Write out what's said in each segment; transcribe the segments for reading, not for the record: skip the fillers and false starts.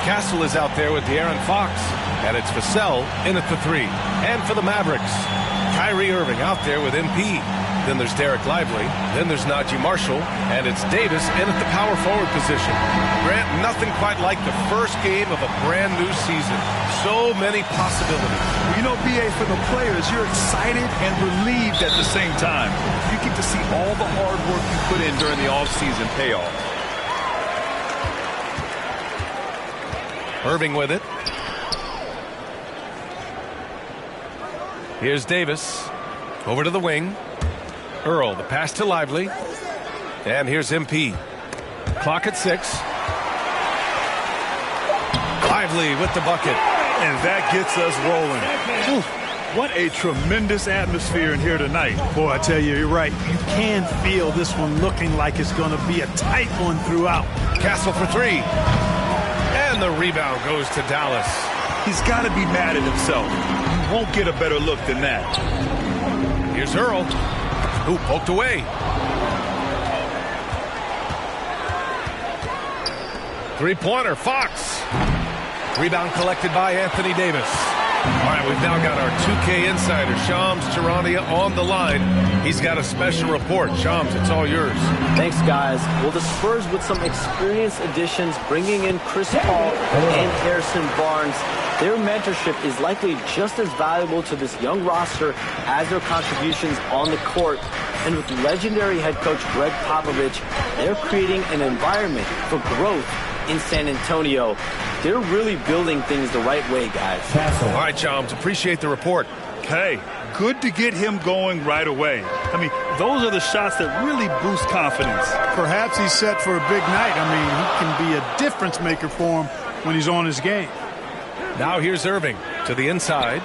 Castle is out there with De'Aaron Fox. And it's Vassell in at the 3. And for the Mavericks, Kyrie Irving out there with MP. Then there's Derek Lively. Then there's Najee Marshall. And it's Davis in at the power forward position. Grant, nothing quite like the first game of a brand new season. So many possibilities. Well, you know, BA, for the players, you're excited and relieved at the same time. You get to see all the hard work you put in during the offseason pay off. Irving with it. Here's Davis. Over to the wing. Earl, the pass to Lively. And here's MP. Clock at 6. Lively with the bucket. And that gets us rolling. What a tremendous atmosphere in here tonight. Boy, I tell you, you're right. You can feel this one looking like it's going to be a tight one throughout. Castle for 3. And the rebound goes to Dallas. He's got to be mad at himself. You won't get a better look than that. Here's Earl, who poked away. Three-pointer, Fox. Rebound collected by Anthony Davis. All right, we've now got our 2K insider, Shams Charania, on the line. He's got a special report. Shams, it's all yours. Thanks, guys. Well, the Spurs with some experienced additions, bringing in Chris Paul and Harrison Barnes. Their mentorship is likely just as valuable to this young roster as their contributions on the court. And with legendary head coach Greg Popovich, they're creating an environment for growth in San Antonio. They're really building things the right way, guys. All right, Shams, appreciate the report. Hey, good to get him going right away. I mean, those are the shots that really boost confidence. Perhaps he's set for a big night. I mean, he can be a difference maker for him when he's on his game. Now here's Irving to the inside.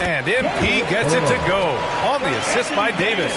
And MP gets it to go on the assist by Davis.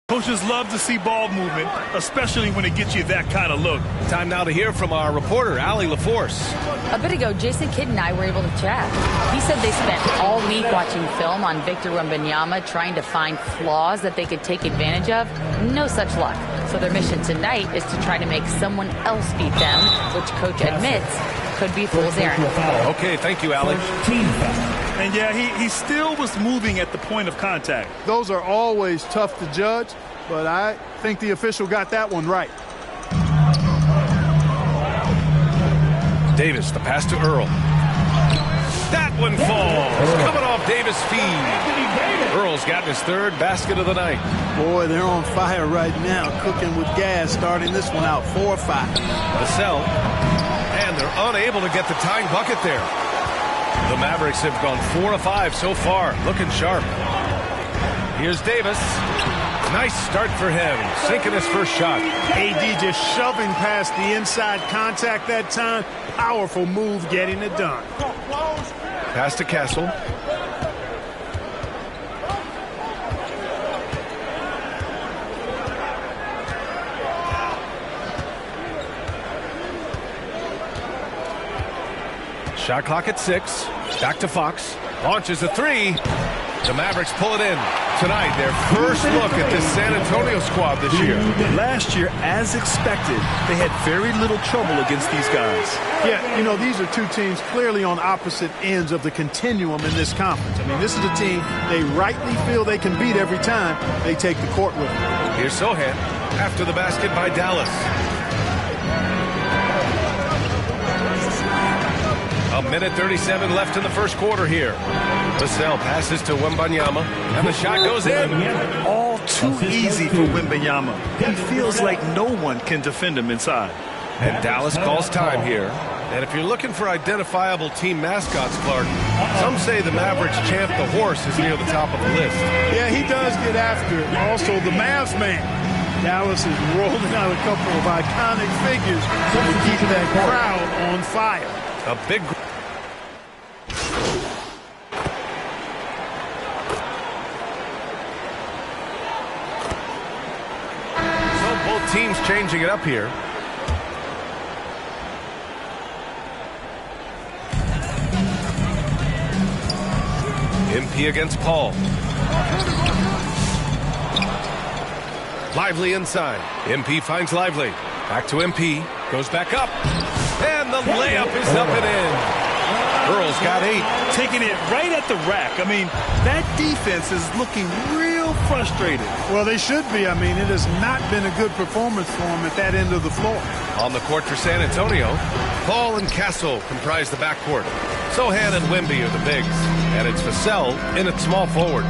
Coaches love to see ball movement, especially when it gets you that kind of look. Time now to hear from our reporter, Allie LaForce. A bit ago, Jason Kidd and I were able to chat. He said they spent all week watching film on Victor Wembanyama, trying to find flaws that they could take advantage of. No such luck. So their mission tonight is to try to make someone else beat them, which coach admits could be fool's errand. Okay, thank you, Allie. And yeah, he still was moving at the point of contact. Those are always tough to judge, but I think the official got that one right. Davis, the pass to Earl. That one falls. Coming off Davis' feed. Earl's gotten his third basket of the night. Boy, they're on fire right now, cooking with gas, starting this one out 4-5. Vassell. And they're unable to get the tying bucket there. The Mavericks have gone 4 of 5 so far, looking sharp. Here's Davis. Nice start for him, sinking his first shot. AD just shoving past the inside contact that time. Powerful move getting it done. Pass to Castle. Shot clock at 6. Back to Fox. Launches a 3. The Mavericks pull it in. Tonight, their first look at this San Antonio squad this year. Last year, as expected, they had very little trouble against these guys. Yeah, you know, these are two teams clearly on opposite ends of the continuum in this conference. I mean, this is a team they rightly feel they can beat every time they take the court with them. Here's Sohan after the basket by Dallas. A minute 37 left in the first quarter here. Vassell passes to Wembanyama, and the shot goes in. All too easy for Wembanyama. He feels like no one can defend him inside. And Dallas calls time here. And if you're looking for identifiable team mascots, Clark, some say the Mavericks champ, the horse, is near the top of the list. Yeah, he does get after it. Also, the Mavs man. Dallas is rolling out a couple of iconic figures to keep that crowd on fire. A big... So both teams changing it up here. MP against Paul. Lively inside. MP finds Lively. Back to MP. Goes back up. And the layup is up and in. Earl's got 8. Taking it right at the rack. I mean, that defense is looking real frustrated. Well, they should be. I mean, it has not been a good performance for them at that end of the floor. On the court for San Antonio, Paul and Castle comprise the backcourt. Sohan and Wemby are the bigs. And it's Vassell in at small forward.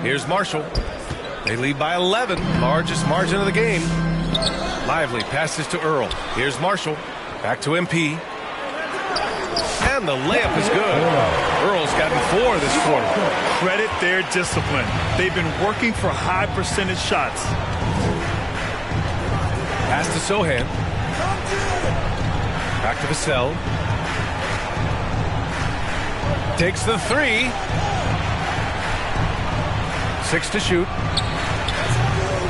Here's Marshall. They lead by 11, largest margin of the game. Lively passes to Earl. Here's Marshall. Back to MP. And the layup is good. Earl's gotten 4 this quarter. Credit their discipline. They've been working for high percentage shots. Pass to Sohan. Back to Vassell. Takes the 3. 6 to shoot.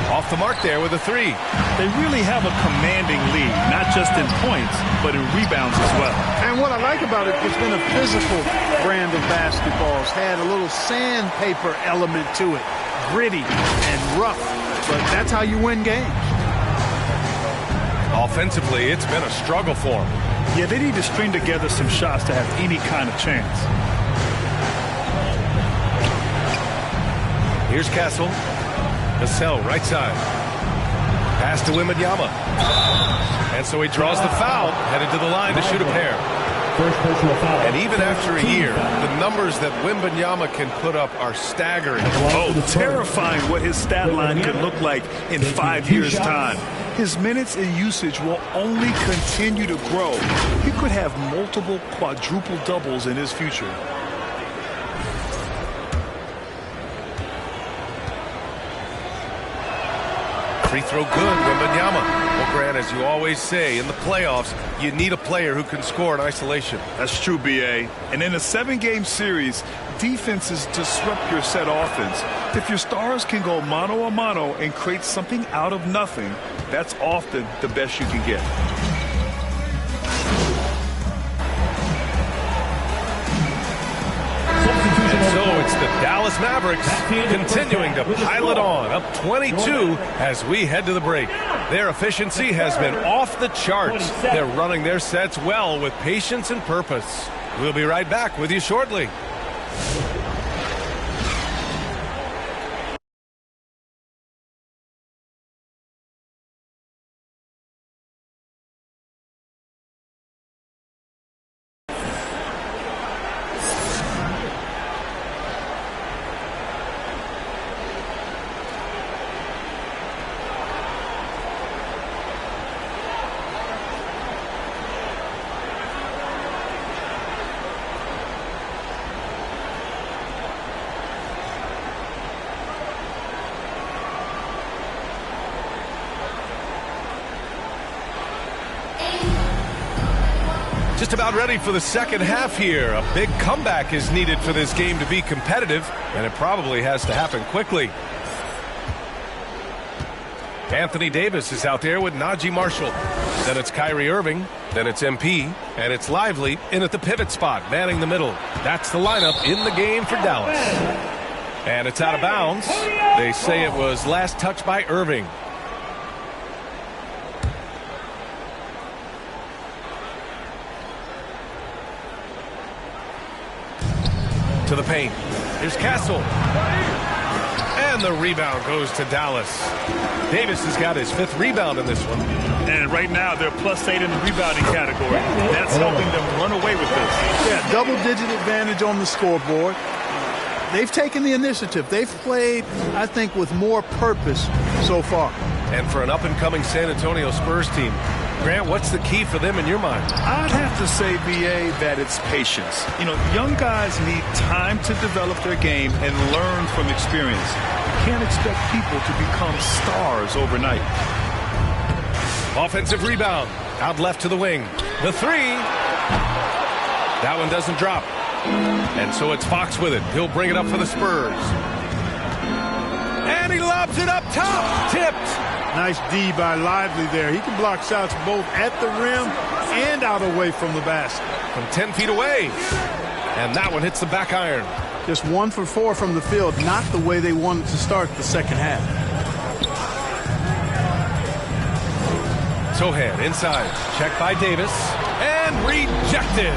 Off the mark there with a 3. They really have a commanding lead, not just in points, but in rebounds as well. And what I like about it, it's been a physical brand of basketball. It's had a little sandpaper element to it. Gritty and rough. But that's how you win games. Offensively, it's been a struggle for them. Yeah, they need to string together some shots to have any kind of chance. Here's Castle. Vassell, right side. Pass to Wembanyama. And so he draws the foul, headed to the line to shoot a pair. And even after a year, the numbers that Wembanyama can put up are staggering. Oh, terrifying what his stat line could look like in 5 years' time. His minutes and usage will only continue to grow. He could have multiple quadruple doubles in his future. Free throw good, Wembanyama. Well, Grant, as you always say, in the playoffs, you need a player who can score in isolation. That's true, B.A. And in a 7-game series, defenses disrupt your set offense. If your stars can go mano-a-mano and create something out of nothing, that's often the best you can get. So it's the Dallas Mavericks continuing to pile it on, up 22 as we head to the break. Their efficiency has been off the charts. They're running their sets well with patience and purpose. We'll be right back with you shortly. Just about ready for the second half here. A big comeback is needed for this game to be competitive, and it probably has to happen quickly. Anthony Davis is out there with Najee Marshall. Then it's Kyrie Irving. Then it's MP. And it's Lively in at the pivot spot, manning the middle. That's the lineup in the game for Dallas. And it's out of bounds. They say it was last touched by Irving. To the paint. Here's Castle. And the rebound goes to Dallas. Davis has got his 5th rebound in this one. And right now they're +8 in the rebounding category. That's helping them run away with this. Yeah, double-digit advantage on the scoreboard. They've taken the initiative. They've played, I think, with more purpose so far. And for an up-and-coming San Antonio Spurs team, Grant, what's the key for them in your mind? I'd have to say, BA, that it's patience. You know, young guys need time to develop their game and learn from experience. You can't expect people to become stars overnight. Offensive rebound. Out left to the wing. The three. That one doesn't drop. And so it's Fox with it. He'll bring it up for the Spurs. And he lobs it up top. Tipped. Nice D by Lively there. He can block shots both at the rim and out away from the basket. From 10 feet away. And that one hits the back iron. Just 1 for 4 from the field. Not the way they wanted to start the second half. Sohan inside. Checked by Davis. And rejected.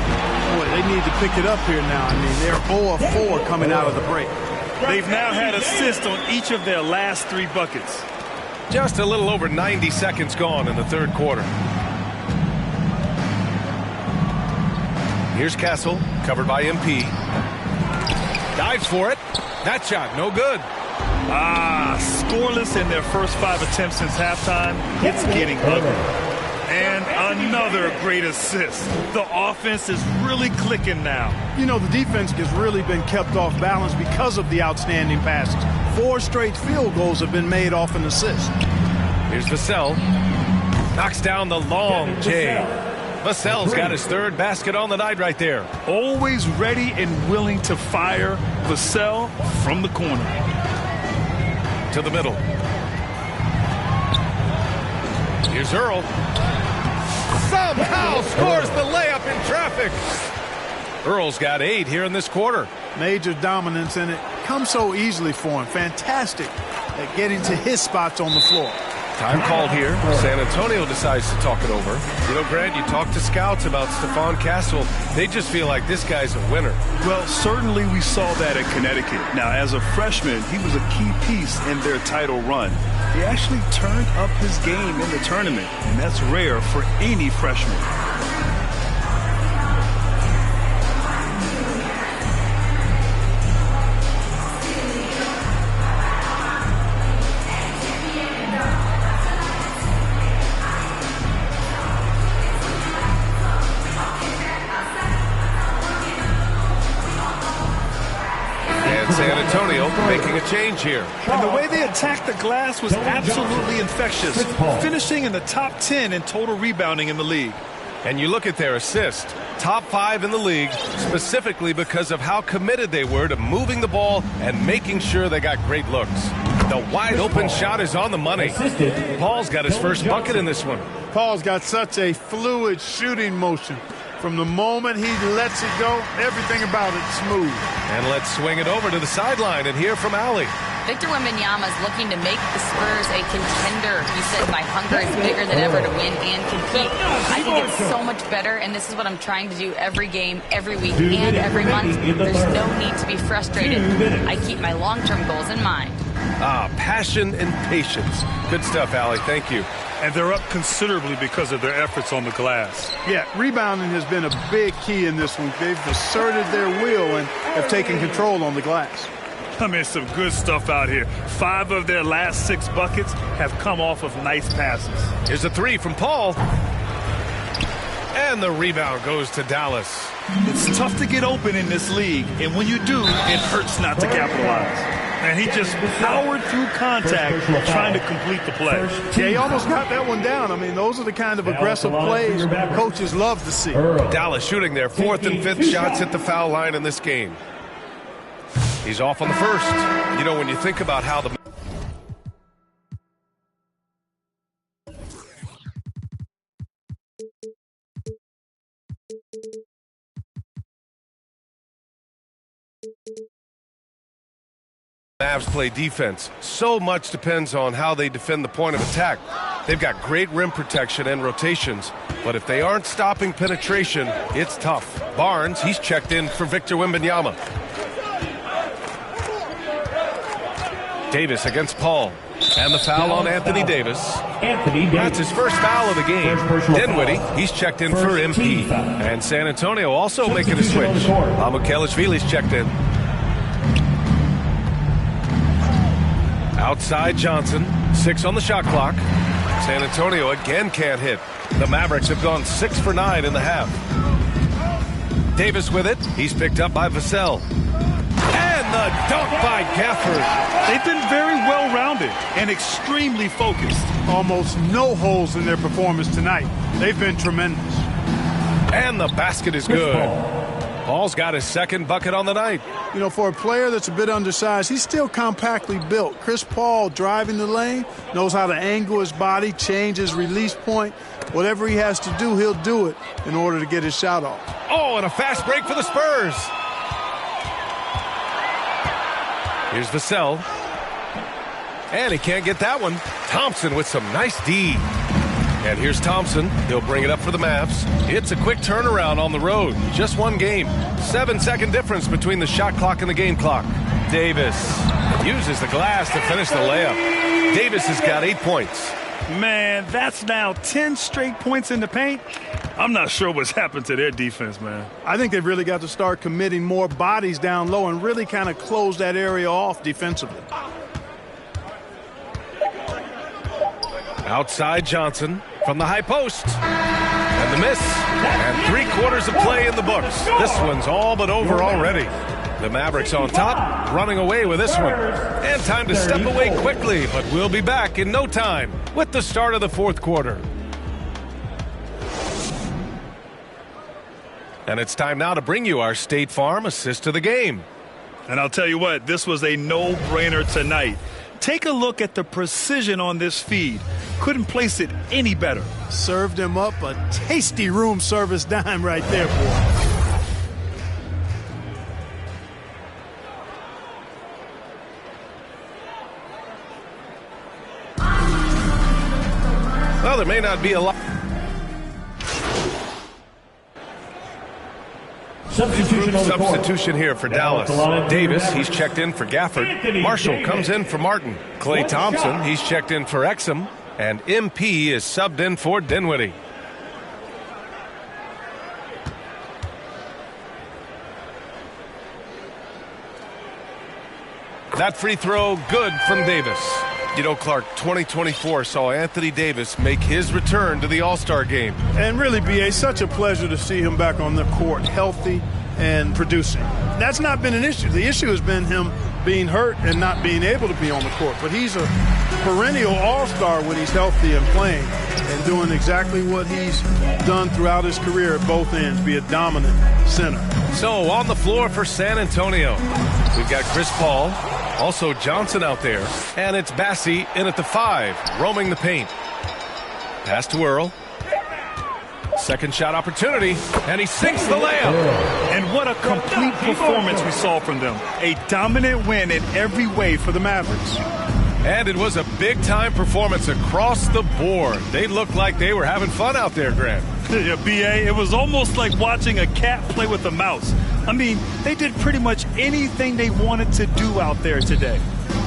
Boy, they need to pick it up here now. I mean, they're 0 of 4 coming out of the break. They've now had assists on each of their last 3 buckets. Just a little over 90 seconds gone in the third quarter. Here's Castle, covered by MP. Dives for it. That shot, no good. Scoreless in their first 5 attempts since halftime. It's getting ugly. And another great assist. The offense is really clicking now. You know, the defense has really been kept off balance because of the outstanding passes. 4 straight field goals have been made off an assist. Here's Vassell. Knocks down the long J. Vassell's got his 3rd basket on the night right there. Always ready and willing to fire. Vassell from the corner. To the middle. Here's Earl. Somehow scores the layup in traffic. Earl's got 8 here in this quarter. Major dominance, and it comes so easily for him. Fantastic at getting to his spots on the floor. Time called here. San Antonio decides to talk it over. You know, Grant, you talk to scouts about Stephon Castle. They just feel like this guy's a winner. Well, certainly we saw that at Connecticut. Now, as a freshman, he was a key piece in their title run. He actually turned up his game in the tournament, and that's rare for any freshman. San Antonio making a change here. And the way they attacked the glass was absolutely infectious, finishing in the top 10 in total rebounding in the league. And you look at their assist, top 5 in the league, specifically because of how committed they were to moving the ball and making sure they got great looks. The wide open shot is on the money. Paul's got his first bucket in this one. Paul's got such a fluid shooting motion. From the moment he lets it go, everything about it smooth. And let's swing it over to the sideline and hear from Allie. Victor Wembanyama is looking to make the Spurs a contender. He said, my hunger is bigger than ever to win and compete. I think it's so much better, and this is what I'm trying to do every game, every week, and every month. There's no need to be frustrated. I keep my long-term goals in mind. Passion and patience. Good stuff, Allie. Thank you. And they're up considerably because of their efforts on the glass. Yeah, rebounding has been a big key in this one. They've asserted their will and have taken control on the glass. I mean, some good stuff out here. 5 of their last 6 buckets have come off of nice passes. Here's a 3 from Paul. And the rebound goes to Dallas. It's tough to get open in this league, and when you do, it hurts not to capitalize. And he just powered through contact trying to complete the play. Yeah, he almost got that one down. I mean, those are the kind of aggressive plays coaches love to see. Dallas shooting their 4th and 5th shots at the foul line in this game. He's off on the first. You know, when you think about how the Mavs play defense, so much depends on how they defend the point of attack. They've got great rim protection and rotations, but if they aren't stopping penetration, it's tough. Barnes, he's checked in for Victor Wembanyama. Davis against Paul. And the foul on Anthony Davis. That's his first foul of the game. Dinwiddie, he's checked in for MP. And San Antonio also making a switch. Amukelashvili's checked in. Outside Johnson, 6 on the shot clock. San Antonio again can't hit. The Mavericks have gone 6 for 9 in the half. Davis with it. He's picked up by Vassell. And the dunk by Gafford. They've been very well-rounded and extremely focused. Almost no holes in their performance tonight. They've been tremendous. And the basket is good. Paul's got his second bucket on the night. You know, for a player that's a bit undersized, he's still compactly built. Chris Paul driving the lane, knows how to angle his body, change his release point. Whatever he has to do, he'll do it in order to get his shot off. Oh, and a fast break for the Spurs. Here's Vassell. And he can't get that one. Thompson with some nice D. And here's Thompson. He'll bring it up for the Mavs. It's a quick turnaround on the road. Just one game. 7-second difference between the shot clock and the game clock. Davis uses the glass to finish the layup. Davis has got 8 points. Man, that's now 10 straight points in the paint. I'm not sure what's happened to their defense, man. I think they've really got to start committing more bodies down low and really kind of close that area off defensively. Outside Johnson from the high post. And the miss. And 3/4 of play in the books. This one's all but over already. The Mavericks on top, running away with this one. And time to step away quickly, but we'll be back in no time with the start of the fourth quarter. And it's time now to bring you our State Farm assist of the game. And I'll tell you what, this was a no-brainer tonight. Take a look at the precision on this feed. Couldn't place it any better. Served him up a tasty room service dime right there, boy. Well, there may not be a lot. Substitution here for Dallas. Davis, he's checked in for Gafford. Marshall comes in for Martin. Klay Thompson, he's checked in for Exum. And MP is subbed in for Dinwiddie. That free throw good from Davis. You know, Clark, 2024 saw Anthony Davis make his return to the All-Star game. And really, B.A., such a pleasure to see him back on the court, healthy and producing. That's not been an issue. The issue has been him being hurt and not being able to be on the court. But he's a perennial All-Star when he's healthy and playing and doing exactly what he's done throughout his career at both ends, be a dominant center. So on the floor for San Antonio, we've got Chris Paul, also Johnson out there, and it's Bassie in at the 5, roaming the paint. Pass to Earl. Second shot opportunity, and he sinks the layup. And what a complete performance we saw from them. A dominant win in every way for the Mavericks. And it was a big-time performance across the board. They looked like they were having fun out there, Grant. Yeah, B.A., it was almost like watching a cat play with a mouse. I mean, they did pretty much anything they wanted to do out there today.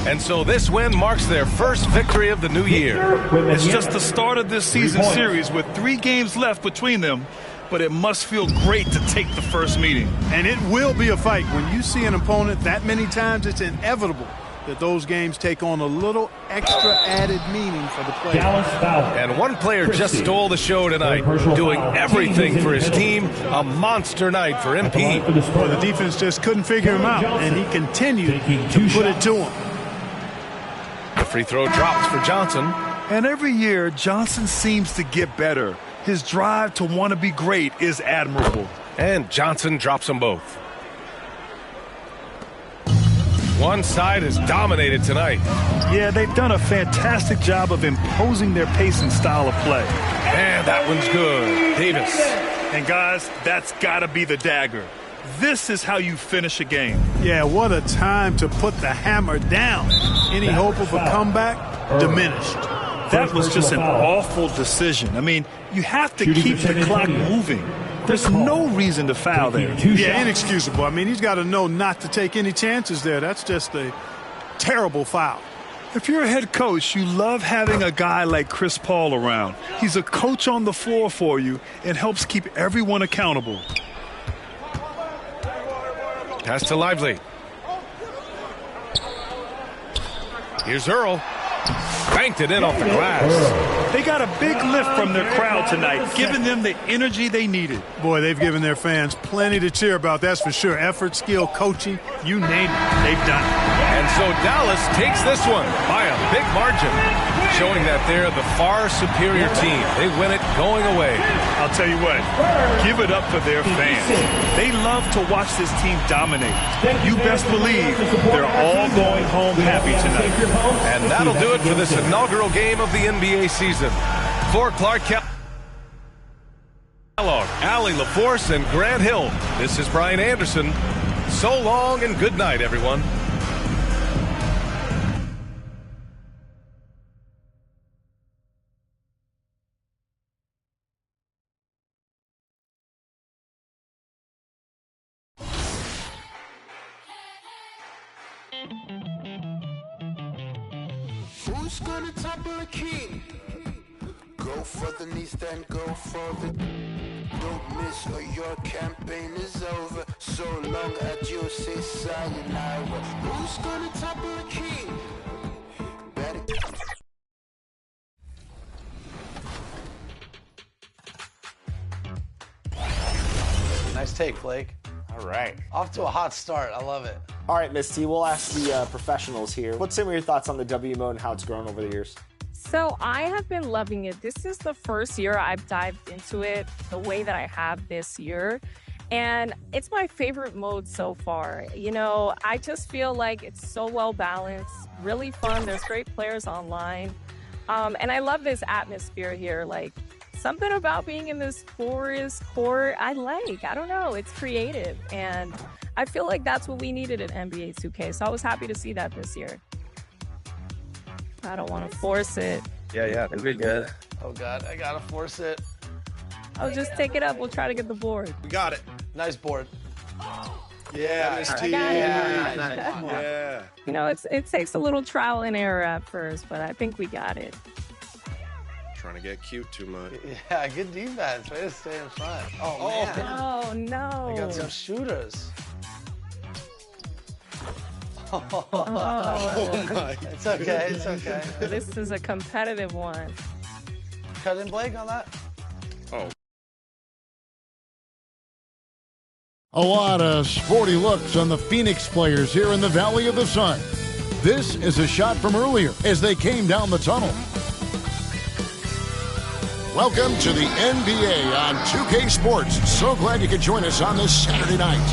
And so this win marks their first victory of the new year. It's just the start of this season series with 3 games left between them, but it must feel great to take the first meeting. And it will be a fight. When you see an opponent that many times, it's inevitable that those games take on a little extra added meaning for the player. And one player just stole the show tonight, doing everything for his team. A monster night for MP. Well, the defense just couldn't figure him out, and he continued to put it to him. The free throw drops for Johnson. And every year, Johnson seems to get better. His drive to want to be great is admirable. And Johnson drops them both. One side is dominated tonight. Yeah, they've done a fantastic job of imposing their pace and style of play. And that one's good. Davis. And guys, that's got to be the dagger. This is how you finish a game. Yeah, what a time to put the hammer down. Any hope of a comeback diminished. That was just an awful decision. I mean, you have to keep the clock moving. There's no reason to foul there. Yeah, inexcusable. I mean, he's got to know not to take any chances there. That's just a terrible foul. If you're a head coach, you love having a guy like Chris Paul around. He's a coach on the floor for you and helps keep everyone accountable. Pass to Lively. Here's Earl. Banked it in off the glass. They got a big lift from their crowd tonight, giving them the energy they needed. Boy, they've given their fans plenty to cheer about, that's for sure. Effort, skill, coaching, you name it, they've done it. And so Dallas takes this one by a big margin, showing that they're the far superior team. They win it going away. I'll tell you what, give it up for their fans. They love to watch this team dominate. You best believe they're all going home happy tonight. And that'll do it for this inaugural game of the NBA season. For Clark Kellogg, Allie LaForce, and Grant Hill, this is Brian Anderson. So long and good night, everyone. Who's gonna topple a king? Go for the knees, then go for the... Don't miss or your campaign is over. So long, adieu, say sayonara. Who's gonna topple a king? Better... Nice take, Blake. All right. Off to a hot start. I love it. All right, Miss T, we'll ask the professionals here. What's some of your thoughts on the W mode and how it's grown over the years? So I have been loving it. This is the first year I've dived into it the way that I have this year. And it's my favorite mode so far. You know, I just feel like it's so well balanced, really fun. There's great players online. And I love this atmosphere here. Like, something about being in this forest court, I don't know, it's creative. And I feel like that's what we needed in NBA 2K. So I was happy to see that this year. I don't want to force it. Yeah, it'll be good. Oh, God, I got to force it. Oh, just take it up. We'll try to get the board. We got it. Nice board. Yeah, Miss T. T. Yeah. Yeah. You know, it takes a little trial and error at first, but I think we got it. Trying to get cute too much. Yeah, good defense. Way to stay in front. Oh, man. Oh, no. I got some shooters. Oh, My. It's okay. It's okay. this is a competitive one. Cut in Blake on that. Oh. A lot of sporty looks on the Phoenix players here in the Valley of the Sun. This is a shot from earlier as they came down the tunnel. Welcome to the NBA on 2K Sports. So glad you could join us on this Saturday night.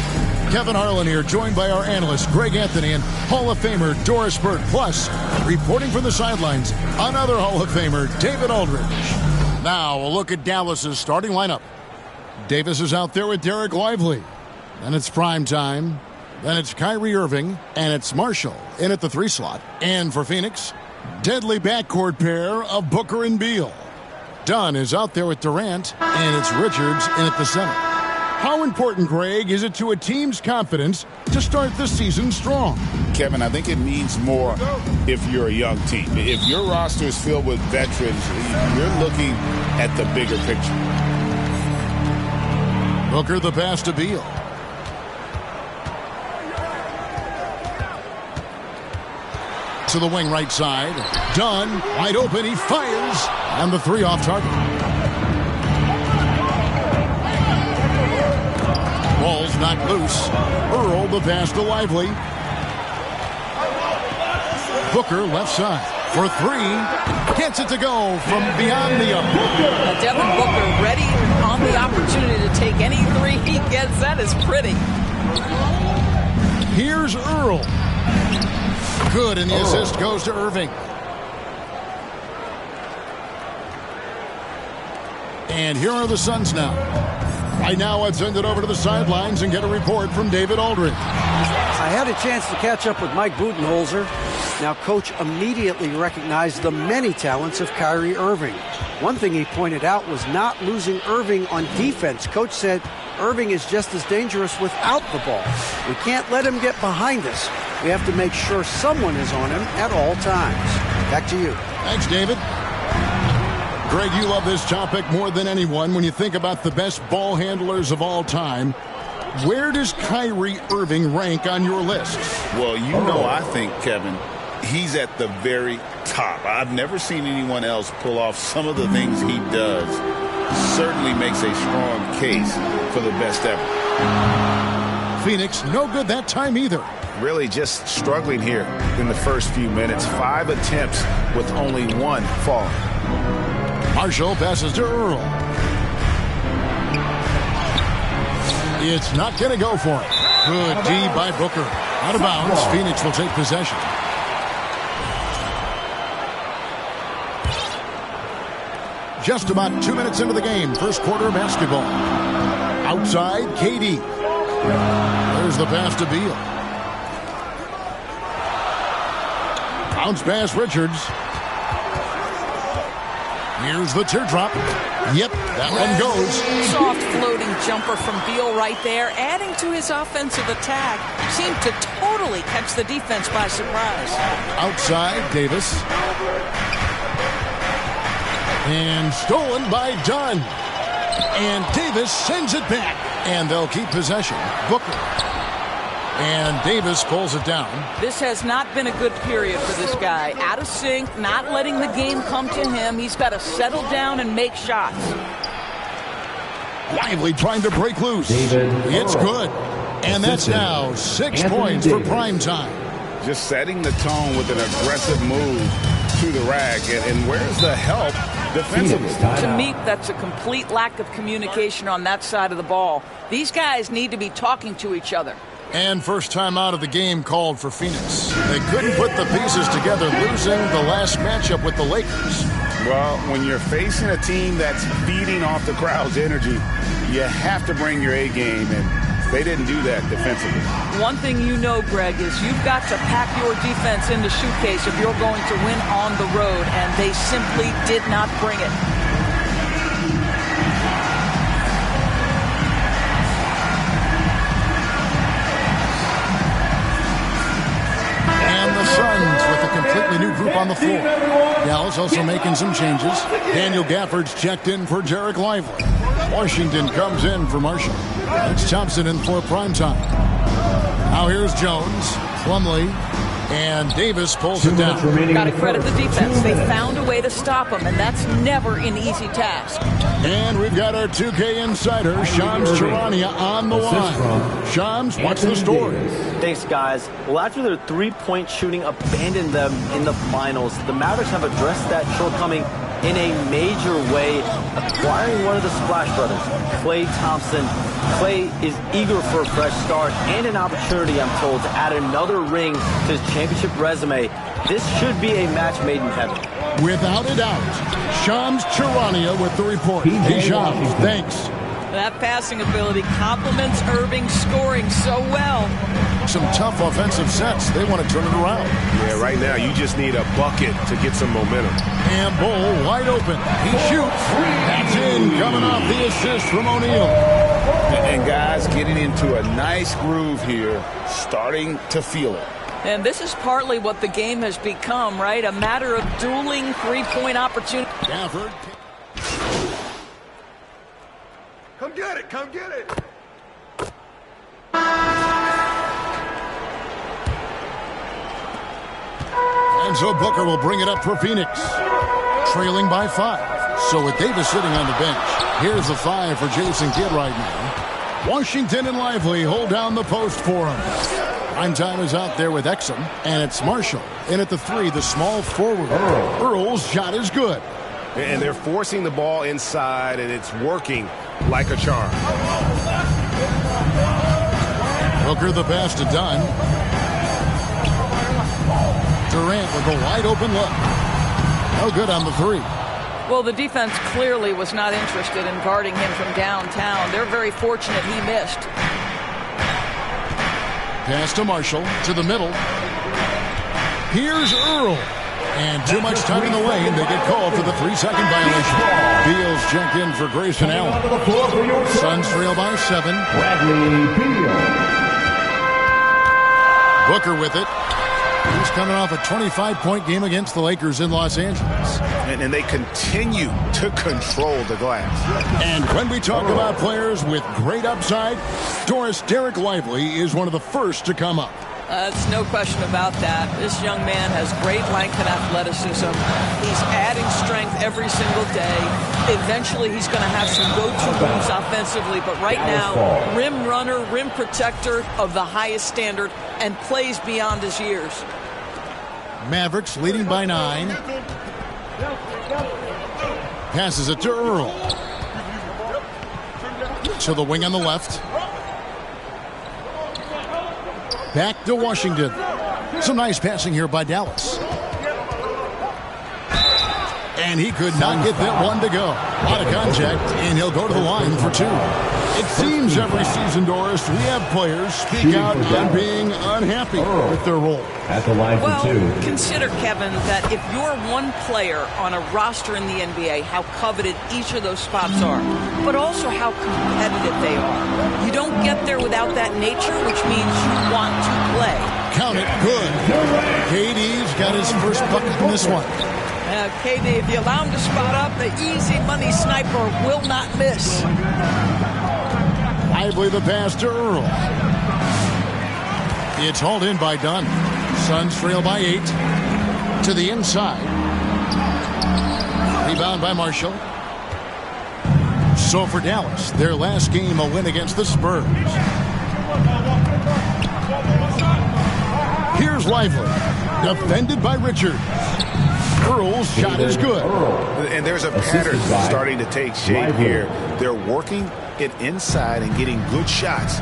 Kevin Harlan here, joined by our analyst Greg Anthony and Hall of Famer Doris Burke. Plus, reporting from the sidelines, another Hall of Famer, David Aldridge. Now, a look at Dallas's starting lineup. Davis is out there with Derek Lively. Then it's prime time. Then it's Kyrie Irving. And it's Marshall in at the 3 slot. And for Phoenix, deadly backcourt pair of Booker and Beal. Dunn is out there with Durant. And it's Richards in at the center. How important, Greg, is it to a team's confidence to start the season strong? Kevin, I think it means more if you're a young team. If your roster is filled with veterans, you're looking at the bigger picture. Booker the pass to Beal. To the wing right side. Dunn, wide open, he fires. And the 3 off target. Ball's knocked loose. Earl the pass to Lively. Booker left side for 3. Gets it to go from beyond the arc. Devin Booker ready on the opportunity to take any 3 he gets. That is pretty. Here's Earl. Good, and the assist goes to Irving. And here are the Suns now. Right now, I'd send it over to the sidelines and get a report from David Aldridge. I had a chance to catch up with Mike Budenholzer. Now, Coach immediately recognized the many talents of Kyrie Irving. One thing he pointed out was not losing Irving on defense. Coach said Irving is just as dangerous without the ball. We can't let him get behind us. We have to make sure someone is on him at all times. Back to you. Thanks, David. Greg, you love this topic more than anyone when you think about the best ball handlers of all time. Where does Kyrie Irving rank on your list? Well, you know, I think, Kevin, he's at the very top. I've never seen anyone else pull off some of the things he does. Certainly makes a strong case for the best ever. Phoenix no good that time either. Really just struggling here in the first few minutes. 5 attempts with only 1 falling. Marshall passes to Earl. It's not going to go for it. Good D by Booker. Out of bounds. Phoenix will take possession. Just about 2 minutes into the game. First quarter of basketball. Outside, KD. There's the pass to Beal. Bounce pass, Richards. Here's the teardrop. Yep, that one goes. Soft floating jumper from Beal right there, adding to his offensive attack. Seemed to totally catch the defense by surprise. Outside, Davis. And stolen by Dunn. And Davis sends it back. And they'll keep possession. Booker. And Davis pulls it down. This has not been a good period for this guy. Out of sync, not letting the game come to him. He's got to settle down and make shots. Lively trying to break loose. It's good. And that's now 6 points for prime time. Just setting the tone with an aggressive move to the rack. And where's the help defensively? To me, that's a complete lack of communication on that side of the ball. These guys need to be talking to each other. And first time out of the game called for Phoenix. They couldn't put the pieces together, losing the last matchup with the Lakers. Well, when you're facing a team that's feeding off the crowd's energy, you have to bring your A game, and they didn't do that defensively. One thing you know, Greg, is you've got to pack your defense in the suitcase if you're going to win on the road, and they simply did not bring it. And the Suns with a completely new group on the floor. Dallas also making some changes. Daniel Gafford's checked in for Derek Lively. Washington comes in for Marshall. It's Thompson in for primetime. Now here's Jones, Plumlee, and Davis pulls it down. Got to credit the defense. They found a way to stop him, and that's never an easy task. And we've got our 2K insider, Shams Charania, on the line. Shams, what's the story? Thanks, guys. Well, after their three-point shooting abandoned them in the finals, the Mavericks have addressed that shortcoming in a major way, acquiring one of the Splash Brothers, Klay Thompson. Klay is eager for a fresh start and an opportunity, I'm told, to add another ring to his championship resume. This should be a match made in heaven. Without a doubt. Shams Charania with the report. Hey, Shams, thanks. That passing ability complements Irving's scoring so well. Some tough offensive sets. They want to turn it around. Yeah, right now you just need a bucket to get some momentum. And Bull wide open. He shoots. That's in, coming off the assist from O'Neal. And guys getting into a nice groove here, starting to feel it. And this is partly what the game has become, right? A matter of dueling three-point opportunity. Gafford. Come get it! Come get it! And so Booker will bring it up for Phoenix. Trailing by 5. So with Davis sitting on the bench, here's the 5 for Jason Kidd right now. Washington and Lively hold down the post for him. Prime time is out there with Exum, and it's Marshall. In at the 3, the small forward. Earl's shot is good. And they're forcing the ball inside, and it's working like a charm. Booker the pass to Dunn. Durant with a wide open look. No good on the 3. Well, the defense clearly was not interested in guarding him from downtown. They're very fortunate he missed. Pass to Marshall, to the middle. Here's Earl. And too much time in the lane. They get called for the 3-second violation. Beal's checked in for Grayson Allen. Suns trail by 7. Booker with it. He's coming off a 25-point game against the Lakers in Los Angeles. And they continue to control the glass. And when we talk about players with great upside, Derek Lively is one of the first to come up. That's no question about that. This young man has great length and athleticism. He's adding strength every single day. Eventually, he's going to have some go-to moves offensively, but right now, rim runner, rim protector of the highest standard, and plays beyond his years. Mavericks leading by 9. Passes it to Earl. To the wing on the left. Back to Washington. Some nice passing here by Dallas. And he could not get that one to go. A lot of contact, and he'll go to the line for 2. It seems every season, Doris, we have players speak out on being unhappy with their role. At the line for 2. Well, consider, Kevin, that if you're one player on a roster in the NBA, how coveted each of those spots are, but also how competitive they are. You don't get there without that nature, which means you want to play. Count it. Good. KD's got his first bucket in this one. KD, if you allow him to spot up, the easy money sniper will not miss. Lively the pass to Earl. It's hauled in by Dunn. Suns trail by 8. To the inside. Rebound by Marshall. So for Dallas, their last game, a win against the Spurs. Here's Lively. Defended by Richards. Earl's shot is good. And there's a pattern starting to take shape here. They're working it inside and getting good shots.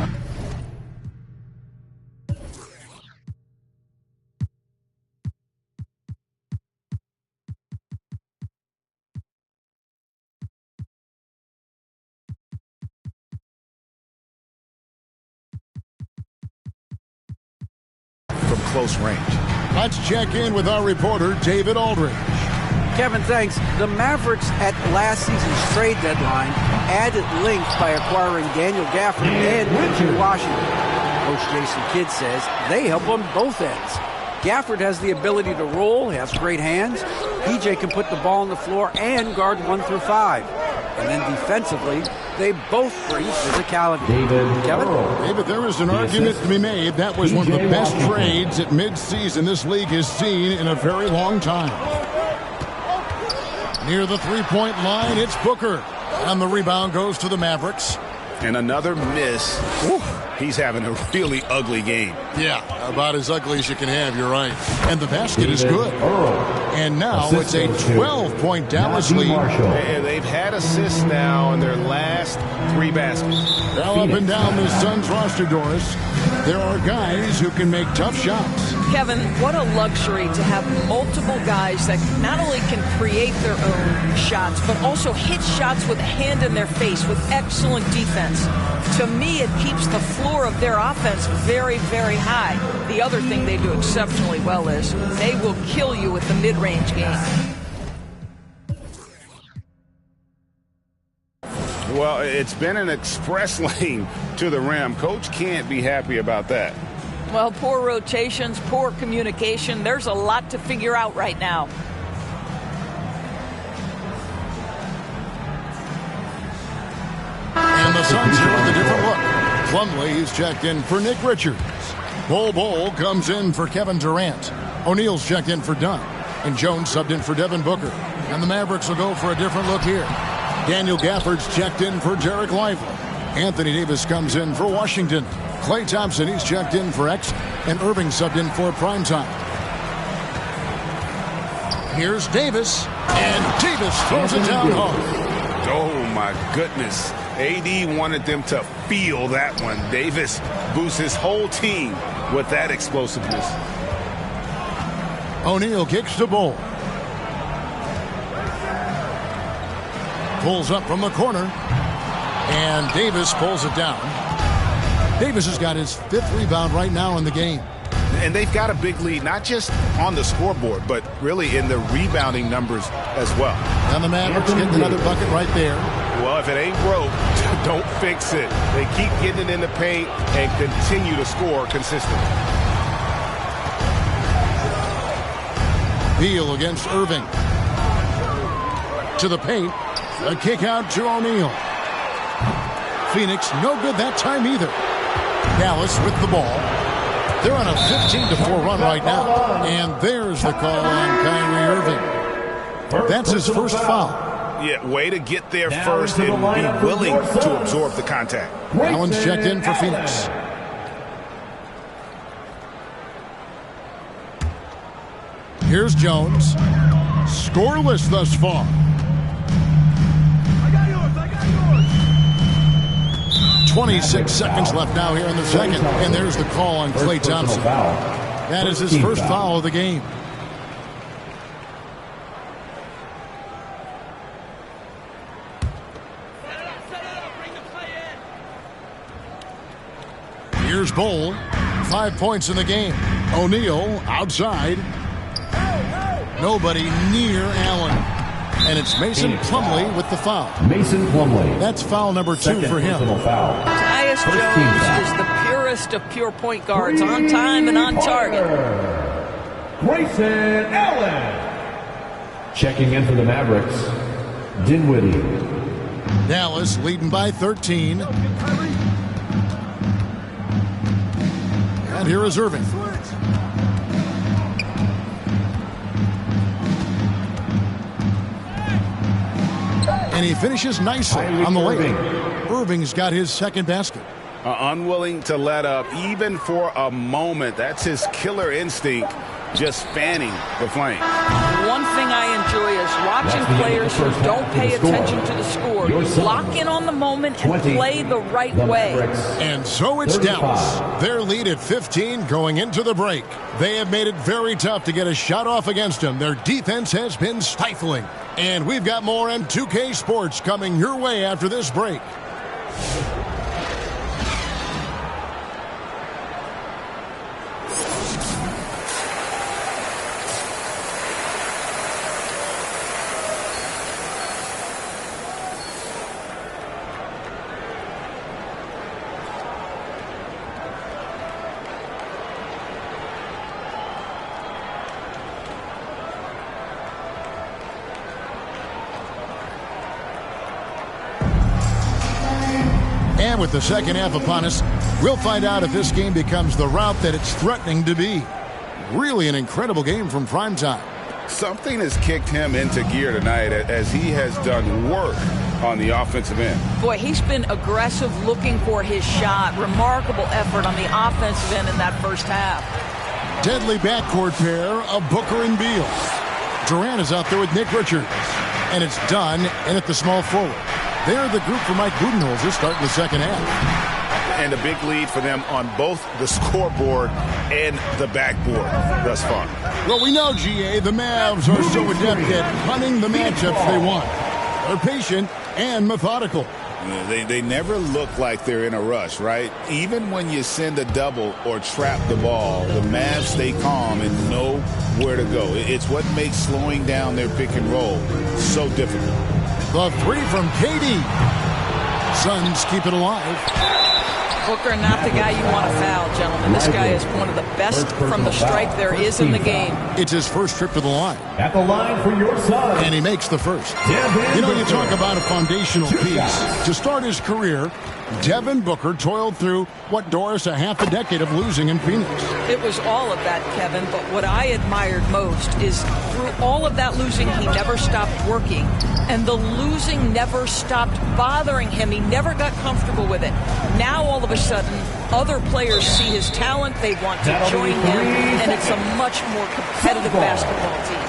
From close range. Let's check in with our reporter, David Aldridge. Kevin, thanks. The Mavericks at last season's trade deadline added length by acquiring Daniel Gafford and PJ Washington. Coach Jason Kidd says they help on both ends. Gafford has the ability to roll, has great hands. PJ can put the ball on the floor and guard 1 through 5. And then defensively, they both bring physicality. David, there is an argument to be made. That was one of the best trades at midseason this league has seen in a very long time. Near the three-point line, it's Booker. And the rebound goes to the Mavericks. And another miss. Ooh, he's having a really ugly game. Yeah, about as ugly as you can have, you're right. And the basket is good. And now it's a 12-point Dallas lead. And they've had assists now in their last 3 baskets. Now up and down the Suns roster, Doris, there are guys who can make tough shots. Kevin, what a luxury to have multiple guys that not only can create their own shots, but also hit shots with a hand in their face with excellent defense. To me, it keeps the floor of their offense very, very high. The other thing they do exceptionally well is they will kill you with the mid-range game. Well, it's been an express lane to the rim. Coach can't be happy about that. Well, poor rotations, poor communication. There's a lot to figure out right now. And the Suns here with a different look. Plumlee is checked in for Nick Richards. Bol comes in for Kevin Durant. O'Neal's checked in for Dunn. And Jones subbed in for Devin Booker. And the Mavericks will go for a different look here. Daniel Gafford's checked in for Derek Lively. Anthony Davis comes in for Washington. Klay Thompson, he's checked in for X. And Irving subbed in for Primetime. Here's Davis. And Davis throws it down hard. Oh, my goodness. AD wanted them to feel that one. Davis boosts his whole team with that explosiveness. O'Neal kicks to Bol. Pulls up from the corner. And Davis pulls it down. Davis has got his 5th rebound right now in the game. And they've got a big lead, not just on the scoreboard, but really in the rebounding numbers as well. And the Mavericks getting another bucket right there. Well, if it ain't broke, don't fix it. They keep getting it in the paint and continue to score consistently. Beal against Irving. To the paint. A kick out to O'Neal. Phoenix no good that time either. Dallas with the ball. They're on a 15-4 run right now. And there's the call on Kyrie Irving. That's his first foul. Yeah, way to get there first and be willing to absorb the contact. Allen's checked in for Phoenix. Here's Jones. Scoreless thus far. 26 seconds left now here in the second. And there's the call on Klay Thompson. That is his first foul of the game. Here's Bull. 5 points in the game. O'Neal outside. Nobody near Allen. And it's Mason Plumlee with the foul. Mason Plumlee. That's foul number 2 for him. Tyus Jones is the purest of pure point guards. On time and on target. Grayson Allen. Checking in for the Mavericks, Dinwiddie. Dallas leading by 13. And here is Irving. And he finishes nicely on the layup. Irving's got his second basket. Unwilling to let up even for a moment. That's his killer instinct, just fanning the flame. One thing I enjoy is watching players who don't pay attention to the score. Lock in on the moment and play the right way. And so it's Dallas. Their lead at 15 going into the break. They have made it very tough to get a shot off against them. Their defense has been stifling. And we've got more M2K Sports coming your way after this break. And with the second half upon us, we'll find out if this game becomes the route that it's threatening to be. Really an incredible game from primetime. Something has kicked him into gear tonight as he has done work on the offensive end. Boy, he's been aggressive looking for his shot. Remarkable effort on the offensive end in that first half. Deadly backcourt pair of Booker and Beal. Durant is out there with Nick Richards. And it's done in at the small forward. They're the group for Mike Budenholzer starting the second half. And a big lead for them on both the scoreboard and the backboard thus far. Well, we know, GA, the Mavs are so adept at hunting the matchups they want. They're patient and methodical. They never look like they're in a rush, right? Even when you send a double or trap the ball, the Mavs stay calm and know where to go. It's what makes slowing down their pick and roll so difficult. The three from KD. Suns keep it alive. Booker, not the guy you want to foul, gentlemen. This guy is one of the best from the stripe there is in the game. It's his first trip to the line. At the line for your son. And he makes the first. You know, you talk about a foundational piece. To start his career, Devin Booker toiled through, what, Doris, a half a decade of losing in Phoenix. It was all of that, Kevin, but what I admired most is through all of that losing, he never stopped working. And the losing never stopped bothering him. He never got comfortable with it. Now, all of a sudden, other players see his talent. They want to join him, and it's a much more competitive basketball team.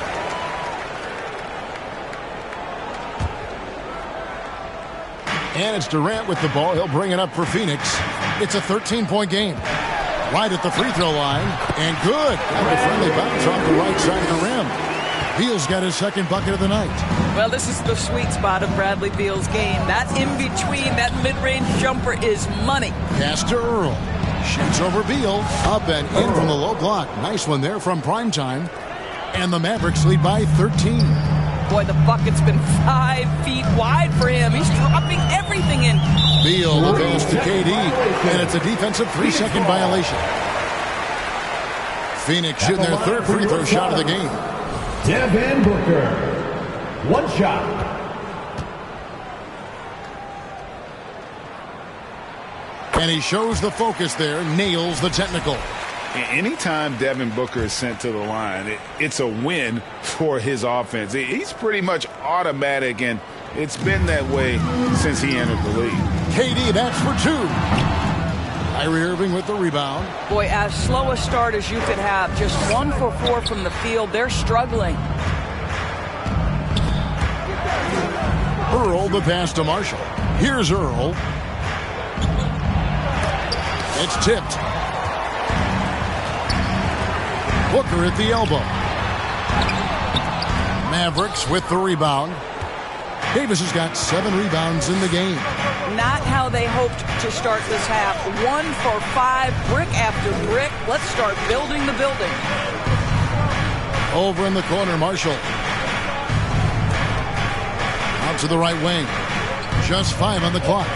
And it's Durant with the ball. He'll bring it up for Phoenix. It's a 13-point game. Right at the free throw line. And good. Got a friendly bounce off the right side of the rim. Beal's got his second bucket of the night. Well, this is the sweet spot of Bradley Beal's game. That in-between, that mid-range jumper is money. Pass to Earl. Shoots over Beal. Up and in from the low block. Nice one there from primetime. And the Mavericks lead by 13. Boy, the bucket's been 5 feet wide for him. He's dropping everything in. Beal the pass to KD. And it's a defensive 3-second violation. Phoenix shooting their third free throw shot of the game. Devin Booker. One shot. And he shows the focus there. Nails the technical. Anytime Devin Booker is sent to the line, it's a win for his offense. He's pretty much automatic, and it's been that way since he entered the league. KD, that's for 2. Kyrie Irving with the rebound. Boy, as slow a start as you could have. Just 1 for 4 from the field. They're struggling. Earl the pass to Marshall. Here's Earl. It's tipped. Booker at the elbow. Mavericks with the rebound. Davis has got 7 rebounds in the game. Not how they hoped to start this half. 1 for 5, brick after brick. Let's start building the building. Over in the corner, Marshall. Out to the right wing. Just 5 on the clock.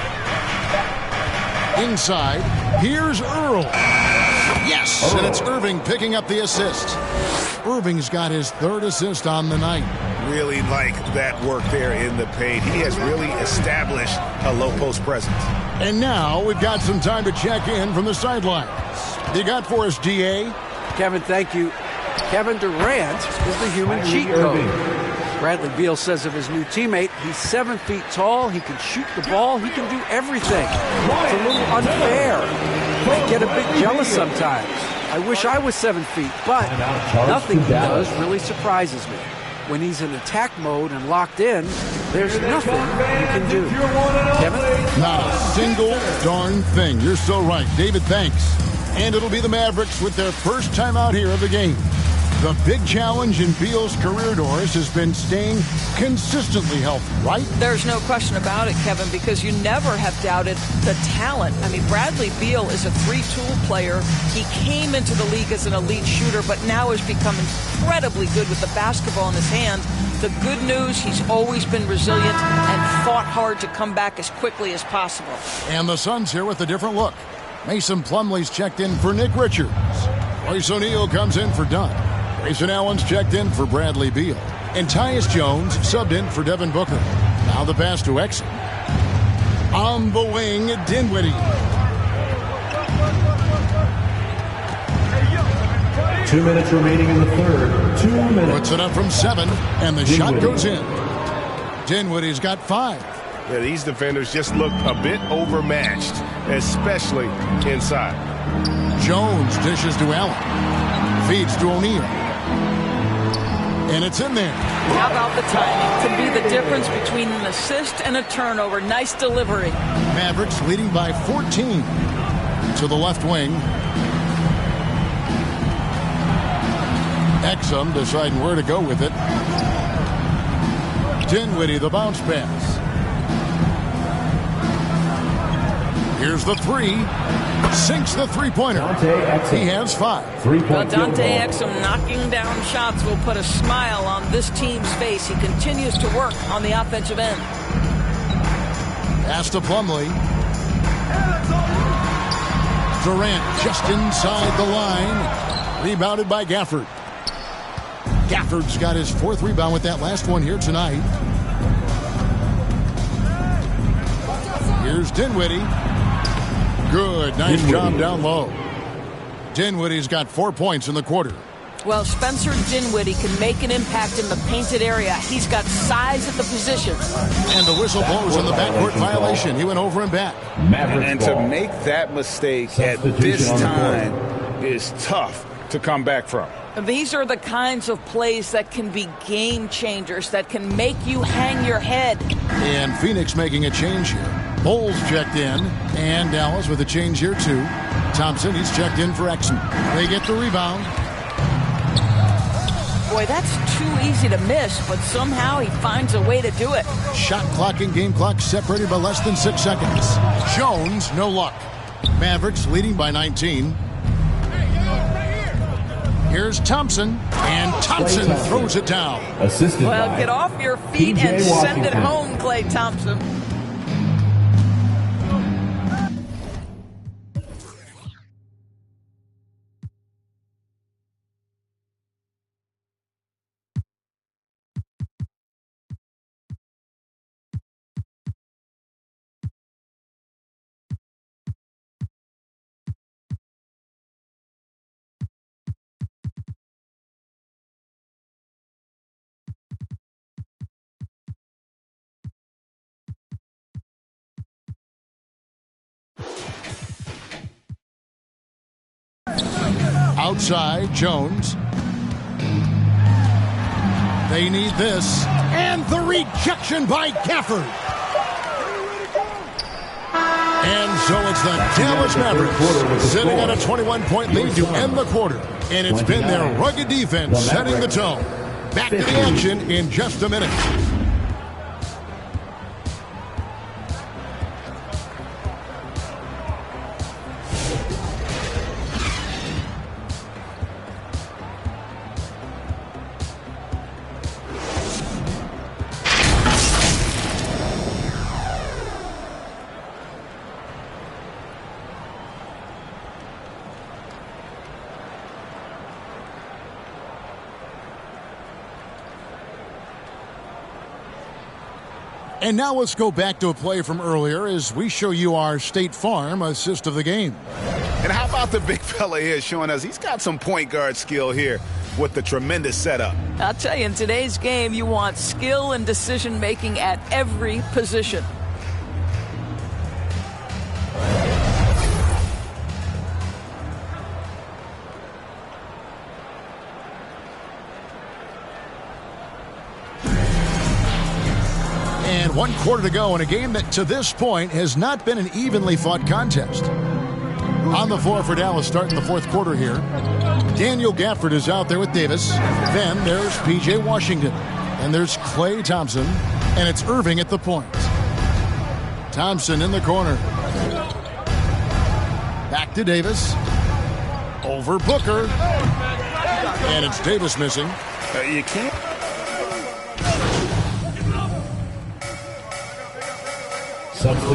Inside, here's Earl. Yes, and it's Irving picking up the assist. Irving's got his 3rd assist on the night. Really like that work there in the paint. He has really established a low post presence. And now we've got some time to check in from the sidelines. You got for us, DA? Kevin, thank you. Kevin Durant is the human cheat code. Bradley Beal says of his new teammate, he's 7 feet tall, he can shoot the ball, he can do everything. It's a little unfair. I get a bit jealous sometimes. I wish I was 7 feet, but nothing he does really surprises me. When he's in attack mode and locked in, there's nothing you can do. Kevin? Not a single darn thing. You're so right. David, thanks. And it'll be the Mavericks with their first time out here of the game. The big challenge in Beal's career, Doris, has been staying consistently healthy, right? There's no question about it, Kevin, because you never have doubted the talent. I mean, Bradley Beal is a 3-tool player. He came into the league as an elite shooter, but now has become incredibly good with the basketball in his hand. The good news, he's always been resilient and fought hard to come back as quickly as possible. And the Suns here with a different look. Mason Plumlee's checked in for Nick Richards. Royce O'Neal comes in for Dunn. Grayson Allen's checked in for Bradley Beal. And Tyus Jones subbed in for Devin Booker. Now the pass to Exum. On the wing, Dinwiddie. 2 minutes remaining in the third. 2 minutes. Puts it up from 7, and the shot goes in. Dinwiddie's got 5. Yeah, these defenders just look a bit overmatched, especially inside. Jones dishes to Allen. Feeds to O'Neal. And it's in there. How about the timing? Could be the difference between an assist and a turnover. Nice delivery. Mavericks leading by 14 to the left wing. Exum deciding where to go with it. Dinwiddie, the bounce pass. Here's the 3. Sinks the 3-pointer. He has 5. Well, Dante Exum knocking down shots will put a smile on this team's face. He continues to work on the offensive end. Pass to Plumlee. Durant just inside the line. Rebounded by Gafford. Gafford's got his 4th rebound with that last one here tonight. Here's Dinwiddie. Good. Nice job down low. Dinwiddie's got 4 points in the quarter. Well, Spencer Dinwiddie can make an impact in the painted area. He's got size at the position. And the whistle blows on the backcourt violation. He went over and back. And to make that mistake at this time is tough to come back from. These are the kinds of plays that can be game changers, that can make you hang your head. And Phoenix making a change here. Bowles checked in, and Dallas with a change here too. Thompson, he's checked in for Exum. They get the rebound. Boy, that's too easy to miss, but somehow he finds a way to do it. Shot clock and game clock separated by less than 6 seconds. Jones, no luck. Mavericks leading by 19. Here's Thompson, and Thompson throws it down. Well, get off your feet and send it home, Klay Thompson. Outside, Jones. They need this. And the rejection by Gafford. And so it's the Dallas Mavericks sitting at a 21-point lead to end the quarter. And it's been their rugged defense setting the tone. Back to the action in just a minute. And now let's go back to a play from earlier as we show you our State Farm assist of the game. And how about the big fella here showing us he's got some point guard skill here with the tremendous setup. I'll tell you, in today's game, you want skill and decision-making at every position. And 1 quarter to go in a game that to this point has not been an evenly fought contest. On the floor for Dallas starting the fourth quarter here. Daniel Gafford is out there with Davis. Then there's P.J. Washington. And there's Klay Thompson. And it's Irving at the point. Thompson in the corner. Back to Davis. Over Booker. And it's Davis missing. You can't.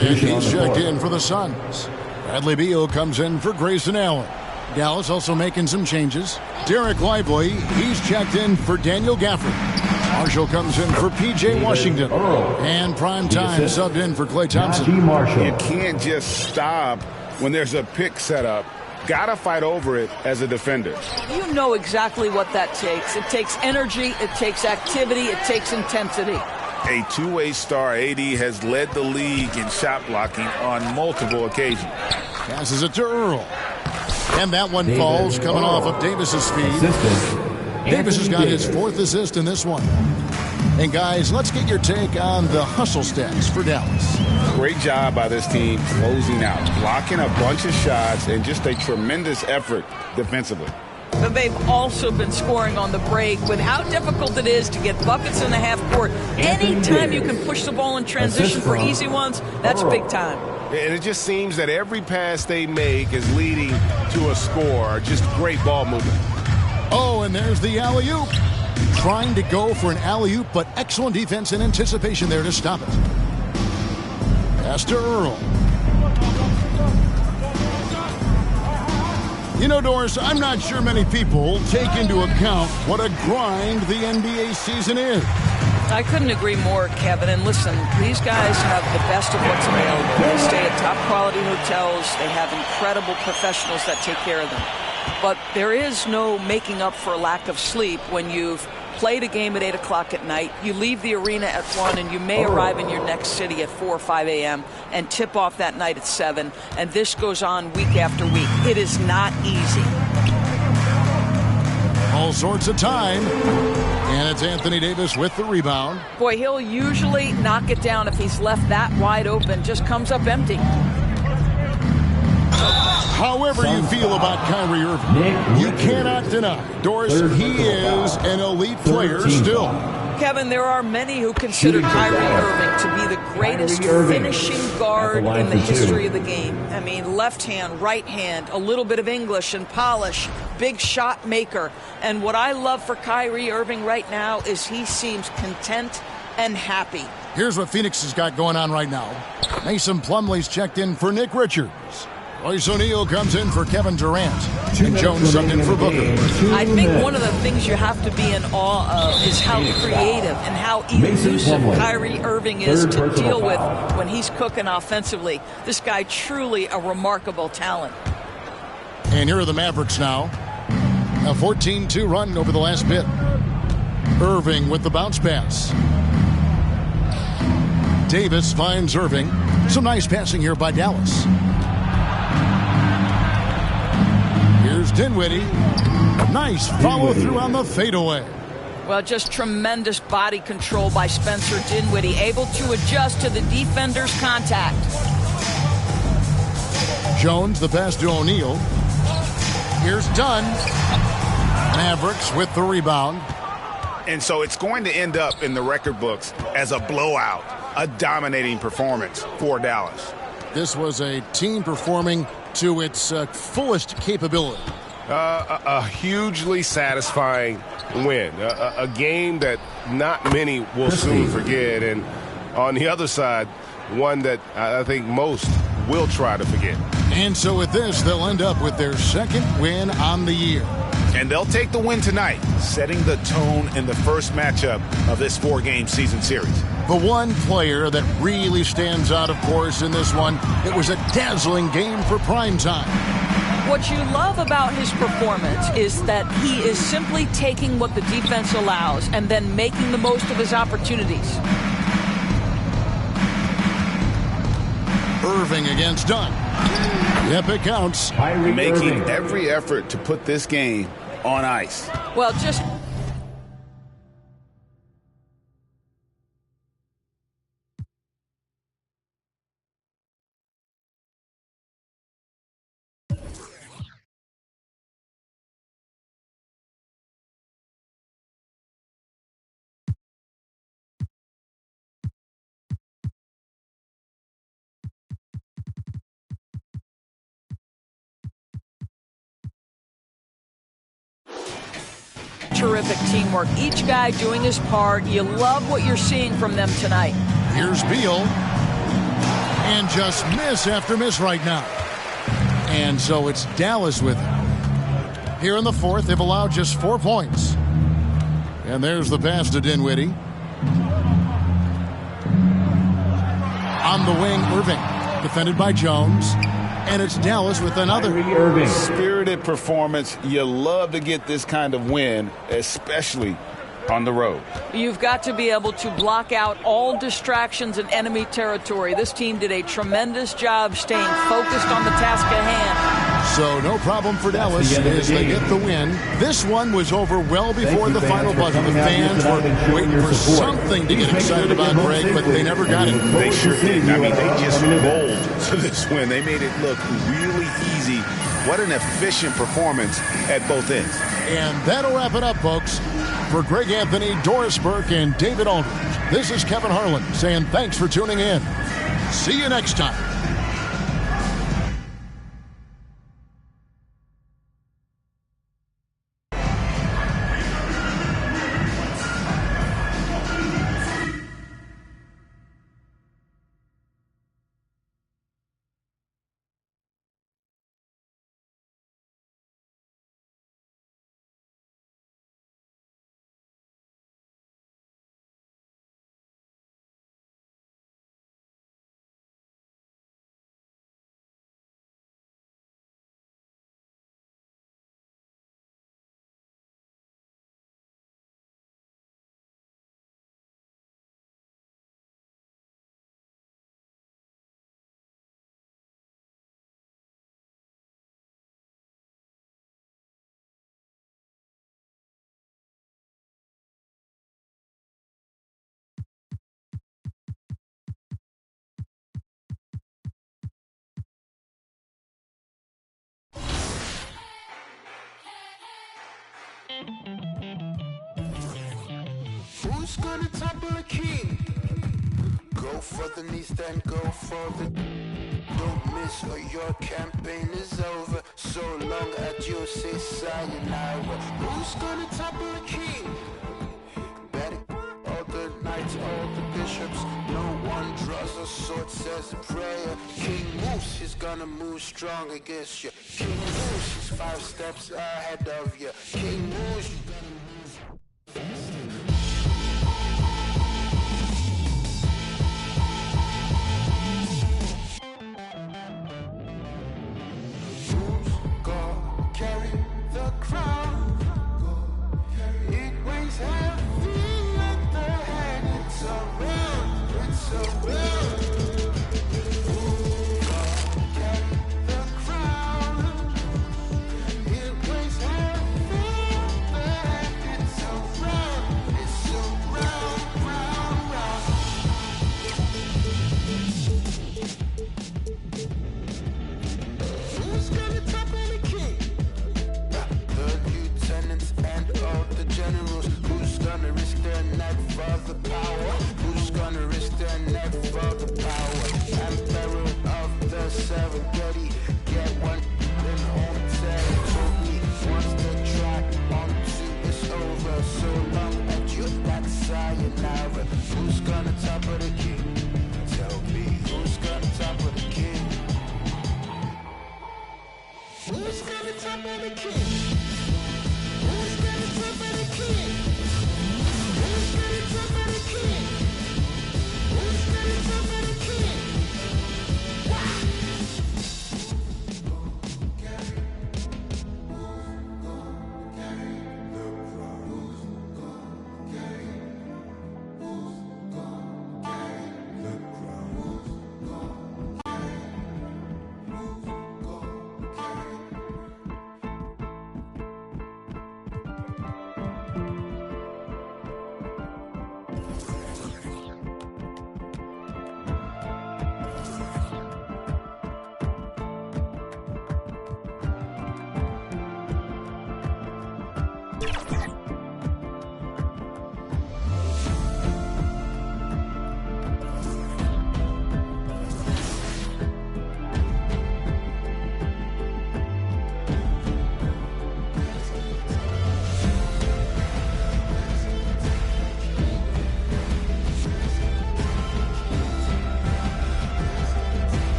He's checked in for the Suns. Bradley Beal comes in for Grayson Allen. Dallas also making some changes. Derek Lively, he's checked in for Daniel Gafford. Marshall comes in for P.J. Washington. And Prime Time subbed in for Klay Thompson. You can't just stop when there's a pick set up. Gotta fight over it as a defender. You know exactly what that takes. It takes energy, it takes activity, it takes intensity. A two-way star, AD has led the league in shot blocking on multiple occasions. Passes it to Earl. And that one falls coming off of Davis's feed. Davis has got his fourth assist in this one. And guys, let's get your take on the hustle stats for Dallas. Great job by this team closing out, blocking a bunch of shots, and just a tremendous effort defensively. But they've also been scoring on the break with how difficult it is to get buckets in the half court. Anytime you can push the ball in transition for easy ones, that's big time. And it just seems that every pass they make is leading to a score. Just great ball movement. Oh, and there's the alley-oop. Trying to go for an alley-oop, but excellent defense and anticipation there to stop it. Pass to Earl. You know, Doris, I'm not sure many people take into account what a grind the NBA season is. I couldn't agree more, Kevin. And listen, these guys have the best of what's available. They stay at top-quality hotels. They have incredible professionals that take care of them. But there is no making up for a lack of sleep when you've played a game at 8 o'clock at night, you leave the arena at 1, and you may arrive in your next city at 4 or 5 a.m. and tip off that night at 7, and this goes on week after week. It is not easy. All sorts of time, and it's Anthony Davis with the rebound. Boy, he'll usually knock it down if he's left that wide open, just comes up empty. However you feel about Kyrie Irving, you cannot deny, Doris, he is an elite player still. Kevin, there are many who consider Kyrie Irving to be the greatest finishing guard in the history of the game. I mean, left hand, right hand, a little bit of English and polish, big shot maker. And what I love for Kyrie Irving right now is he seems content and happy. Here's what Phoenix has got going on right now. Mason Plumlee's checked in for Nick Richards. Royce O'Neal comes in for Kevin Durant. And Jones subbed in for Booker. I think one of the things you have to be in awe of is how creative and how elusive Kyrie Irving is to deal with when he's cooking offensively. This guy truly a remarkable talent. And here are the Mavericks now. A 14-2 run over the last bit. Irving with the bounce pass. Davis finds Irving. Some nice passing here by Dallas. Here's Dinwiddie. Nice follow through on the fadeaway. Well, just tremendous body control by Spencer Dinwiddie, able to adjust to the defender's contact. Jones, the pass to O'Neal. Here's Dunn. Mavericks with the rebound. And so it's going to end up in the record books as a blowout, a dominating performance for Dallas. This was a team performing to its fullest capability. A hugely satisfying win. A game that not many will soon forget. And on the other side, one that I think most will try to forget. And so with this, they'll end up with their second win on the year. And they'll take the win tonight, setting the tone in the first matchup of this 4-game season series. The one player that really stands out, of course, in this one, it was a dazzling game for prime time. What you love about his performance is that he is simply taking what the defense allows and then making the most of his opportunities. Irving against Dunn. Yep, it counts. Making every effort to put this game on ice. Well, just... terrific teamwork. Each guy doing his part. You love what you're seeing from them tonight. Here's Beal. And just miss after miss right now. And so it's Dallas with it. Here in the fourth, they've allowed just 4 points. And there's the pass to Dinwiddie. On the wing, Irving. Defended by Jones. And it's Dallas with another. Spirited performance. You love to get this kind of win, especially on the road. You've got to be able to block out all distractions in enemy territory. This team did a tremendous job staying focused on the task at hand. So no problem for Dallas as they get the win. This one was over well before the final buzzer. The fans were waiting for something to get excited about, Greg, but they never got it. They sure did. I mean, they just rolled to this win. They made it look really easy. What an efficient performance at both ends. And that'll wrap it up, folks. For Greg Anthony, Doris Burke, and David Aldridge, this is Kevin Harlan saying thanks for tuning in. See you next time. Who's gonna topple a king? Go for the knees, then go for the... Don't miss or your campaign is over. So long adieu, say sayonara. Who's gonna topple a king? Bet it, all the knights, all the bishops. No one draws a sword, says a prayer. King moves, he's gonna move strong against you. King moves, he's 5 steps ahead of you. King moves, he's gonna move fast. Carry the crown. It weighs heavy at the head. It's a will. It's a will. Carry the crown. It weighs their neck for the power? Who's gonna risk their neck for the power? Emperor of the Serengeti, get one in home territory. Once the track onto is over, so long as you that sayonara. Who's gonna top of the king? Tell me, who's gonna top of the king? Who's gonna top of the king? Who's gonna top of the king? Who's gonna top of the king? Who's gonna top of the king?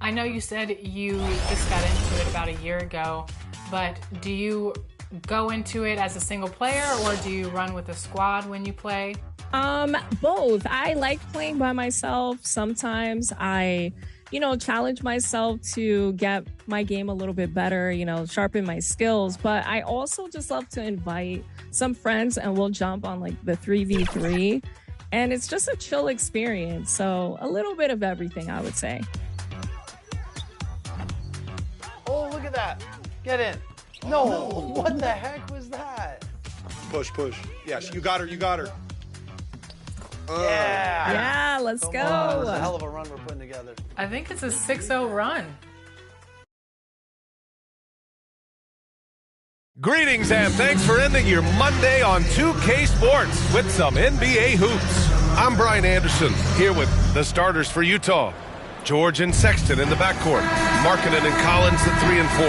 I know you said you just got into it about a year ago, but do you go into it as a single player or do you run with a squad when you play? Both. I like playing by myself. Sometimes I, challenge myself to get my game a little bit better, sharpen my skills. But I also just love to invite some friends and we'll jump on like the 3v3. And it's just a chill experience. So a little bit of everything, I would say. Oh, look at that. Get in. No, what the heck was that? Push. Yes, you got her. Yeah, let's go. That's a hell of a run we're putting together. I think it's a 6-0 run. Greetings and thanks for ending your Monday on 2K Sports with some NBA hoops. I'm Brian Anderson, here with the starters for Utah. George and Sexton in the backcourt. Markkanen and Collins at 3 and 4.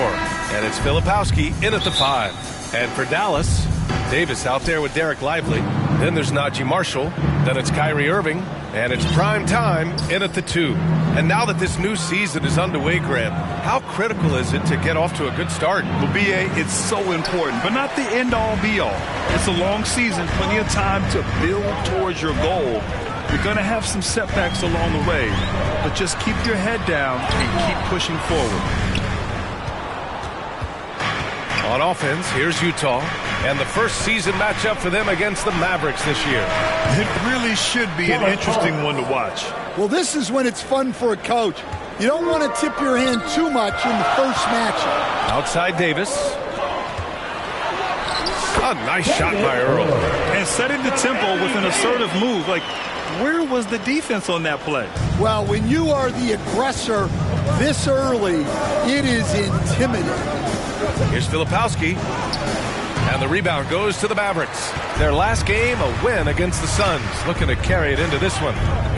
And it's Filipowski in at the 5. And for Dallas, Davis out there with Derek Lively. Then there's Najee Marshall. Then it's Kyrie Irving. And it's prime time in at the 2. And now that this new season is underway, Grant, how critical is it to get off to a good start? Well, BA, it's so important, but not the end-all, be-all. It's a long season, plenty of time to build towards your goal. You're going to have some setbacks along the way, but just keep your head down and keep pushing forward. On offense, here's Utah, and the first season matchup for them against the Mavericks this year. It really should be an interesting one to watch. Well, this is when it's fun for a coach. You don't want to tip your hand too much in the first matchup. Outside Davis. A nice shot by Earl. And setting the tempo with an assertive move. Like, where was the defense on that play? Well, when you are the aggressor this early, it is intimidating. Here's Filipowski. And the rebound goes to the Mavericks. Their last game, a win against the Suns. Looking to carry it into this one.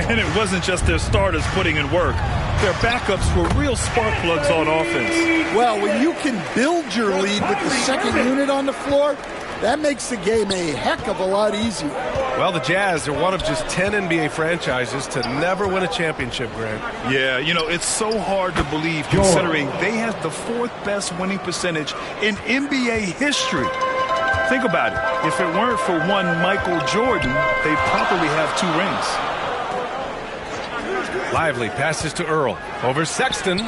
And it wasn't just their starters putting in work. Their backups were real spark plugs on offense. Well, when you can build your lead with the second unit on the floor, that makes the game a heck of a lot easier. Well, the Jazz are one of just 10 NBA franchises to never win a championship, Grant. Yeah, it's so hard to believe considering they have the 4th best winning percentage in NBA history. Think about it. If it weren't for one Michael Jordan, they'd probably have 2 rings. Lively passes to Earl. Over Sexton.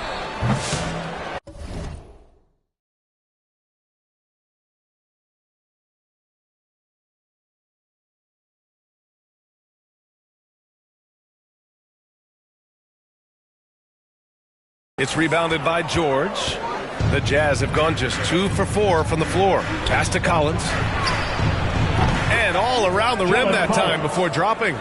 It's rebounded by George. The Jazz have gone just 2 for 4 from the floor. Pass to Collins. And all around the rim that time before dropping.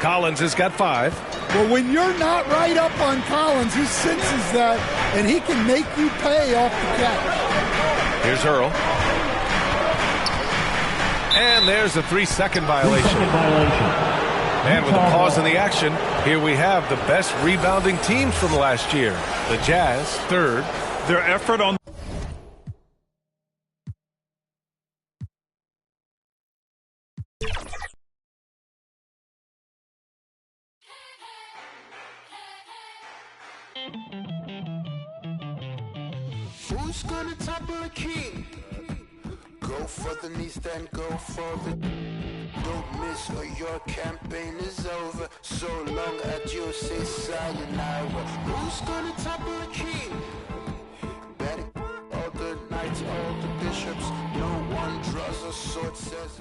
Collins has got 5. Well, when you're not right up on Collins, he senses that, and he can make you pay off the catch. Here's Earl. And there's a 3-second violation. And with a pause in the action, here we have the best rebounding teams from last year. The Jazz, 3rd. Their effort on Who's gonna topple a king? Go for the knees, then go for the... Don't miss or your campaign is over. So long adieu, say sayonara. Who's gonna topple a king? Better all the knights, all the bishops. No one draws a sword, says...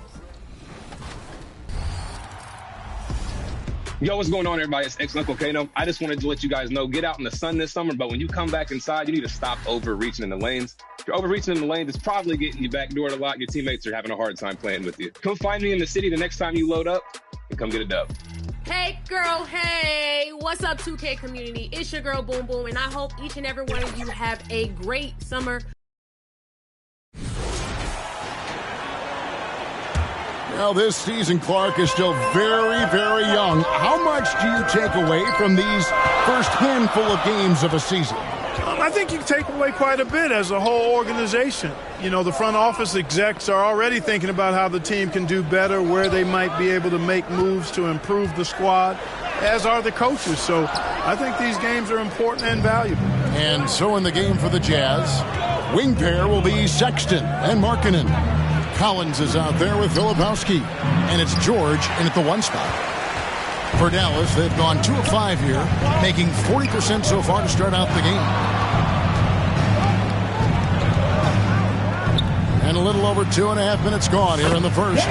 Yo, what's going on, everybody? It's ex-Uncle Kano. I just wanted to let you guys know, get out in the sun this summer, but when you come back inside, you need to stop overreaching in the lanes. If you're overreaching in the lanes, it's probably getting you backdoored a lot. Your teammates are having a hard time playing with you. Come find me in the city the next time you load up and come get a dub. Hey, girl, hey. What's up, 2K community? It's your girl, Boom Boom, and I hope each and every one of you have a great summer. Now, this season, Clark is still very, very young. How much do you take away from these first handful of games of a season? I think you take away quite a bit as a whole organization. You know, the front office execs are already thinking about how the team can do better, where they might be able to make moves to improve the squad, as are the coaches. So I think these games are important and valuable. And so in the game for the Jazz, wing pair will be Sexton and Markkanen. Collins is out there with Filipowski, and it's George in at the 1 spot. For Dallas, they've gone 2 of 5 here, making 40% so far to start out the game. And a little over 2.5 minutes gone here in the first.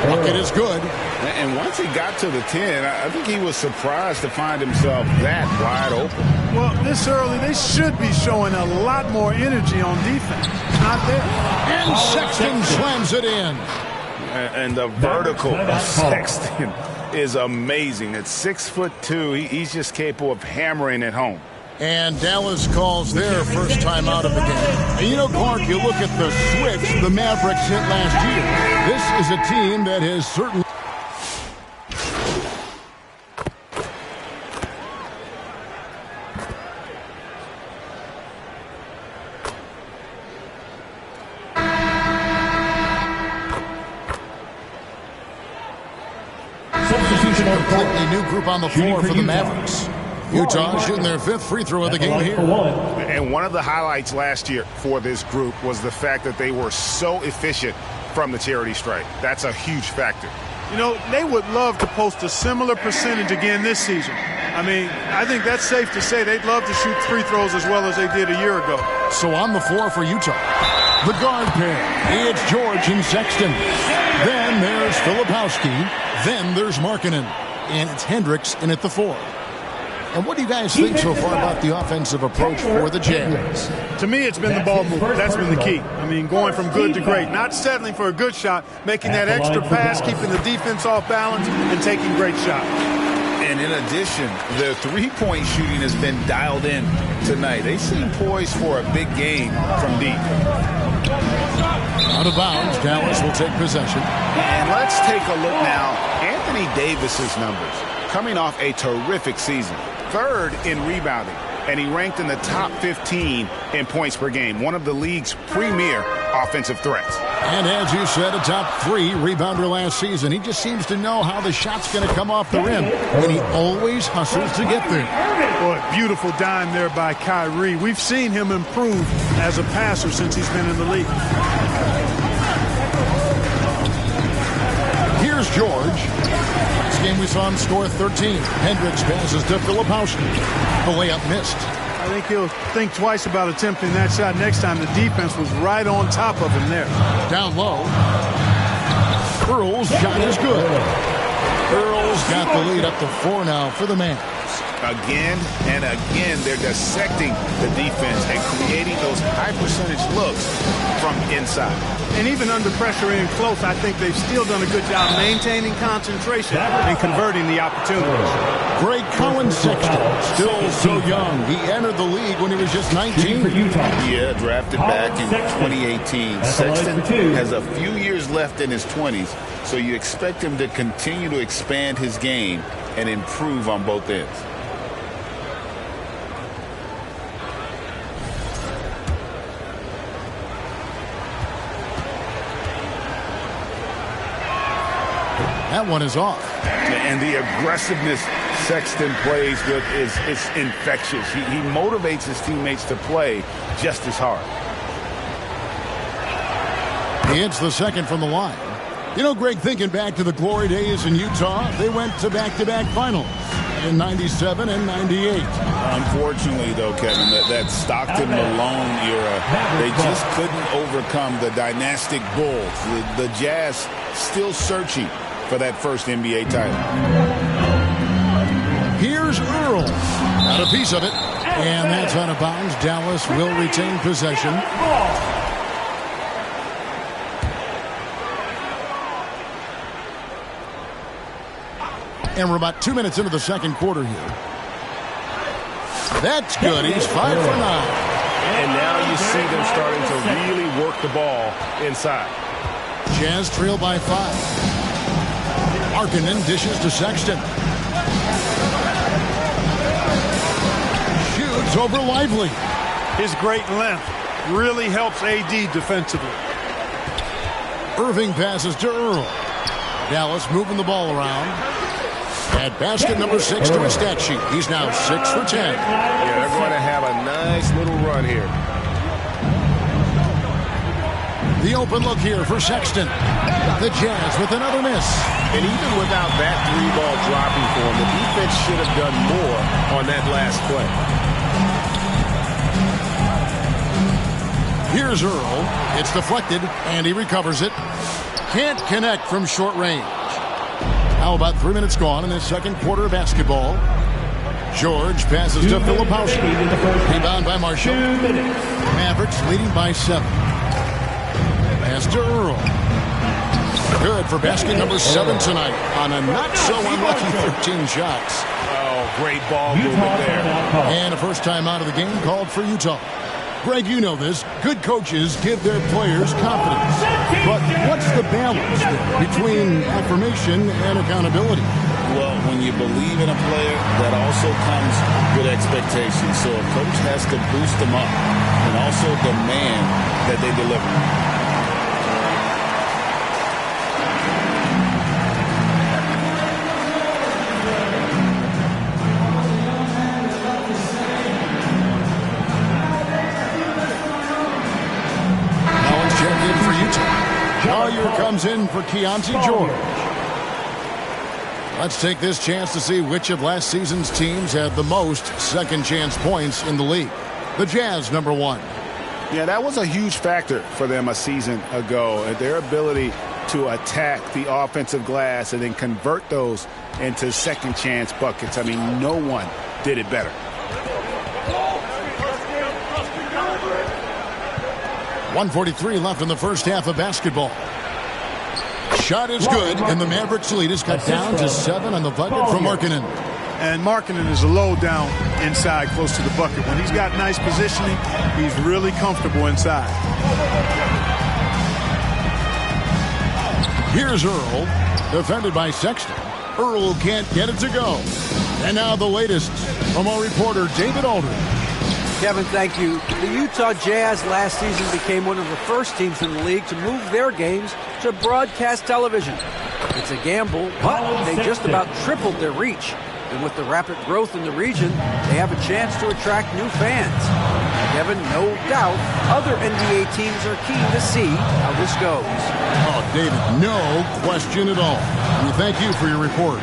Bucket is good. And once he got to the 10, I think he was surprised to find himself that wide open. Well, this early, they should be showing a lot more energy on defense. It's not there. And Sexton slams it in. And the vertical of Sexton is amazing. At 6'2", he's just capable of hammering it home. And Dallas calls their first time out of the game. And you know, Clark, you look at the switch the Mavericks hit last year. This is a team that has certainly... completely new group on the floor for the Mavericks. Utah shooting their 5th free throw of the game here. And one of the highlights last year for this group was the fact that they were so efficient from the charity stripe. That's a huge factor. You know, they would love to post a similar percentage again this season. I mean, I think that's safe to say they'd love to shoot free throws as well as they did a year ago. So on the floor for Utah, the guard pair. It's George and Sexton. Then there's Filipowski. Then there's Markkanen. And it's Hendricks in at the 4. And what do you guys think so far about the offensive approach for the Jazz? To me, it's been the ball movement. That's been the key. I mean, going from good to great. Not settling for a good shot, making that extra pass, keeping the defense off balance, and taking great shots. And in addition, their three-point shooting has been dialed in tonight. They seem poised for a big game from deep. Out of bounds, Dallas will take possession. And let's take a look now. Anthony Davis's numbers, coming off a terrific season. 3rd in rebounding, and he ranked in the top 15 in points per game, one of the league's premier offensive threats. And as you said, a top 3 rebounder last season. He just seems to know how the shot's going to come off the rim, and he always hustles to get there. Boy, beautiful dime there by Kyrie. We've seen him improve as a passer since he's been in the league. Here's George. Last game we saw him score 13. Hendricks passes to Filipowski. The layup missed. I think he'll think twice about attempting that shot next time. The defense was right on top of him there. Down low. Earl's shot is good. Earl's got the lead up to 4 now for the Mavs. Again and again, they're dissecting the defense and creating those high-percentage looks from inside. And even under pressure in close, I think they've still done a good job maintaining concentration and converting the opportunities. Great Colin Sexton, still so young. He entered the league when he was just 19. Yeah, drafted back in 2018. Sexton has a few years left in his 20s, so you expect him to continue to expand his game and improve on both ends. That one is off. And the aggressiveness Sexton plays with is infectious. He motivates his teammates to play just as hard. He hits the second from the line. You know, Greg, thinking back to the glory days in Utah, they went to back-to-back finals in 97 and 98. Unfortunately, though, Kevin, that Stockton-Malone era, they just couldn't overcome the dynastic Bulls. The Jazz still searching for that first NBA title. Here's Earl. Got a piece of it. And that's out of bounds. Dallas will retain possession. And we're about 2 minutes into the second quarter here. That's good. He's 5 for 9. And now you see them starting to really work the ball inside. Jazz trail by 5. Markkanen dishes to Sexton. Shoots over Lively. His great length really helps AD defensively. Irving passes to Earl. Dallas moving the ball around. At basket number 6 to his stat sheet. He's now 6 for 10. Yeah, they're going to have a nice little run here. The open look here for Sexton. The Jazz with another miss. And even without that 3-ball dropping for him, the defense should have done more on that last play. Here's Earl. It's deflected, and he recovers it. Can't connect from short range. Now about 3 minutes gone in the second quarter of basketball. George passes to Filipowski. Rebound by Marshall. Mavericks leading by 7. Pass to Earl. Good for basket number 7 tonight on a not-so-unlucky 13 shots. Oh, great ball movement there. And a first time out of the game called for Utah. Greg, you know this. Good coaches give their players confidence. But what's the balance between affirmation and accountability? Well, when you believe in a player, that also comes with expectations. So a coach has to boost them up and also demand that they deliver. Collier comes in for Keontae George. Let's take this chance to see which of last season's teams had the most second chance points in the league. The Jazz, number 1. Yeah, that was a huge factor for them a season ago. Their ability to attack the offensive glass and then convert those into second chance buckets. I mean, no one did it better. 1:43 left in the first half of basketball. Shot is good, and the Mavericks lead is cut down to 7 on the bucket from Markkanen. And Markkanen is a low down inside close to the bucket. When he's got nice positioning, he's really comfortable inside. Here's Earl, defended by Sexton. Earl can't get it to go. And now the latest from our reporter, David Aldridge. Kevin, thank you. The Utah Jazz last season became one of the first teams in the league to move their games to broadcast television. It's a gamble, but they just about tripled their reach. And with the rapid growth in the region, they have a chance to attract new fans. Kevin, no doubt, other NBA teams are keen to see how this goes. Oh, David, no question at all. We thank you for your report.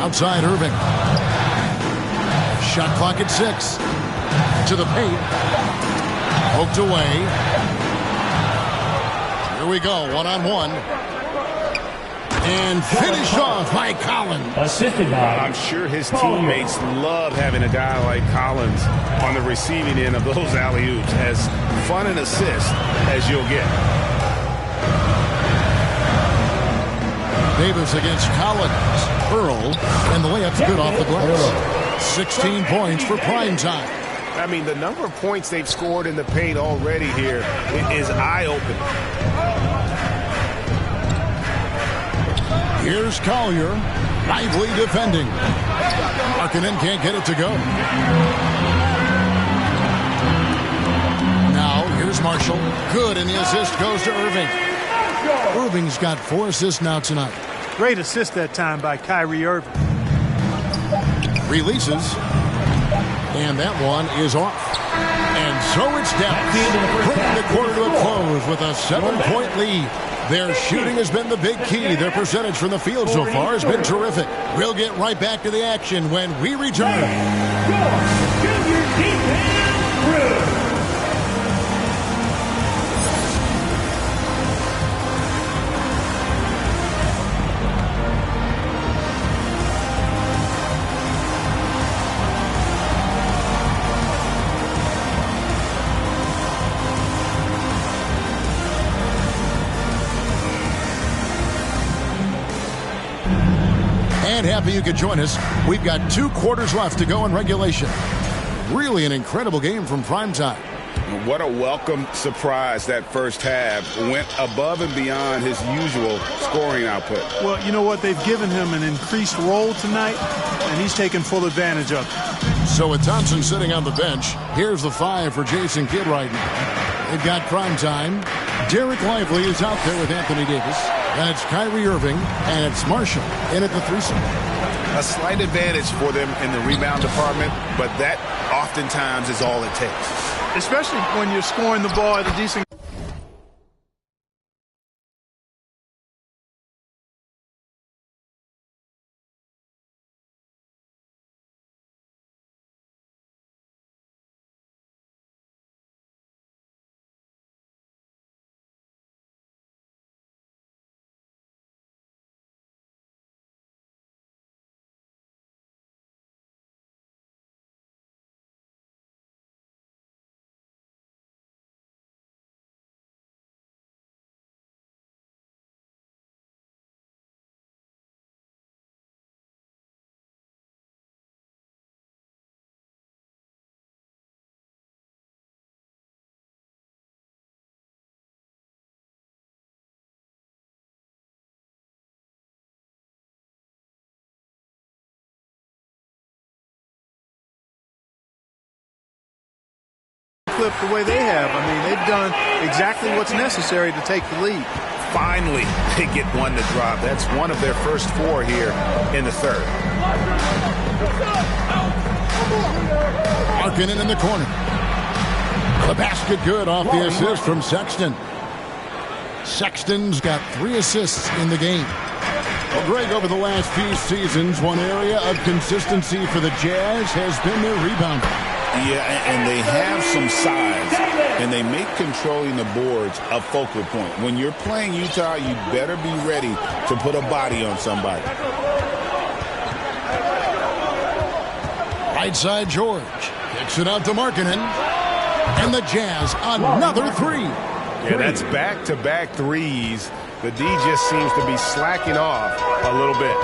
Outside Irving. Shot clock at 6. To the paint. Poked away. Here we go, one-on-one. And finished off by Collins. Assisted by. I'm sure his teammates love having a guy like Collins on the receiving end of those alley-oops. As fun an assist as you'll get. Davis against Collins. Earl, and the layup's good off the glass. 16 points for prime time. I mean, the number of points they've scored in the paint already here is eye-opening. Here's Collier, lively defending. Markkanen can't get it to go. Now, here's Marshall. Good, and the assist goes to Irving. Irving's got 4 assists now tonight. Great assist that time by Kyrie Irving. Releases. And that one is off. And so it's Dallas, bringing the quarter to a close with a 7-point lead. Their shooting has been the big key. Their percentage from the field so far has been terrific. We'll get right back to the action when we return. And happy you could join us. We've got 2 quarters left to go in regulation. Really an incredible game from primetime. What a welcome surprise that first half. Went above and beyond his usual scoring output. Well, you know what? They've given him an increased role tonight, and he's taken full advantage of it. So with Thompson sitting on the bench, here's the 5 for Jason Kidd right now. They've got primetime. Derek Lively is out there with Anthony Davis. That's Kyrie Irving, and it's Marshall in at the threesome. A slight advantage for them in the rebound department, but that oftentimes is all it takes. Especially when you're scoring the ball at a decent... clip the way they have. I mean, they've done exactly what's necessary to take the lead. Finally, they get one to drop. That's one of their first 4 here in the third. Markkanen in the corner. The basket good off the assist from Sexton. Sexton's got 3 assists in the game. Well, Greg, over the last few seasons, one area of consistency for the Jazz has been their rebounding. Yeah, and they have some size, and they make controlling the boards a focal point. When you're playing Utah, you better be ready to put a body on somebody. Right side, George. Kicks it out to Markkanen. And the Jazz, another 3. Yeah, that's back-to-back threes. The D just seems to be slacking off a little bit.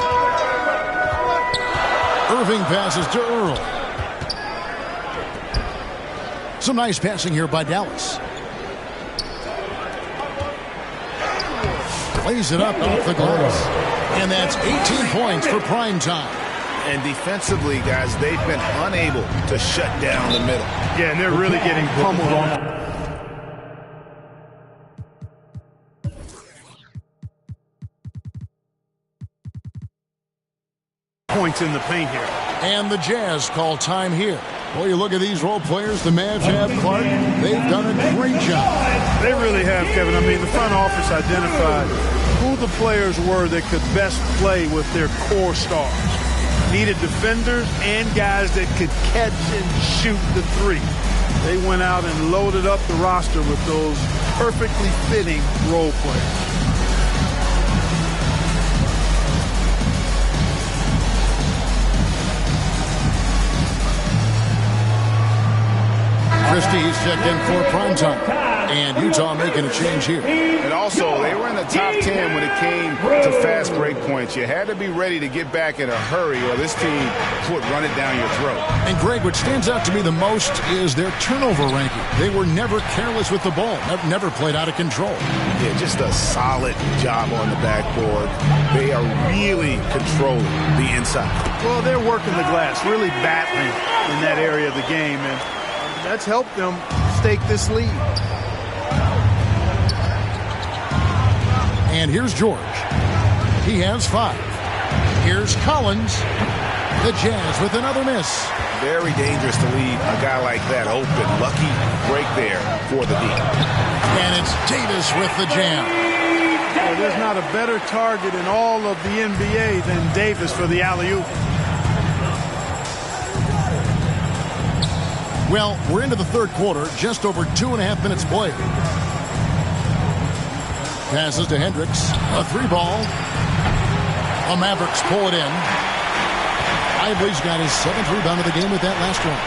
Irving passes to Earl. Some nice passing here by Dallas. Plays it up off the glass. And that's 18 points for prime time. And defensively, guys, they've been unable to shut down the middle. Yeah, and they're really getting pummeled on. Points in the paint here. And the Jazz call time here. Well, you look at these role players, the Mavs have Clark. They've done a great job. They really have, Kevin. I mean, the front office identified who the players were that could best play with their core stars. Needed defenders and guys that could catch and shoot the 3. They went out and loaded up the roster with those perfectly fitting role players. Christie's checked in for primetime. And Utah making a change here. And also, they were in the top 10 when it came to fast break points. You had to be ready to get back in a hurry or this team would run it down your throat. And Greg, what stands out to me the most is their turnover ranking. They were never careless with the ball, never played out of control. Yeah, just a solid job on the backboard. They are really controlling the inside. Well, they're working the glass, really battling in that area of the game, and that's helped them stake this lead. And here's George. He has 5. Here's Collins. The Jazz with another miss. Very dangerous to leave a guy like that open. Lucky break there for the D. And it's Davis with the jam. Well, there's not a better target in all of the NBA than Davis for the alley-oop. Well, we're into the third quarter, just over 2.5 minutes played. Passes to Hendricks. A 3-ball. The Mavericks pull it in. Ively's got his 7th rebound of the game with that last one.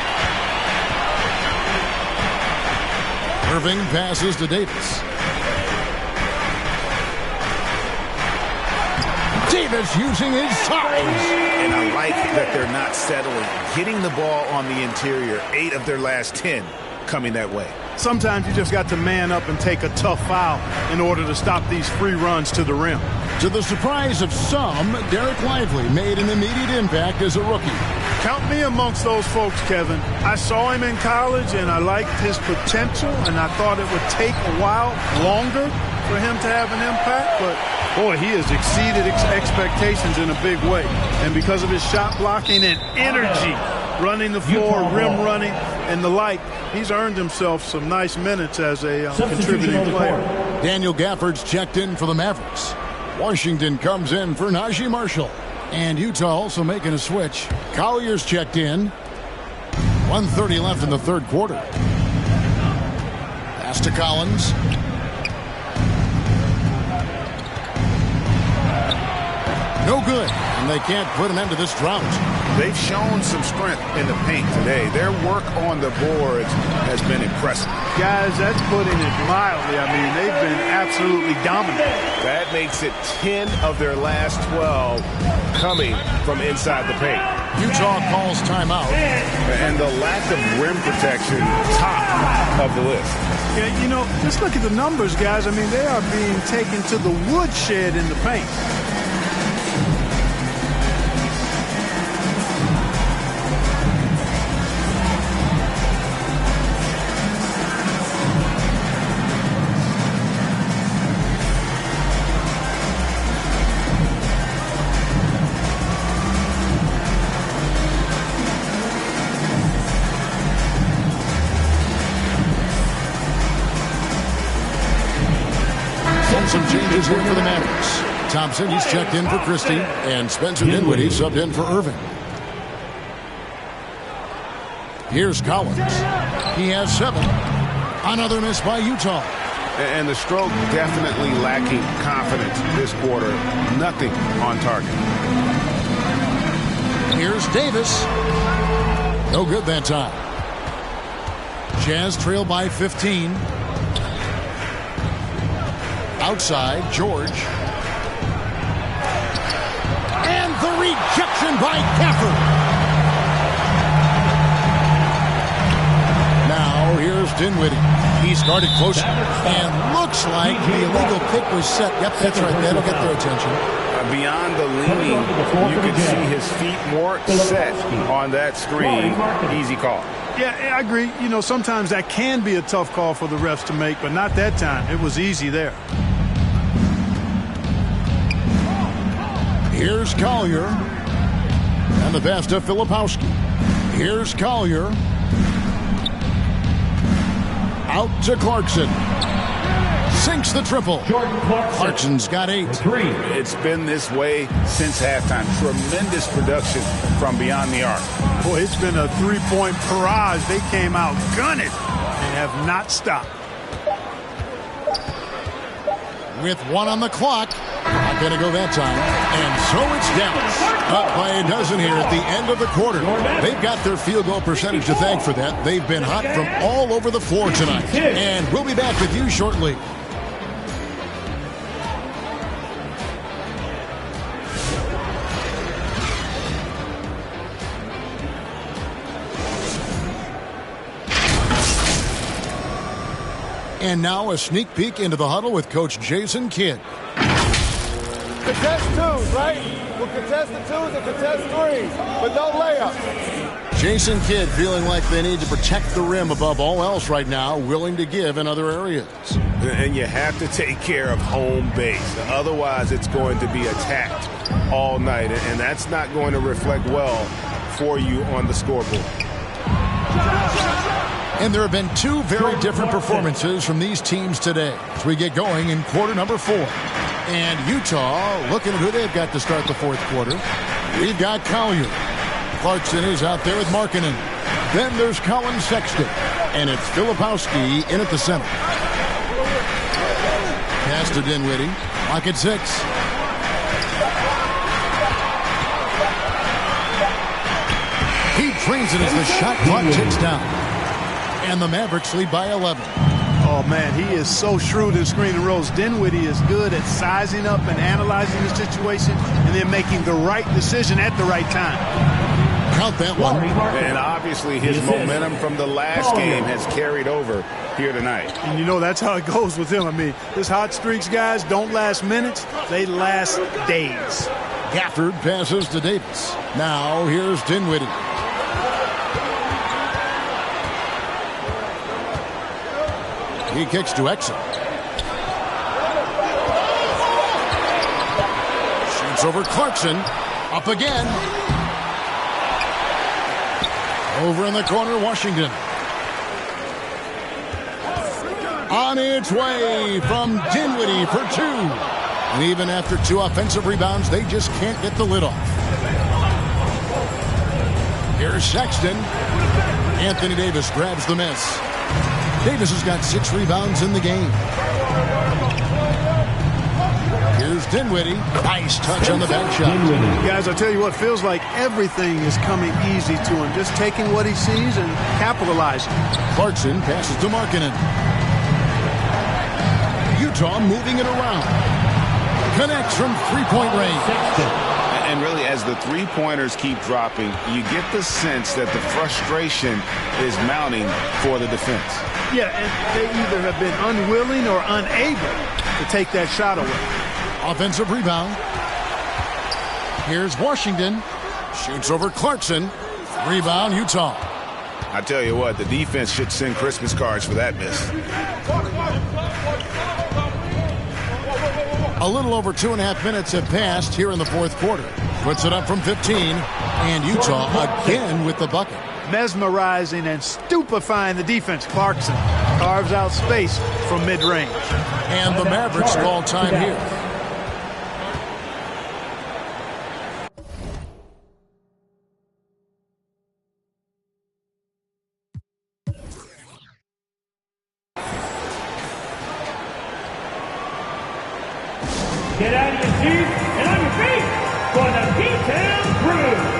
Irving passes to Davis. Davis using his size. And I like that they're not settling. Getting the ball on the interior, 8 of their last 10 coming that way. Sometimes you just got to man up and take a tough foul in order to stop these free runs to the rim. To the surprise of some, Derek Lively made an immediate impact as a rookie. Count me amongst those folks, Kevin. I saw him in college, and I liked his potential, and I thought it would take a while longer for him to have an impact, but boy, he has exceeded expectations in a big way. And because of his shot blocking and energy, running the floor, rim running, and the like, he's earned himself some nice minutes as a contributing player. Daniel Gafford's checked in for the Mavericks. Washington comes in for Najee Marshall. And Utah also making a switch. Collier's checked in. 1:30 left in the third quarter. Pass to Collins. No good, and they can't put an end to this drought. They've shown some strength in the paint today. Their work on the boards has been impressive. Guys, that's putting it mildly. I mean, they've been absolutely dominant. That makes it 10 of their last 12 coming from inside the paint. Utah calls timeout. And the lack of rim protection, top of the list. Yeah, you know, just look at the numbers, guys. I mean, they are being taken to the woodshed in the paint. Some changes here for the Mavericks. Thompson, he's checked in for Christie, and Spencer Dinwiddie subbed in for Irving. Here's Collins. He has 7. Another miss by Utah. And the stroke definitely lacking confidence this quarter. Nothing on target. Here's Davis. No good that time. Jazz trail by 15. Outside, George. And the rejection by Gafford. Now, here's Dinwiddie. He's guarded closer. And looks like the illegal kick was set. Yep, that's right. That'll get their attention. Beyond the leaning, you can see his feet more set on that screen. Easy call. Yeah, I agree. You know, sometimes that can be a tough call for the refs to make, but not that time. It was easy there. Here's Collier. And the pass to Filipowski. Here's Collier. Out to Clarkson. Sinks the triple. Clarkson's got 8. It's been this way since halftime. Tremendous production from beyond the arc. Boy, it's been a three-point barrage. They came out gunning and have not stopped. With 1 on the clock. Not going to go that time. And so it's Dallas. Up by a dozen here at the end of the quarter. They've got their field goal percentage to thank for that. They've been hot from all over the floor tonight. And we'll be back with you shortly. And now a sneak peek into the huddle with Coach Jason Kidd. Contest twos, right? We'll contest the twos and contest threes, but no layups. Jason Kidd feeling like they need to protect the rim above all else right now, willing to give in other areas. And you have to take care of home base. Otherwise, it's going to be attacked all night, and that's not going to reflect well for you on the scoreboard. And there have been two very different performances from these teams today as we get going in quarter number 4. And Utah, looking at who they've got to start the fourth quarter. We've got Collier. Clarkson is out there with Markkanen. Then there's Colin Sexton. And it's Filipowski in at the center. Pass to Dinwiddie. Clock at 6. He trains it as the shot clock ticks down. And the Mavericks lead by 11. Oh, man, he is so shrewd in screen and rolls. Dinwiddie is good at sizing up and analyzing the situation and then making the right decision at the right time. Count that one. And obviously his momentum from the last game has carried over here tonight. And you know that's how it goes with him. I mean, his hot streaks, guys, don't last minutes. They last days. Gafford passes to Davis. Now here's Dinwiddie. He kicks to Exum. Shoots over Clarkson. Up again. Over in the corner, Washington. On its way from Dinwiddie for 2. And even after 2 offensive rebounds, they just can't get the lid off. Here's Sexton. Anthony Davis grabs the miss. Davis has got 6 rebounds in the game. Here's Dinwiddie. Nice touch on the back shot. Guys, I tell you what, feels like everything is coming easy to him. Just taking what he sees and capitalizing. Clarkson passes to Markkanen. Utah moving it around. Connects from three-point range. And really, as the three-pointers keep dropping, you get the sense that the frustration is mounting for the defense. Yeah, and they either have been unwilling or unable to take that shot away. Offensive rebound. Here's Washington. Shoots over Clarkson. Rebound, Utah. I tell you what, the defense should send Christmas cards for that miss. A little over 2.5 minutes have passed here in the fourth quarter. Puts it up from 15. And Utah again with the bucket. Mesmerizing and stupefying the defense. Clarkson carves out space from mid-range. And the Mavericks call time here. Get out of your seats and on your feet for the detailed crew.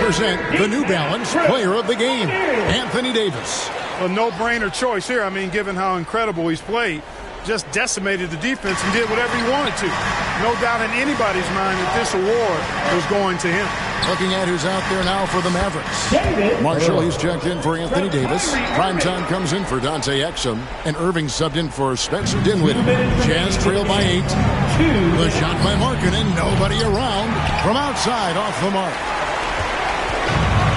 Present the New Balance Player of the Game, Anthony Davis. A no-brainer choice here. I mean, given how incredible he's played, just decimated the defense and did whatever he wanted to. No doubt in anybody's mind that this award was going to him. Looking at who's out there now for the Mavericks. Marshall, he's checked in for Anthony Davis. Primetime comes in for Dante Exum. And Irving subbed in for Spencer Dinwiddie. Jazz trail by 8. The shot by Markkanen, nobody around. From outside, off the mark.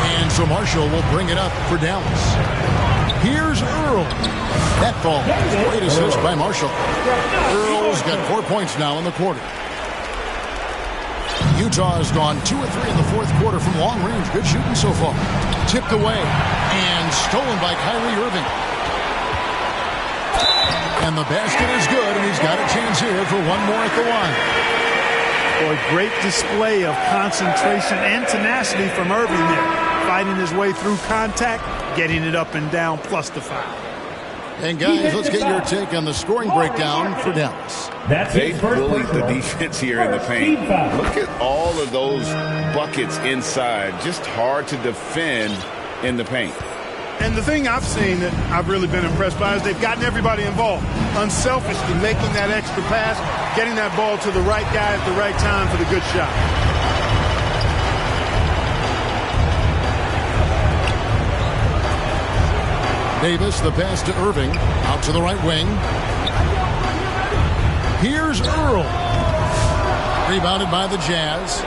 And so Marshall will bring it up for Dallas. Here's Earl. That ball. Great assist by Marshall. Earl's got 4 points now in the quarter. Utah has gone 2 of 3 in the fourth quarter from long range. Good shooting so far. Tipped away and stolen by Kyrie Irving. And the basket is good, and he's got a chance here for one more at the line. Boy, great display of concentration and tenacity from Irving there. Fighting his way through contact, getting it up and down, plus the foul. And guys, let's get your take on the scoring breakdown for Dallas. They bullied the defense here in the paint. Look at all of those buckets inside. Just hard to defend in the paint. And the thing I've seen that I've really been impressed by is they've gotten everybody involved. Unselfishly making that extra pass, getting that ball to the right guy at the right time for the good shot. Davis, the pass to Irving, out to the right wing. Here's Earl. Rebounded by the Jazz.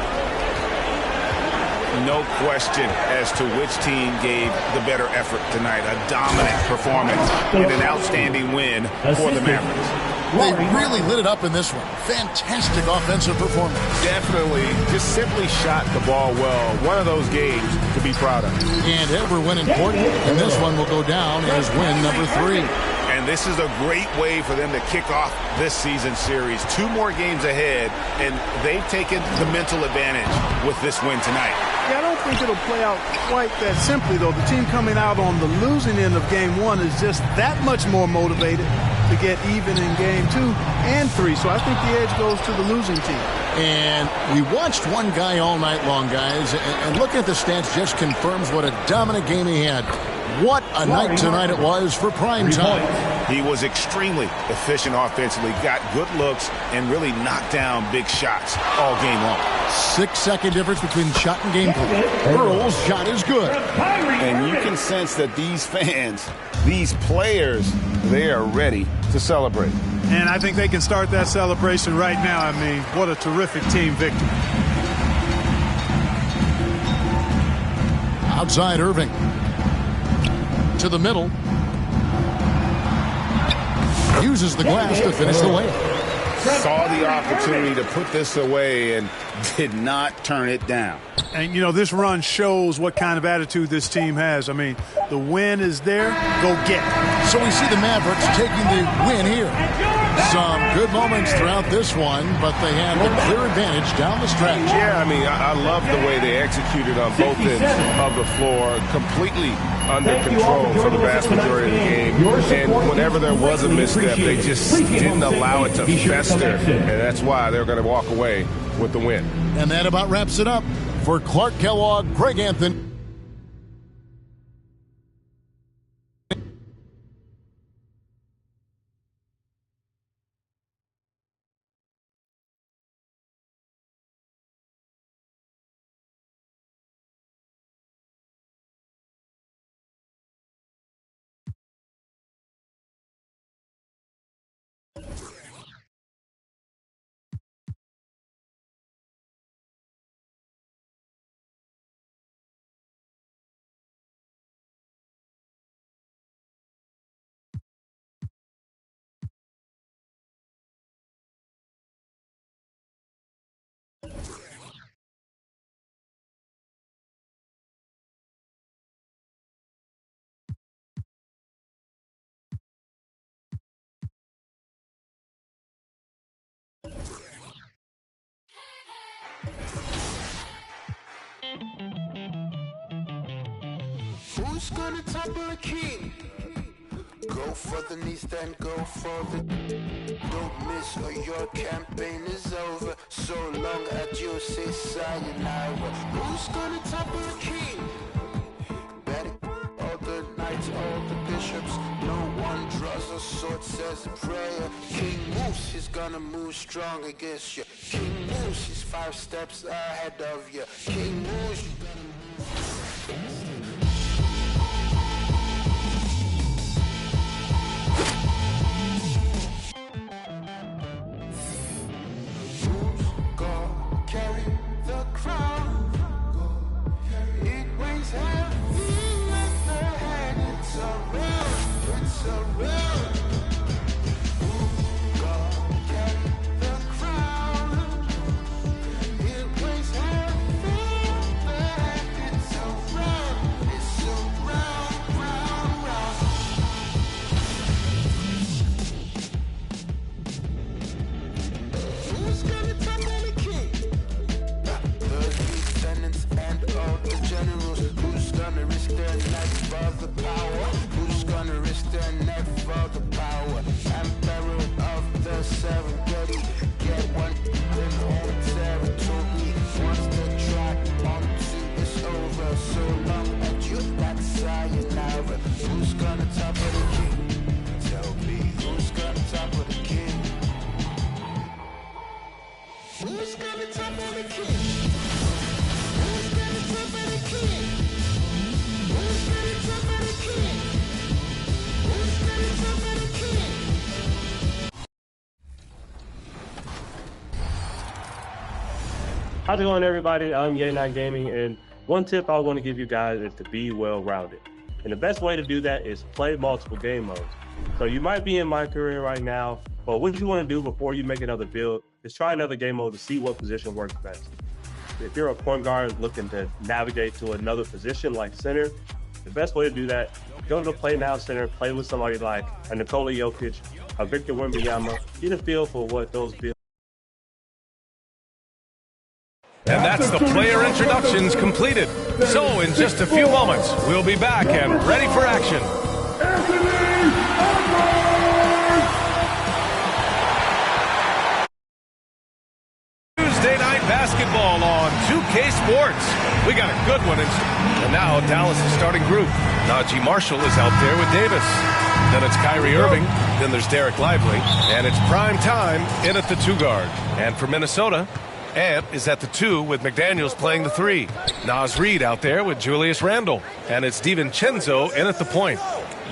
No question as to which team gave the better effort tonight. A dominant performance and an outstanding win for the Mavericks. They really lit it up in this one. Fantastic offensive performance. Definitely just simply shot the ball well. One of those games to be proud of. And every win important. And this one will go down as win number 3. And this is a great way for them to kick off this season series. 2 more games ahead, and they've taken the mental advantage with this win tonight. Yeah, I don't think it'll play out quite that simply, though. The team coming out on the losing end of game 1 is just that much more motivated to get even in game 2 and 3. So I think the edge goes to the losing team. And we watched one guy all night long, guys, and looking at the stats just confirms what a dominant game he had. What a night tonight it was for prime time. He was extremely efficient offensively, got good looks, and really knocked down big shots all game long. 6-second difference between shot and game play. Earl's shot is good. And you can sense that these fans, these players, they are ready to celebrate. And I think they can start that celebration right now. I mean, what a terrific team victory. Outside Irving. To the middle. Uses the glass to finish the layup. Saw the opportunity to put this away and did not turn it down. And, you know, this run shows what kind of attitude this team has. I mean, the win is there. Go get it. So we see the Mavericks taking the win here. Some good moments throughout this one, but they had a clear advantage down the stretch. Yeah, I mean, I love the way they executed on both ends of the floor. Completely under control for the vast majority of the game. And whenever there was a misstep, they just didn't allow it to fester. And that's why they're going to walk away with the win. And that about wraps it up. For Clark Kellogg, Greg Anthony. Who's gonna topple a king? Go for the knees, then go for the... Don't miss or your campaign is over. So long adieu, say sayonara. Who's gonna topple a king? Better all the knights, all the bishops. No one draws a sword, says a prayer. King moves, he's gonna move strong against you. King moves, he's 5 steps ahead of you. King moves, you gotta move. Carry the crown. It weighs heavy at the head. It's around. It's around. God carry the crown. It weighs heavy at the head. It's around. How's it going, everybody? I'm Yay9 Gaming, and one tip I want to give you guys is to be well-rounded. And the best way to do that is play multiple game modes. So you might be in my career right now, but what you want to do before you make another build is try another game mode to see what position works best. If you're a point guard looking to navigate to another position like center, the best way to do that, go to the play now center, play with somebody like a Nikola Jokic, a Victor Wembanyama, get a feel for what those builds. And that's the player introductions completed. So in just a few moments, we'll be back and ready for action. Tuesday night basketball on 2K Sports. We got a good one. And now Dallas' starting group. Najee Marshall is out there with Davis. Then it's Kyrie Irving. Then there's Derek Lively. And it's prime time in at the 2 guard. And for Minnesota, Ant is at the 2 with McDaniels playing the 3. Naz Reid out there with Julius Randle. And it's DiVincenzo in at the point.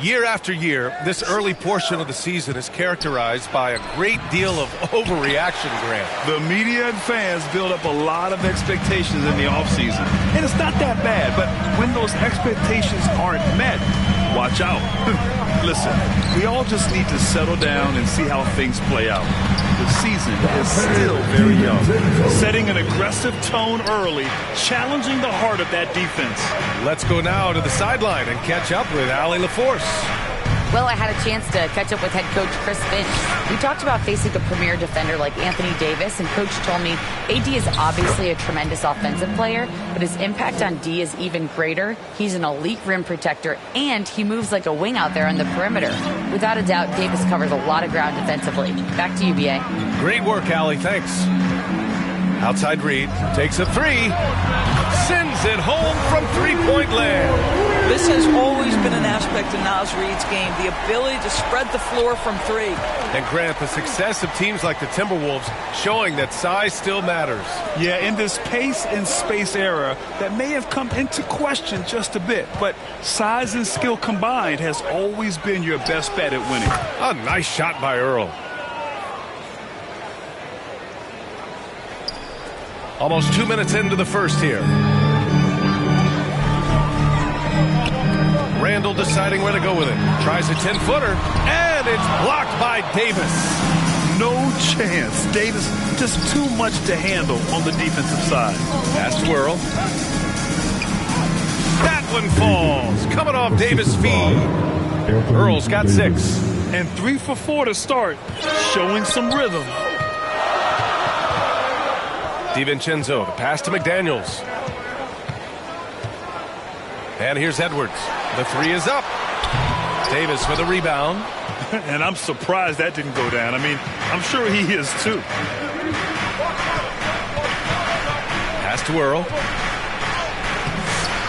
Year after year, this early portion of the season is characterized by a great deal of overreaction, Grant. The media and fans build up a lot of expectations in the offseason. And it's not that bad, but when those expectations aren't met, watch out. Listen, we all just need to settle down and see how things play out. The season is still very young. Setting an aggressive tone early, challenging the heart of that defense. Let's go now to the sideline and catch up with Allie LaForce. Well, I had a chance to catch up with head coach Chris Finch. We talked about facing a premier defender like Anthony Davis, and coach told me AD is obviously a tremendous offensive player, but his impact on D is even greater. He's an elite rim protector, and he moves like a wing out there on the perimeter. Without a doubt, Davis covers a lot of ground defensively. Back to you, BA. Great work, Allie. Thanks. Outside Reid takes a 3. Sends it home from three-point land. This has always been an aspect of Naz Reid's game, the ability to spread the floor from 3. And Grant, the success of teams like the Timberwolves showing that size still matters. Yeah, in this pace and space era, that may have come into question just a bit, but size and skill combined has always been your best bet at winning. A nice shot by Earl. Almost 2 minutes into the first here. Randle deciding where to go with it. Tries a 10-footer, and it's blocked by Davis. No chance. Davis just too much to handle on the defensive side. Pass to Earl. That one falls. Coming off Davis' feet. Earl's got 6. And 3 for 4 to start. Showing some rhythm. DiVincenzo, the pass to McDaniels. And here's Edwards. The 3 is up. Davis with a rebound. And I'm surprised that didn't go down. I mean, I'm sure he is too. Pass to Earl.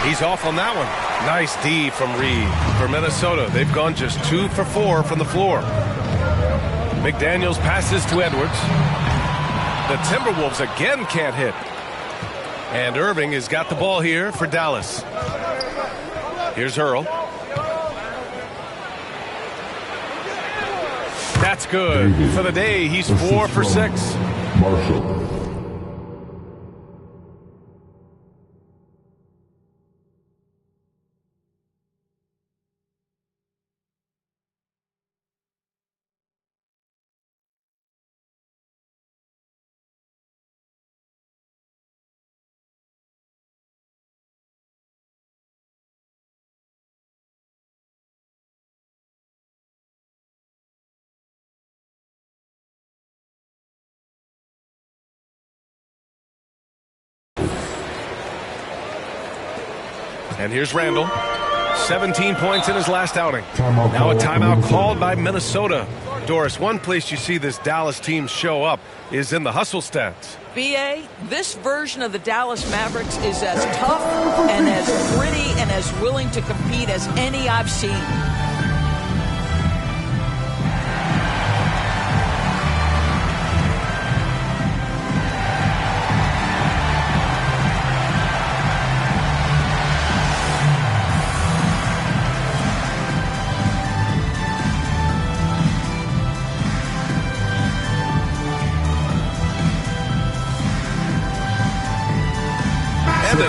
He's off on that one. Nice D from Reid. For Minnesota, they've gone just 2 for 4 from the floor. McDaniels passes to Edwards. The Timberwolves again can't hit. And Irving has got the ball here for Dallas. Here's Earl. That's good. For the day, he's 4 for 6. Marshall. And here's Randle. 17 points in his last outing. Now a timeout called by Minnesota. Doris, one place you see this Dallas team show up is in the hustle stats. BA, this version of the Dallas Mavericks is as tough and as gritty and as willing to compete as any I've seen.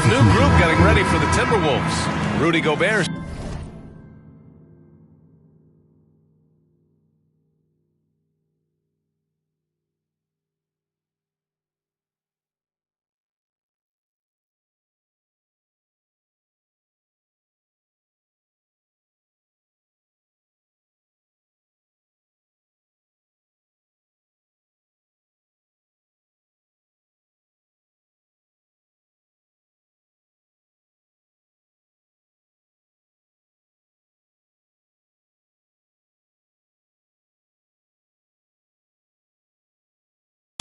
new group getting ready for the Timberwolves. Rudy Gobert.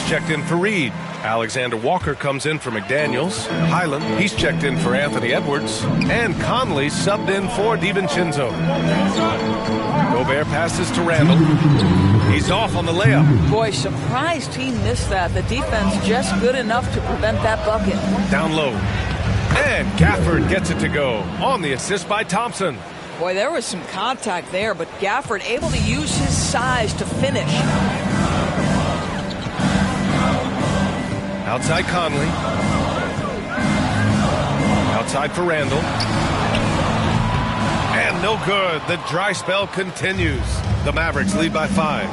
Checked in for Reed. Alexander Walker comes in for McDaniels. Highland, he's checked in for Anthony Edwards. And Conley subbed in for DiVincenzo. Gobert passes to Randall. He's off on the layup. Boy, surprised he missed that. The defense just good enough to prevent that bucket. Down low. And Gafford gets it to go on the assist by Thompson. Boy, there was some contact there, but Gafford able to use his size to finish. Outside Conley. Outside for Randall. And no good. The dry spell continues. The Mavericks lead by 5.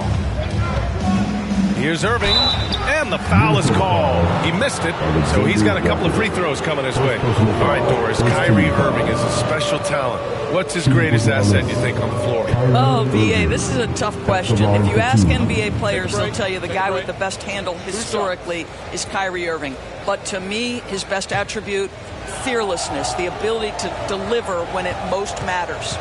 Here's Irving. And the foul is called. He missed it, so he's got a couple of free throws coming his way. All right, Doris. Kyrie Irving is a special talent. What's his greatest asset, you think, on the floor? Oh, BA, this is a tough question. If you ask NBA players, they'll tell you the guy with the best handle historically is Kyrie Irving. But to me, his best attribute, fearlessness, the ability to deliver when it most matters.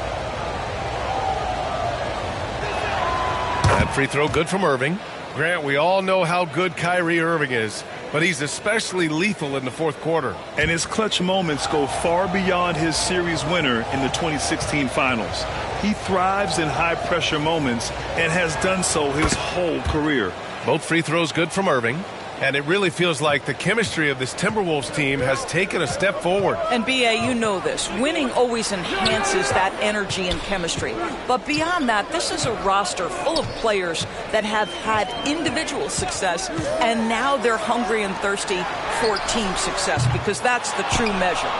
That free throw good from Irving. Grant, we all know how good Kyrie Irving is, but he's especially lethal in the fourth quarter. And his clutch moments go far beyond his series winner in the 2016 finals. He thrives in high-pressure moments and has done so his whole career. Both free throws good from Irving. And it really feels like the chemistry of this Timberwolves team has taken a step forward. And, B.A., you know this. Winning always enhances that energy and chemistry. But beyond that, this is a roster full of players that have had individual success, and now they're hungry and thirsty for team success, because that's the true measure.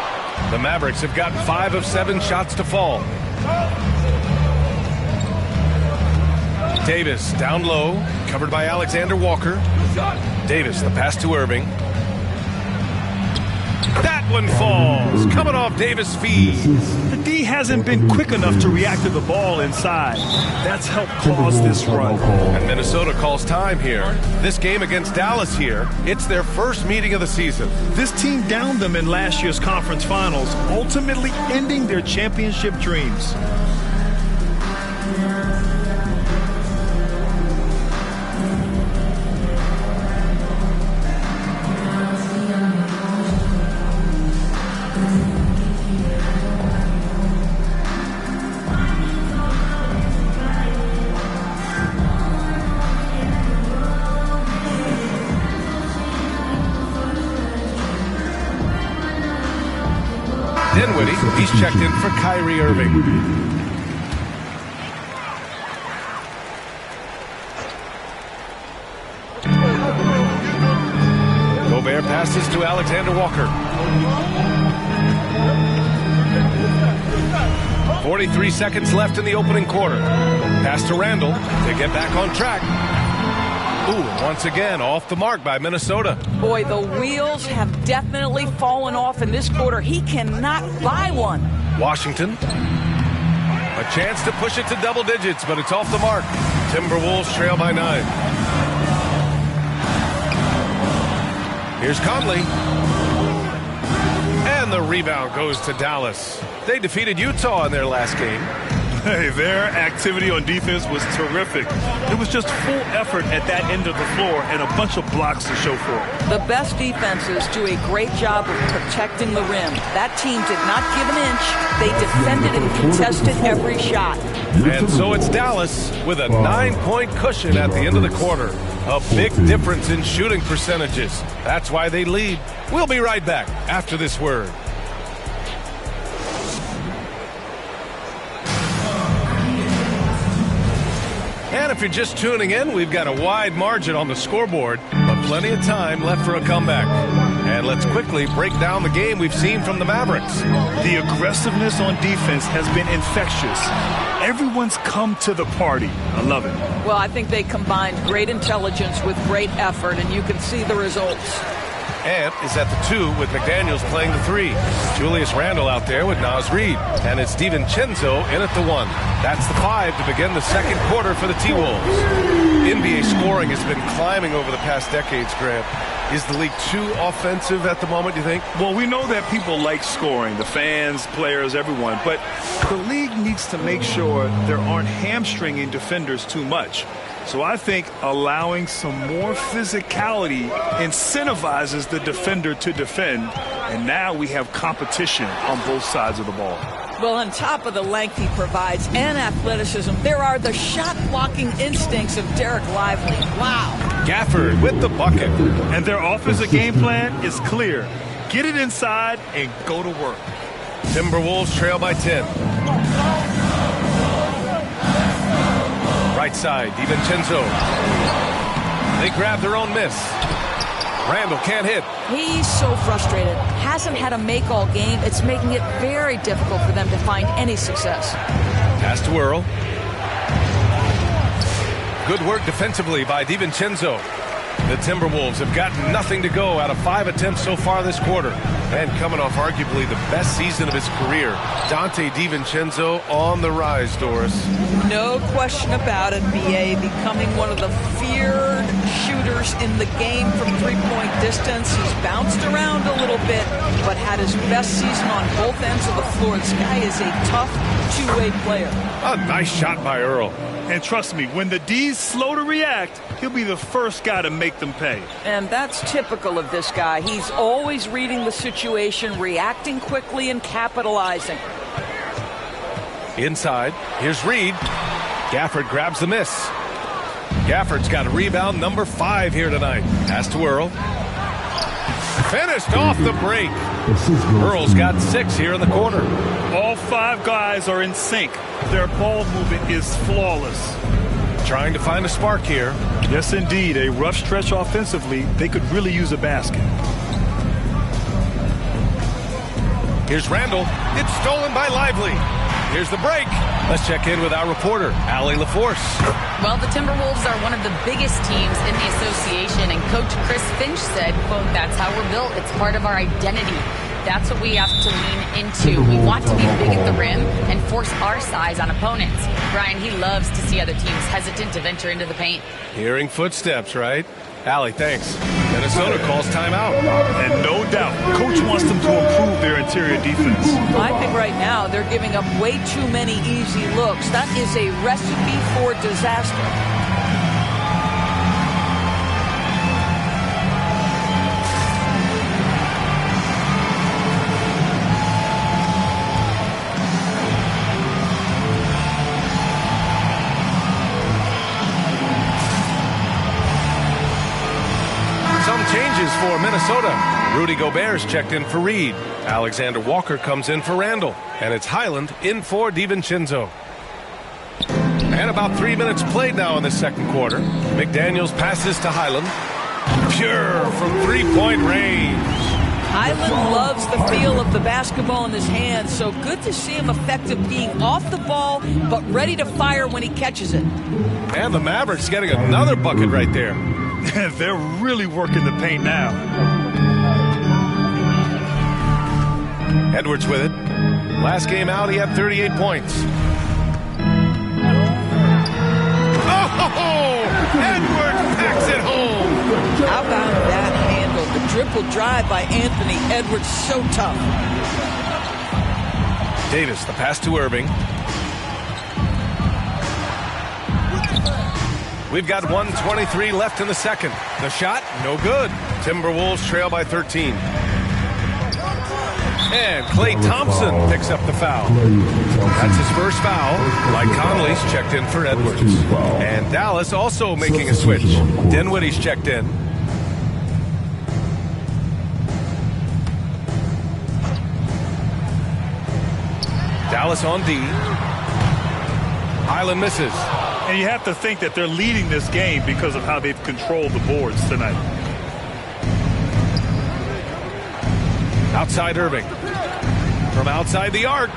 The Mavericks have gotten 5 of 7 shots to fall. Davis down low, covered by Alexander Walker. Davis, the pass to Irving. That one falls, coming off Davis' feet. The D hasn't been quick enough to react to the ball inside. That's helped cause this run. And Minnesota calls time here. This game against Dallas here, it's their first meeting of the season. This team downed them in last year's conference finals, ultimately ending their championship dreams. Dinwiddie, he's checked in for Kyrie Irving. Gobert passes to Alexander Walker. 43 seconds left in the opening quarter. Pass to Randall to get back on track. Ooh, once again, off the mark by Minnesota. Boy, the wheels have definitely fallen off in this quarter. He cannot buy one. Washington, a chance to push it to double digits, but it's off the mark. Timberwolves trail by 9. Here's Conley. And the rebound goes to Dallas. They defeated Utah in their last game. Hey, their activity on defense was terrific. It was just full effort at that end of the floor and a bunch of blocks to show for it. The best defenses do a great job of protecting the rim. That team did not give an inch. They defended and contested every shot. And so it's Dallas with a 9-point cushion at the end of the quarter. A big difference in shooting percentages. That's why they lead. We'll be right back after this word. And if you're just tuning in, we've got a wide margin on the scoreboard. But plenty of time left for a comeback. And let's quickly break down the game we've seen from the Mavericks. The aggressiveness on defense has been infectious. Everyone's come to the party. I love it. Well, I think they combined great intelligence with great effort, and you can see the results. Ant is at the 2 with McDaniels playing the 3. Julius Randle out there with Naz Reid. And it's DiVincenzo in at the 1. That's the 5 to begin the second quarter for the T-Wolves. NBA scoring has been climbing over the past decades, Grant. Is the league too offensive at the moment, do you think? Well, we know that people like scoring, the fans, players, everyone. But the league needs to make sure there aren't hamstringing defenders too much. So I think allowing some more physicality incentivizes the defender to defend. And now we have competition on both sides of the ball. Well, on top of the length he provides and athleticism, there are the shot-blocking instincts of Derek Lively. Wow. Gafford with the bucket. And their offensive game plan is clear. Get it inside and go to work. Timberwolves trail by 10. Right side, DiVincenzo. They grab their own miss. Randle can't hit. He's so frustrated. Hasn't had a make all game. It's making it very difficult for them to find any success. Pass to Earl. Good work defensively by DiVincenzo. The Timberwolves have gotten nothing to go out of 5 attempts so far this quarter. And coming off arguably the best season of his career, Dante DiVincenzo on the rise, Doris. No question about it, B.A. becoming one of the feared shooters in the game from three-point distance. He's bounced around a little bit, but had his best season on both ends of the floor. This guy is a tough two-way player. A nice shot by Earl. And trust me, when the D's slow to react, he'll be the first guy to make them pay. And that's typical of this guy. He's always reading the situation, reacting quickly, and capitalizing. Inside, here's Reid. Gafford grabs the miss. Gafford's got a rebound number 5 here tonight. Pass to Earl. Finished off the break. Earl's got 6 here in the quarter. All 5 guys are in sync. Their ball movement is flawless. Trying to find a spark here. Yes, indeed. A rough stretch offensively. They could really use a basket. Here's Randle. It's stolen by Lively. Here's the break. Let's check in with our reporter, Allie LaForce. Well, the Timberwolves are one of the biggest teams in the association, and Coach Chris Finch said, quote, "That's how we're built. It's part of our identity. That's what we have to lean into. We want to be big at the rim and force our size on opponents." Brian, he loves to see other teams hesitant to venture into the paint. Hearing footsteps, right? Allie, thanks. Minnesota calls timeout. And no doubt, Coach wants them to improve their interior defense. I think right now they're giving up way too many easy looks. That is a recipe for disaster. Changes for Minnesota. Rudy Gobert's checked in for Reid. Alexander Walker comes in for Randle. And it's Highland in for DiVincenzo. And about 3 minutes played now in the second quarter. McDaniels passes to Highland. Pure from three-point range. Highland loves the feel of the basketball in his hands, so good to see him effective being off the ball, but ready to fire when he catches it. And the Mavericks getting another bucket right there. They're really working the paint now. Edwards with it. Last game out, he had 38 points. Oh! Edwards packs it home. How about that handle? The triple drive by Anthony Edwards, so tough. Davis, the pass to Irving. We've got 1:23 left in the second. The shot, no good. Timberwolves trail by 13. And Klay Thompson picks up the foul. That's his first foul. Mike Conley's checked in for Edwards. And Dallas also making a switch. Dinwiddie's checked in. Dallas on D. Highland misses. And you have to think that they're leading this game because of how they've controlled the boards tonight. Outside Irving. From outside the arc.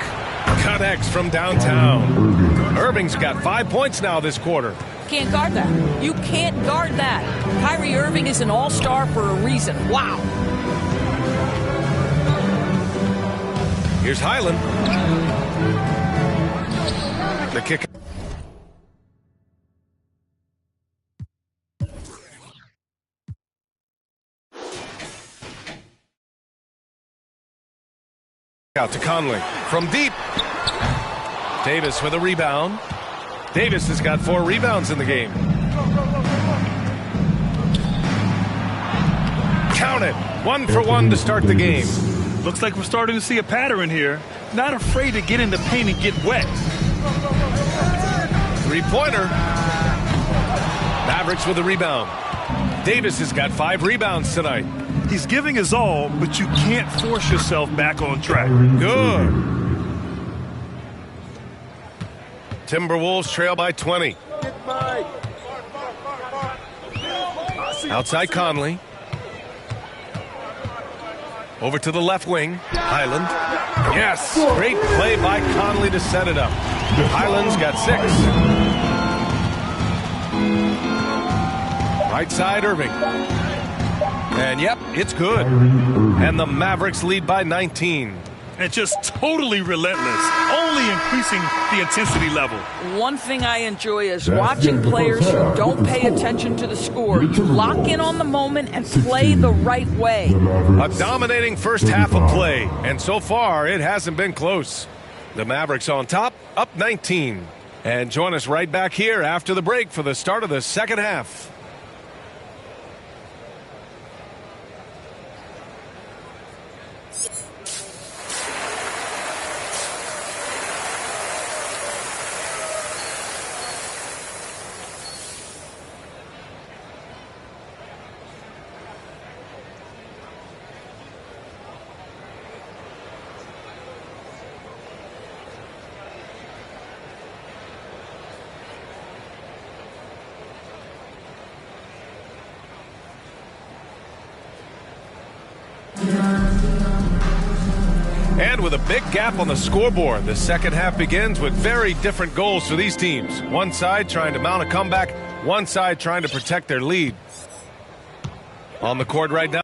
Connects from downtown. Irving's got 5 points now this quarter. Can't guard that. You can't guard that. Kyrie Irving is an all-star for a reason. Wow. Here's Highland. The kick. Out to Conley from deep. Davis with a rebound. Davis has got 4 rebounds in the game. Count it. 1 for 1 to start the game. Looks like we're starting to see a pattern here. Not afraid to get in the paint and get wet. 3-pointer. Mavericks with a rebound. Davis has got 5 rebounds tonight. He's giving his all, but you can't force yourself back on track. Good. Timberwolves trail by 20. Outside Conley. Over to the left wing. Highland. Yes! Great play by Conley to set it up. Highland's got 6. Right side Irving. And yep, it's good. And the Mavericks lead by 19. And just totally relentless, only increasing the intensity level. One thing I enjoy is watching players who don't pay attention to the score. You lock in on the moment and play the right way. A dominating first half of play, and so far it hasn't been close. The Mavericks on top, up 19. And join us right back here after the break for the start of the second half. And with a big gap on the scoreboard, the second half begins with very different goals for these teams. One side trying to mount a comeback, one side trying to protect their lead. On the court right now.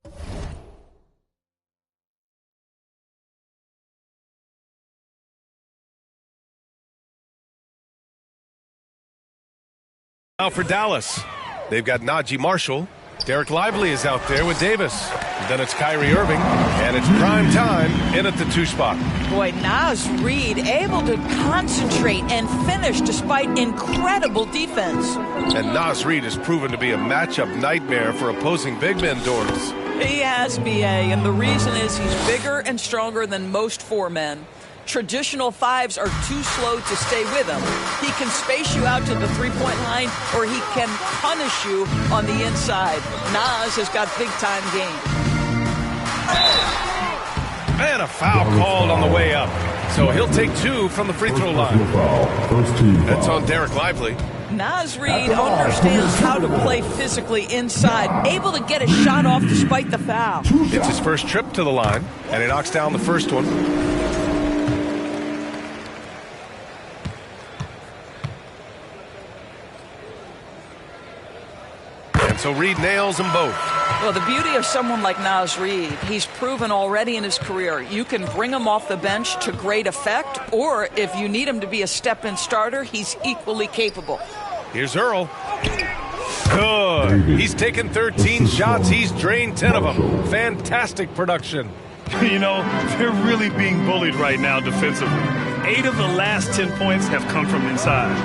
Now for Dallas, they've got Najee Marshall. Derek Lively is out there with Davis. And then it's Kyrie Irving, and it's prime time in at the 2 spot. Boy, Naz Reid able to concentrate and finish despite incredible defense. And Naz Reid has proven to be a matchup nightmare for opposing big men, Doris. He has, BA, and the reason is he's bigger and stronger than most 4 men. Traditional 5s are too slow to stay with him. He can space you out to the 3-point line, or he can punish you on the inside. Naz has got big-time game. And a foul called on the way up. So he'll take 2 from the free throw line. That's on Derek Lively. Naz Reid understands how to play physically inside, able to get a shot off despite the foul. It's his first trip to the line, and he knocks down the first one. So Reid nails them both. Well, the beauty of someone like Naz Reid, he's proven already in his career, you can bring him off the bench to great effect, or if you need him to be a step-in starter, he's equally capable. Here's Earl. Good. He's taken 13 shots. He's drained 10 of them. Fantastic production. You know, they're really being bullied right now defensively. 8 of the last 10 points have come from inside.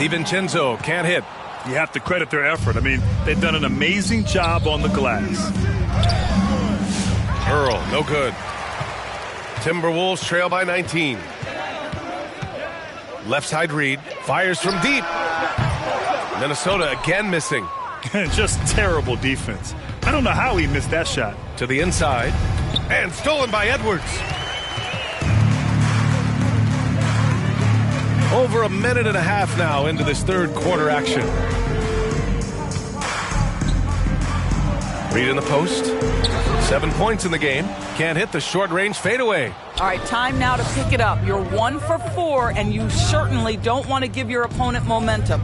DiVincenzo can't hit. You have to credit their effort. I mean, they've done an amazing job on the glass. Earl, no good. Timberwolves trail by 19. Left side Reid fires from deep. Minnesota again missing. Just terrible defense. I don't know how he missed that shot. To the inside. And stolen by Edwards. Over a minute and a half now into this third quarter action. Reid in the post. 7 points in the game. Can't hit the short-range fadeaway. All right, time now to pick it up. You're 1 for 4, and you certainly don't want to give your opponent momentum.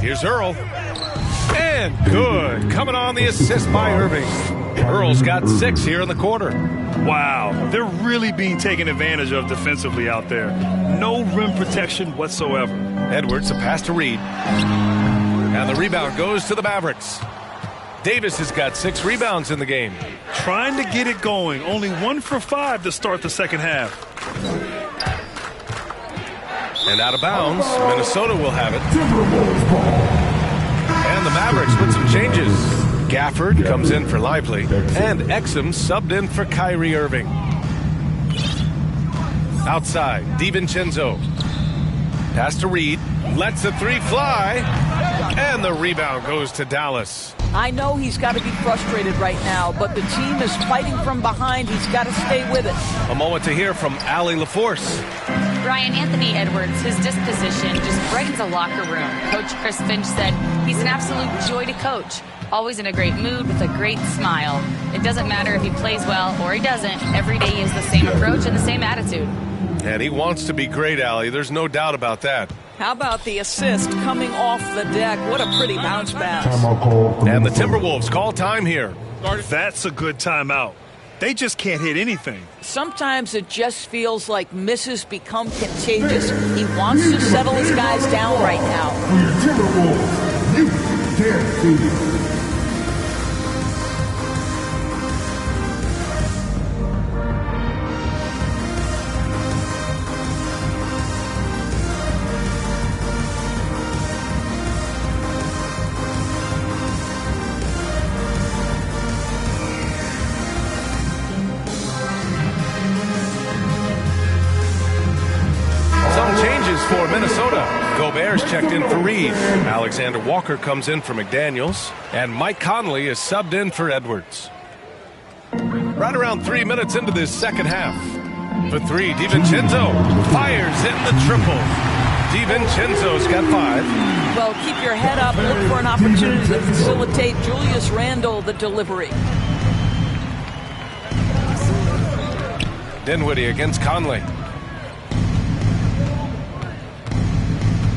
Here's Earl. And good. Coming on the assist by Irving. Earl's got 6 here in the quarter. Wow, they're really being taken advantage of defensively out there. No rim protection whatsoever. Edwards, a pass to Reed. And the rebound goes to the Mavericks. Davis has got 6 rebounds in the game. Trying to get it going. Only 1 for 5 to start the second half. And out of bounds, Minnesota will have it. And the Mavericks with some changes. Gafford comes in for Lively, and Exum subbed in for Kyrie Irving. Outside, DiVincenzo. Pass to Reed, lets the 3 fly, and the rebound goes to Dallas. I know he's got to be frustrated right now, but the team is fighting from behind. He's got to stay with it. A moment to hear from Allie LaForce. Brian, Anthony Edwards, his disposition just brightens a locker room. Coach Chris Finch said he's an absolute joy to coach. Always in a great mood with a great smile. It doesn't matter if he plays well or he doesn't. Every day he has the same approach and the same attitude. And he wants to be great, Allie. There's no doubt about that. How about the assist coming off the deck? What a pretty bounce pass. And the Timberwolves call time here. That's a good timeout. They just can't hit anything. Sometimes it just feels like misses become contagious. He wants to settle his guys down right now. Timberwolves, you can't see. For Minnesota, Gobert's checked in for Reed. Alexander Walker comes in for McDaniels. And Mike Conley is subbed in for Edwards. Right around 3 minutes into this second half. For 3, DiVincenzo fires in the triple. DiVincenzo's got 5. Well, keep your head up. Look for an opportunity to facilitate Julius Randle the delivery. Dinwiddie against Conley.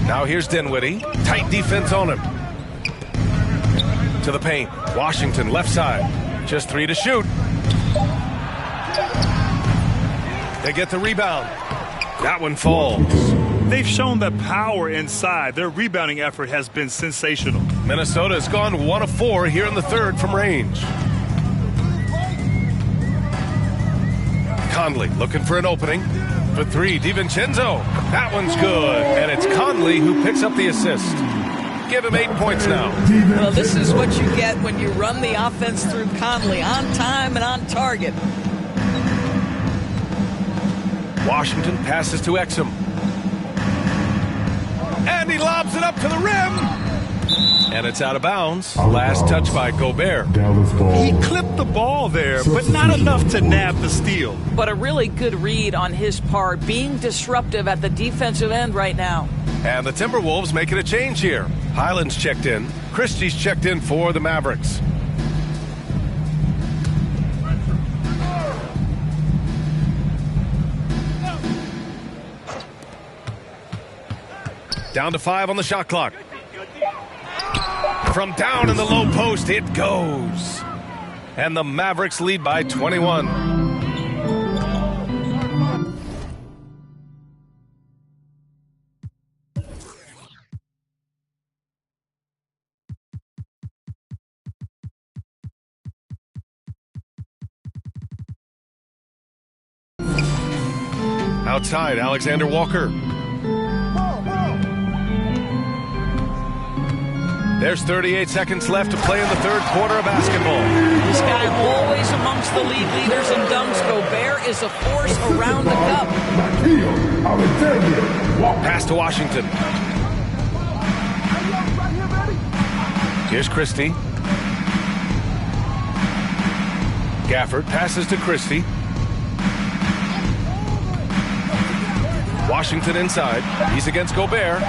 Now here's Dinwiddie. Tight defense on him. To the paint. Washington left side. Just 3 to shoot. They get the rebound. That one falls. They've shown the power inside. Their rebounding effort has been sensational. Minnesota's gone 1 of 4 here in the third from range. Conley looking for an opening. For 3, DiVincenzo. That one's good. And it's Conley who picks up the assist. Give him 8 points now. Well, this is what you get when you run the offense through Conley. On time and on target. Washington passes to Exum. And he lobs it up to the rim. And it's out of bounds. Last touch by Gobert. He clipped the ball there, but not enough to nab the steal. But a really good read on his part, being disruptive at the defensive end right now. And the Timberwolves making a change here. Highland's checked in. Christie's checked in for the Mavericks. Down to 5 on the shot clock. From down in the low post, it goes. And the Mavericks lead by 21. Outside, Alexander Walker. There's 38 seconds left to play in the third quarter of basketball. This guy always amongst the league leaders in dunks. Gobert is a force around the cup. Pass to Washington. Here's Christie. Gafford passes to Christie. Washington inside. He's against Gobert.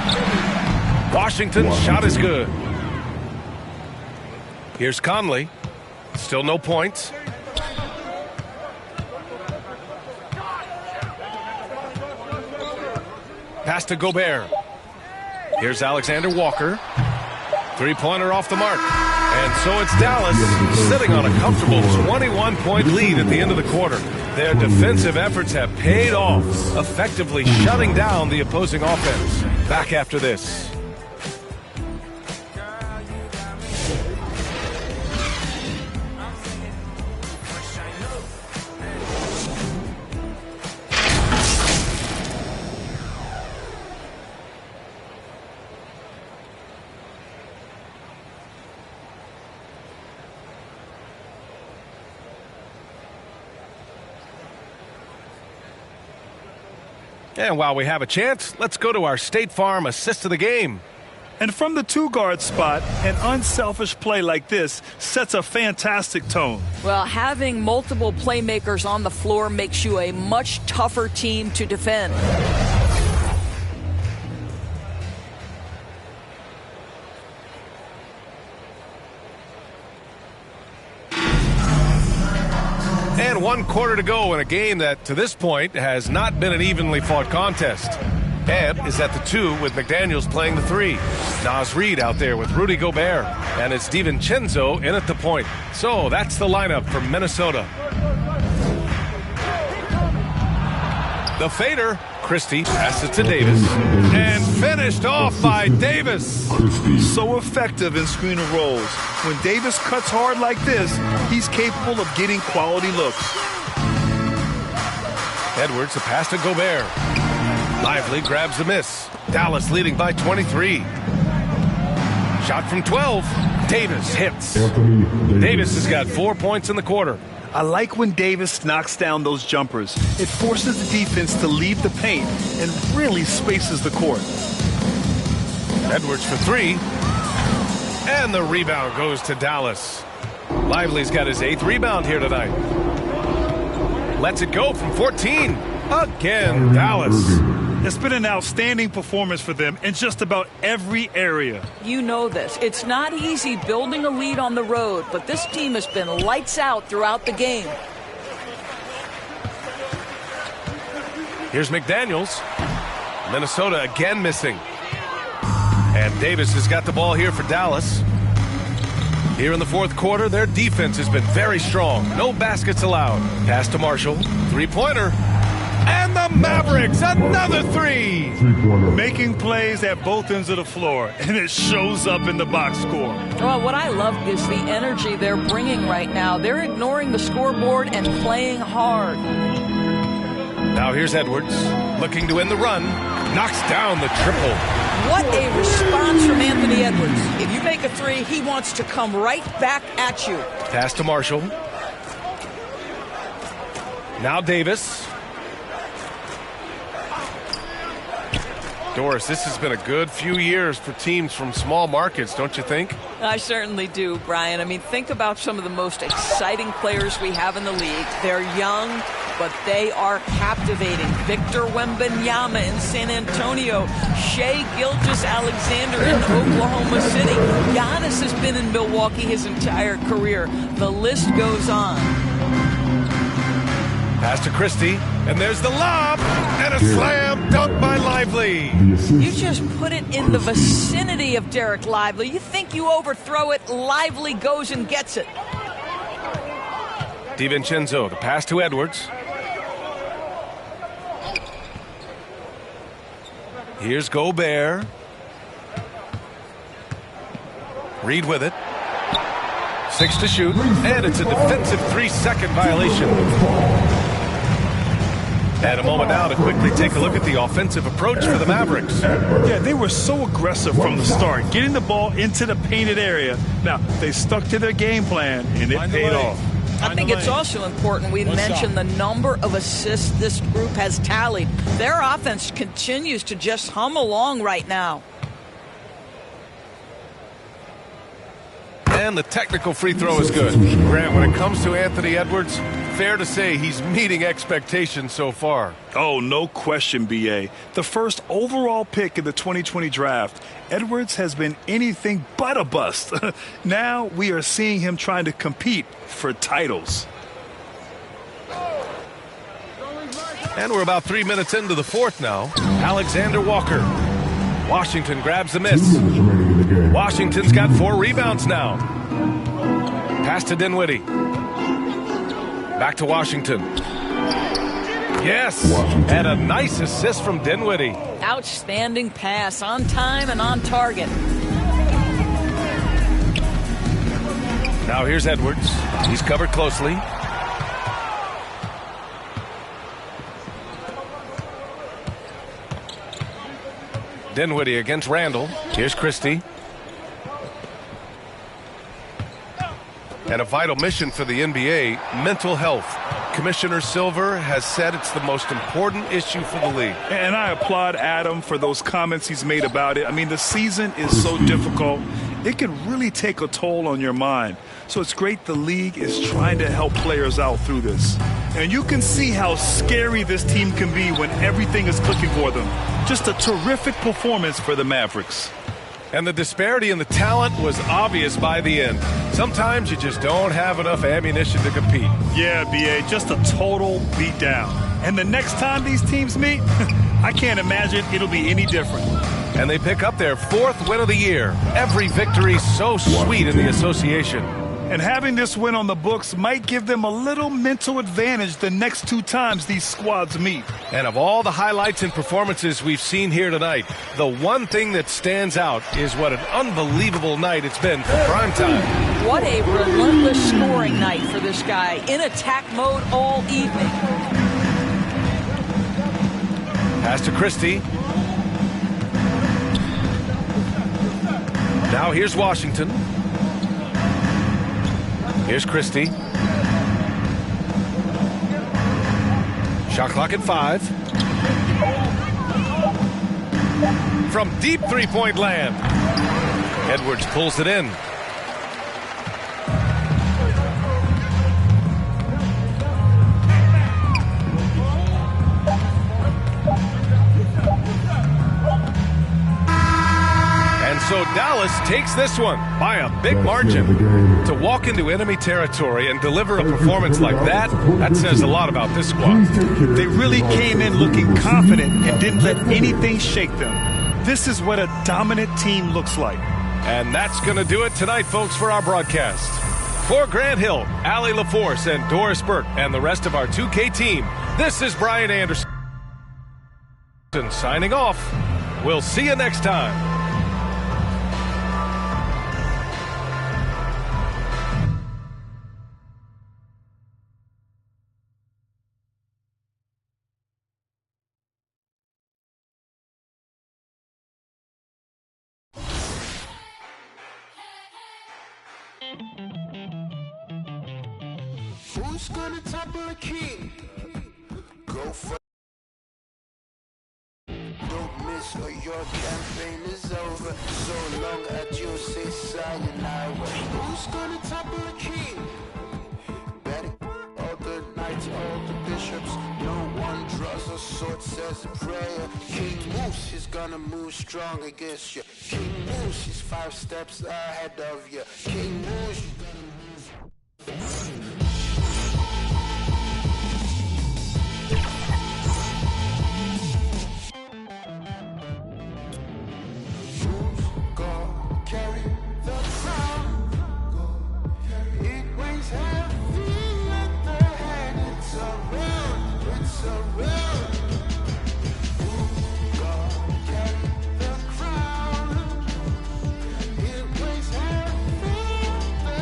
Washington's shot is good. Here's Conley. Still no points. Pass to Gobert. Here's Alexander Walker. Three-pointer off the mark. And so it's Dallas sitting on a comfortable 21-point lead at the end of the quarter. Their defensive efforts have paid off, effectively shutting down the opposing offense. Back after this. And while we have a chance, let's go to our State Farm assist of the game. And from the two-guard spot, an unselfish play like this sets a fantastic tone. Well, having multiple playmakers on the floor makes you a much tougher team to defend. And 1 quarter to go in a game that, to this point, has not been an evenly fought contest. Ebb is at the 2 with McDaniels playing the 3. Naz Reid out there with Rudy Gobert. And it's DiVincenzo in at the point. So that's the lineup for Minnesota. The fader, Christie, passes it to Davis. And finished off by Davis. So effective in screen and rolls. When Davis cuts hard like this, he's capable of getting quality looks. Edwards, the pass to Gobert. Lively grabs the miss. Dallas leading by 23. Shot from 12. Davis hits. Davis has got 4 points in the quarter. I like when Davis knocks down those jumpers. It forces the defense to leave the paint and really spaces the court. Edwards for 3. And the rebound goes to Dallas. Lively's got his 8th rebound here tonight. Lets it go from 14. Again, Dallas. It's been an outstanding performance for them in just about every area. You know this. It's not easy building a lead on the road, but this team has been lights out throughout the game. Here's McDaniels. Minnesota again missing. And Davis has got the ball here for Dallas. Here in the 4th quarter, their defense has been very strong. No baskets allowed. Pass to Marshall. Three-pointer. And the Mavericks, another 3. Making plays at both ends of the floor, and it shows up in the box score. Well, what I love is the energy they're bringing right now. They're ignoring the scoreboard and playing hard. Now here's Edwards, looking to end the run. Knocks down the triple. What a response from Anthony Edwards. If you make a 3, he wants to come right back at you. Pass to Marshall. Now Davis. Doris, this has been a good few years for teams from small markets, don't you think? I certainly do, Brian. I mean, think about some of the most exciting players we have in the league. They're young, but they are captivating. Victor Wembanyama in San Antonio. Shai Gilgeous-Alexander in Oklahoma City. Giannis has been in Milwaukee his entire career. The list goes on. Pass to Christie, and there's the lob, and a slam dunk by Lively. You just put it in the vicinity of Derek Lively. You think you overthrow it, Lively goes and gets it. DiVincenzo, the pass to Edwards. Here's Gobert. Reid with it. 6 to shoot, and it's a defensive 3-second violation. And a moment now to quickly take a look at the offensive approach for the Mavericks. Yeah, they were so aggressive from the start, getting the ball into the painted area. Now, they stuck to their game plan, and it paid off. I think it's also important we mention the number of assists this group has tallied. Their offense continues to just hum along right now. And the technical free throw is good. Grant, when it comes to Anthony Edwards, fair to say he's meeting expectations so far. Oh, no question, B.A. The first overall pick in the 2020 draft, Edwards has been anything but a bust. Now we are seeing him trying to compete for titles. And we're about 3 minutes into the fourth now. Alexander Walker. Washington grabs the miss. Washington's got 4 rebounds now. Pass to Dinwiddie. Back to Washington. Yes, and a nice assist from Dinwiddie. Outstanding pass, on time and on target. Now here's Edwards. He's covered closely. Dinwiddie against Randall. Here's Christie. And a vital mission for the NBA, mental health. Commissioner Silver has said it's the most important issue for the league. And I applaud Adam for those comments he's made about it. I mean, the season is so difficult. It can really take a toll on your mind. So it's great the league is trying to help players out through this. And you can see how scary this team can be when everything is clicking for them. Just a terrific performance for the Mavericks. And the disparity in the talent was obvious by the end. Sometimes you just don't have enough ammunition to compete. Yeah, B.A., just a total beatdown. And the next time these teams meet, I can't imagine it'll be any different. And they pick up their 4th win of the year. Every victory so sweet in the association. And having this win on the books might give them a little mental advantage the next 2 times these squads meet. And of all the highlights and performances we've seen here tonight, the one thing that stands out is what an unbelievable night it's been for prime time. What a relentless scoring night for this guy. In attack mode all evening. Pass to Christie. Now here's Washington. Here's Christie. Shot clock at 5. From deep three-point land. Edwards pulls it in. So Dallas takes this one by a big margin. To walk into enemy territory and deliver a performance like that says a lot about this squad. They really came in looking confident and didn't let anything shake them. This is what a dominant team looks like. And that's going to do it tonight, folks, for our broadcast. For Grant Hill, Allie LaForce, and Doris Burke, and the rest of our 2K team, this is Brian Anderson signing off. We'll see you next time. Who's gonna topple a king? Go for don't miss or your campaign is over. So long as you say sayonara. Who's gonna topple a king? Betting all the knights, all the bishops. No one draws a sword, says a prayer. King Moose, he's gonna move strong against you. King Moose, he's 5 steps ahead of you. King Moose, he's gonna move. Carry the crown. It weighs heavy at the head. It's around. It's around. God carry the crown. It weighs heavy at the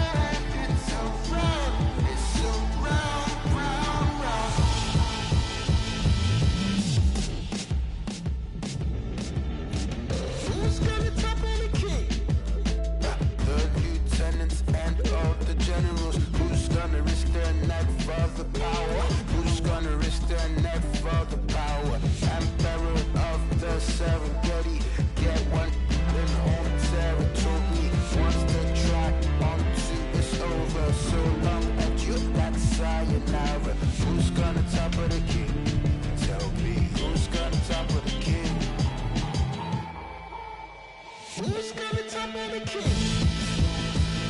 Nara. Who's gonna topple the king? Tell me, who's gonna topple the king? Who's gonna topple the king?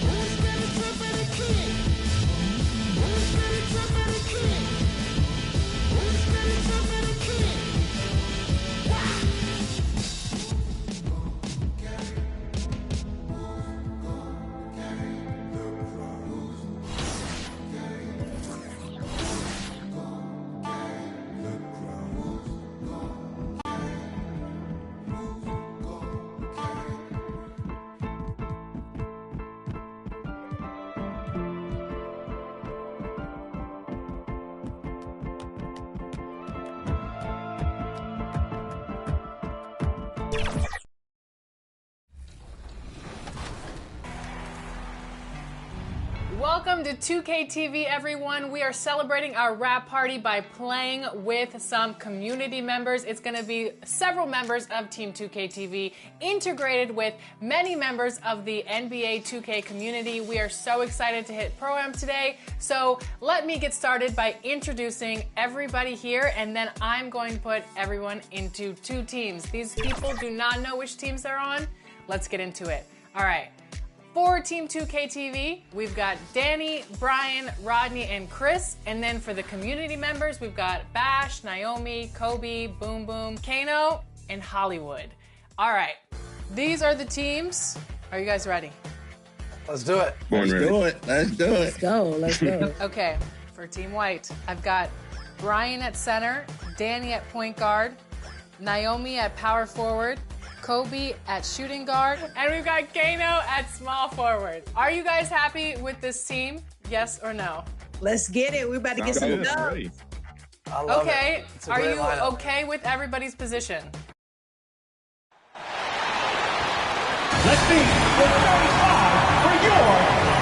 Who's gonna topple the king? Who's gonna topple the king? Who's gonna topple the king? Welcome to 2K TV, everyone. We are celebrating our wrap party by playing with some community members. It's going to be several members of Team 2K TV integrated with many members of the NBA 2K community. We are so excited to hit Pro-Am today. So let me get started by introducing everybody here, and then I'm going to put everyone into two teams. These people do not know which teams they're on. Let's get into it. All right. For Team 2K TV, we've got Danny, Brian, Rodney, and Chris. And then for the community members, we've got Bash, Naomi, Kobe, Boom Boom, Kano, and Hollywood. All right, these are the teams. Are you guys ready? Let's do it. Let's do it. Let's do it. Let's go. Let's go. Okay, for Team White, I've got Brian at center, Danny at point guard, Naomi at power forward, Kobe at shooting guard, and we've got Kano at small forward. Are you guys happy with this team? Yes or no? Let's get it. We're about to get some dubs. I love Okay, it. It's a are great you lineup. okay with everybody's position? Let's meet the 35 for your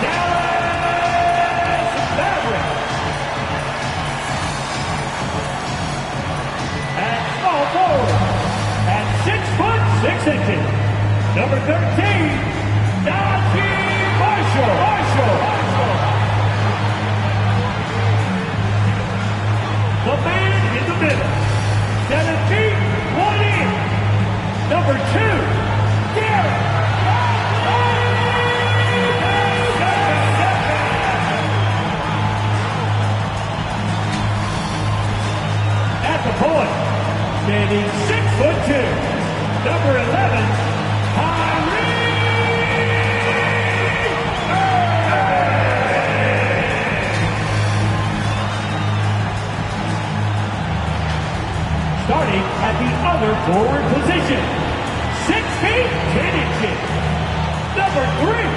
Dallas Maverick. At small forward, at 6'6" number 13, Marshall. The man in the middle, 7 feet, 1 inch, number 2, Garrett. At the point, standing 6'2", number 11, starting at the other forward position, 6 feet 10 inches, number 3,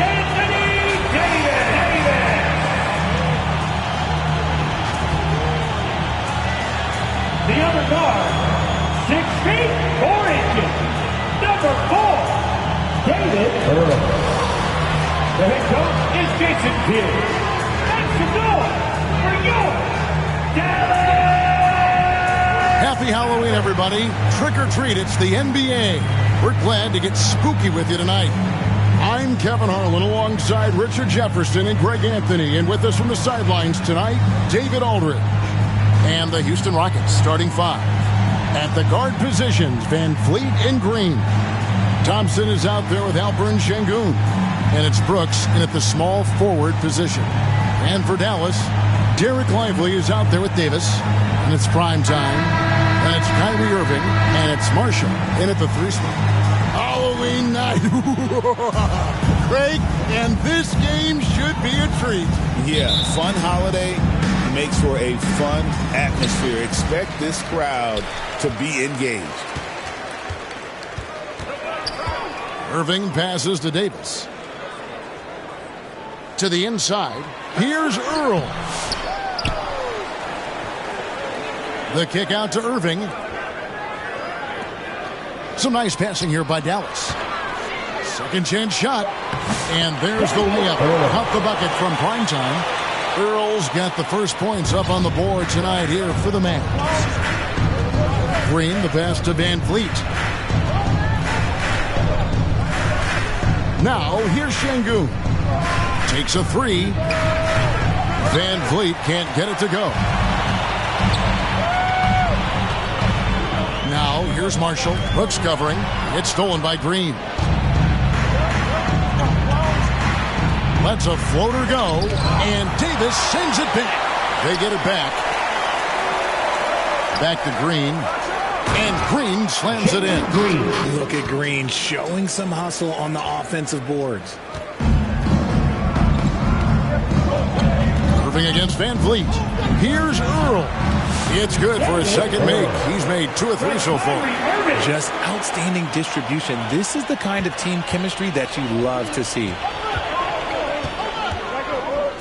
Anthony Davis. The other guard, 6 feet 4 inches, number 4, David Earl. The head coach is Jason Kidd. That's the door for your Dallas. Happy Halloween, everybody. Trick or treat, it's the NBA. We're glad to get spooky with you tonight. I'm Kevin Harlan alongside Richard Jefferson and Greg Anthony. And with us from the sidelines tonight, David Aldridge. And the Houston Rockets starting 5. At the guard positions, Van Fleet and Green. Thompson is out there with Alperen Şengün. And it's Brooks in at the small forward position. And for Dallas, Derek Lively is out there with Davis. And it's prime time. And it's Kyrie Irving, and it's Marshall in at the 3 spot. Halloween night. Craig, and this game should be a treat. Yeah, fun holiday makes for a fun atmosphere. Expect this crowd to be engaged. Irving passes to Davis. To the inside, here's Earl. The kick out to Irving. Some nice passing here by Dallas. Second chance shot. And there's the layup. Off the bucket from primetime. Earl's got the first points up on the board tonight here for the Mavs. Green, the pass to Van Fleet. Now, here's Şengün. Takes a 3. Van Vliet can't get it to go. Now, here's Marshall. Brooks covering. It's stolen by Green. Lets a floater go, and Davis sends it back. They get it back. Back to Green. And Green slams it in. Green. Look at Green showing some hustle on the offensive boards. Irving against Van Vliet. Here's Earl. It's good for his second make. He's made 2 or 3 so far. Just outstanding distribution. This is the kind of team chemistry that you love to see.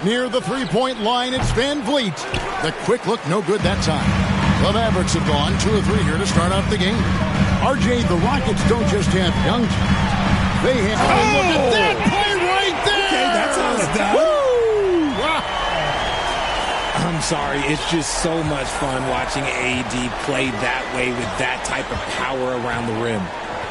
Near the three-point line, it's Van Vliet. The quick look, no good that time. The Mavericks have gone 2 or 3 here to start off the game. RJ, the Rockets don't just have young. They have. Oh, look at that play right there! Okay, that's how it's done. Woo! Wow. I'm sorry, it's just so much fun watching AD play that way with that type of power around the rim.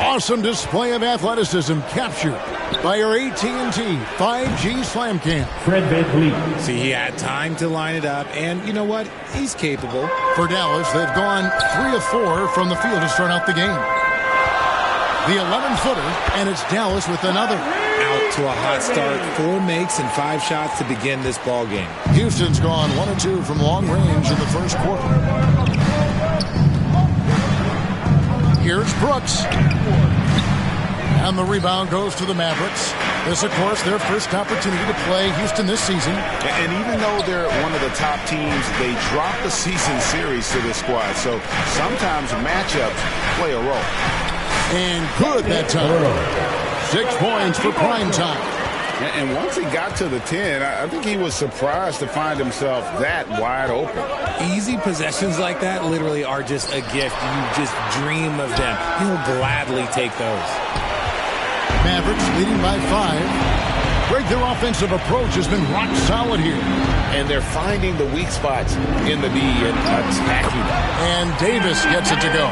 Awesome display of athleticism captured by our AT&T 5G Slam Cam. Fred VanVleet. See, he had time to line it up, and you know what? He's capable. For Dallas, they've gone 3 of 4 from the field to start out the game. The 11-footer, and it's Dallas with another. Out to a hot start. 4 makes and 5 shots to begin this ball game. Houston's gone 1 of 2 from long range in the first quarter. Here's Brooks. And the rebound goes to the Mavericks. This, of course, their first opportunity to play Houston this season. And even though they're one of the top teams, they drop the season series to this squad. So sometimes matchups play a role. And good that time. 6 points for prime time. And once he got to the 10, I think he was surprised to find himself that wide open. Easy possessions like that literally are just a gift. You just dream of them. He'll gladly take those. Mavericks leading by 5. Greg, their offensive approach has been rock solid here. And they're finding the weak spots in the D and attacking. And Davis gets it to go.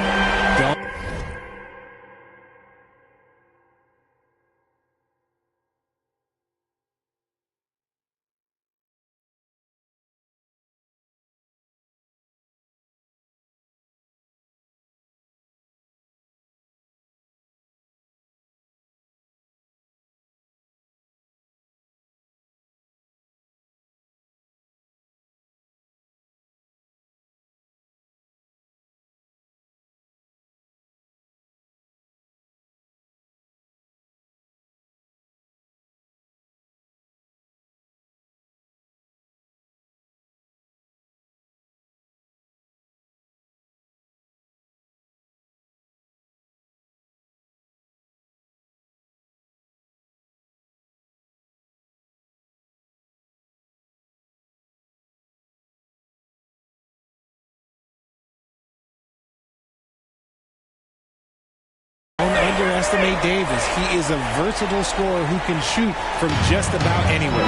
Don't underestimate Davis. He is a versatile scorer who can shoot from just about anywhere.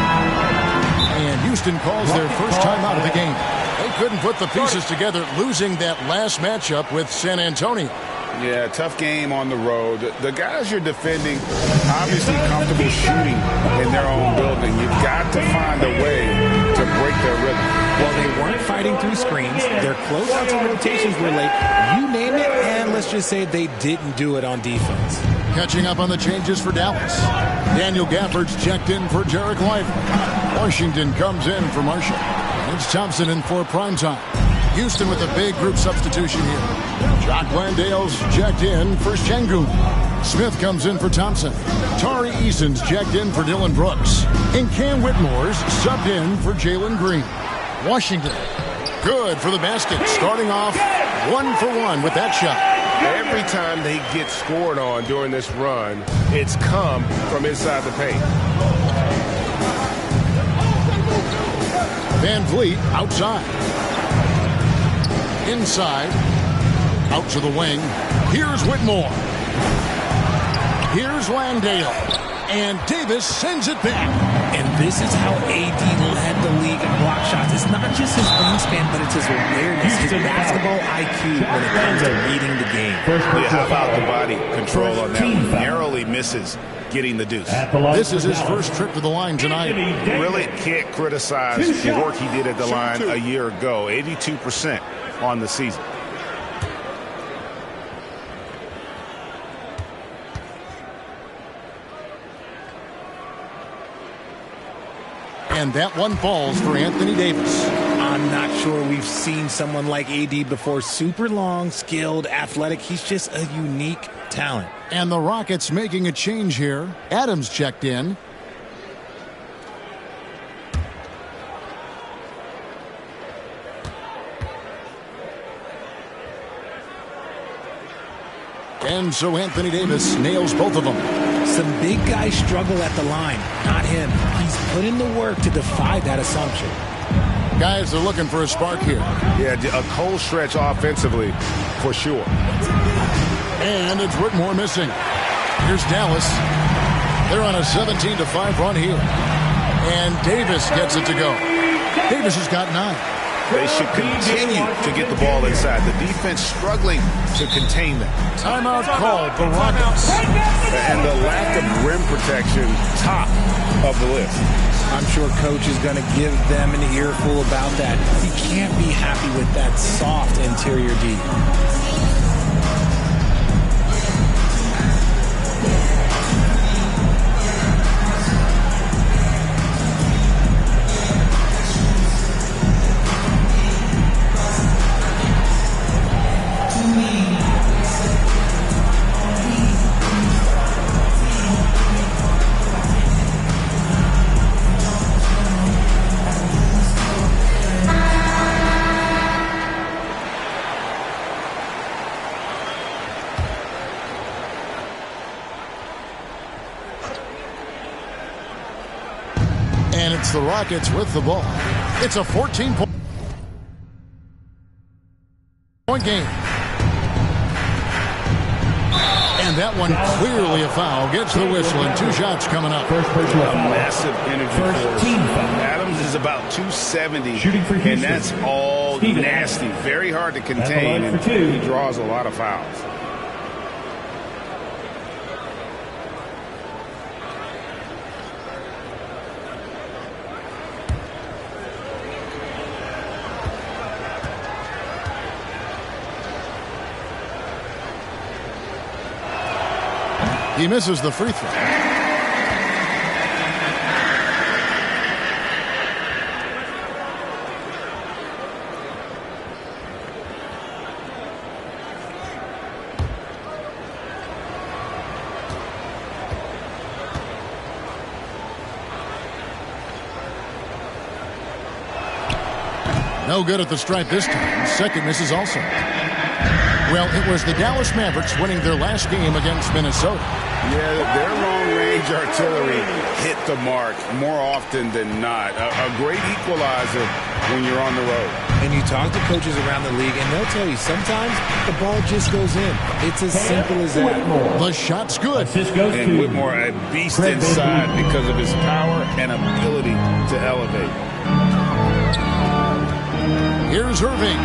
And Houston calls their first time out of the game. They couldn't put the pieces together, losing that last matchup with San Antonio. Yeah, tough game on the road. The guys you're defending, obviously comfortable shooting in their own building. You've got to find a way to break their rhythm. Well, they weren't fighting through screens. Their closeouts and rotations were late. You name it, and let's just say they didn't do it on defense. Catching up on the changes for Dallas. Daniel Gafford's checked in for Derek Lively. Washington comes in for Marshall. It's Thompson in for primetime. Houston with a big group substitution here. Jock Landale's checked in for Şengün. Smith comes in for Thompson. Tari Eason's checked in for Dylan Brooks. And Cam Whitmore's subbed in for Jalen Green. Washington, good for the basket. Starting off 1 for 1 with that shot. Every time they get scored on during this run, it's come from inside the paint. Van Vliet outside. Inside. Out to the wing. Here's Whitmore. Here's Landale. And Davis sends it back. And this is how AD led the league in block shots. It's not just his wingspan, but it's his awareness, his basketball IQ when it comes to reading the game. Yeah, how about the body control on that one? Narrowly misses getting the deuce. This is his first trip to the line tonight. Really can't criticize the work he did at the line a year ago. 82% on the season. And that one falls for Anthony Davis. I'm not sure we've seen someone like AD before. Super long, skilled, athletic. He's just a unique talent. And the Rockets making a change here. Adams checked in. And so Anthony Davis nails both of them. Some big guys struggle at the line, not him. He's put in the work to defy that assumption. Guys are looking for a spark here. Yeah, a cold stretch offensively, for sure. And it's Whitmore missing. Here's Dallas. They're on a 17-5 run here. And Davis gets it to go. Davis has got 9. They should continue to get the ball inside. The defense struggling to contain them. Timeout called the Rockets. And the lack of rim protection, top of the list. I'm sure coach is going to give them an earful about that. You can't be happy with that soft interior D. And it's the Rockets with the ball. It's a 14-point game. And that one clearly a foul. Gets the whistle and 2 shots coming up. A massive energy force. Adams is about 270, and that's all nasty. Very hard to contain, and he draws a lot of fouls. He misses the free throw. No good at the stripe this time. Second misses also. Well, it was the Dallas Mavericks winning their last game against Minnesota. Yeah, their long-range artillery hit the mark more often than not. A great equalizer when you're on the road. And you talk to coaches around the league, and they'll tell you sometimes the ball just goes in. It's as simple as that. The shot's good. And Whitmore, a beast inside because of his power and ability to elevate. Here's Irving.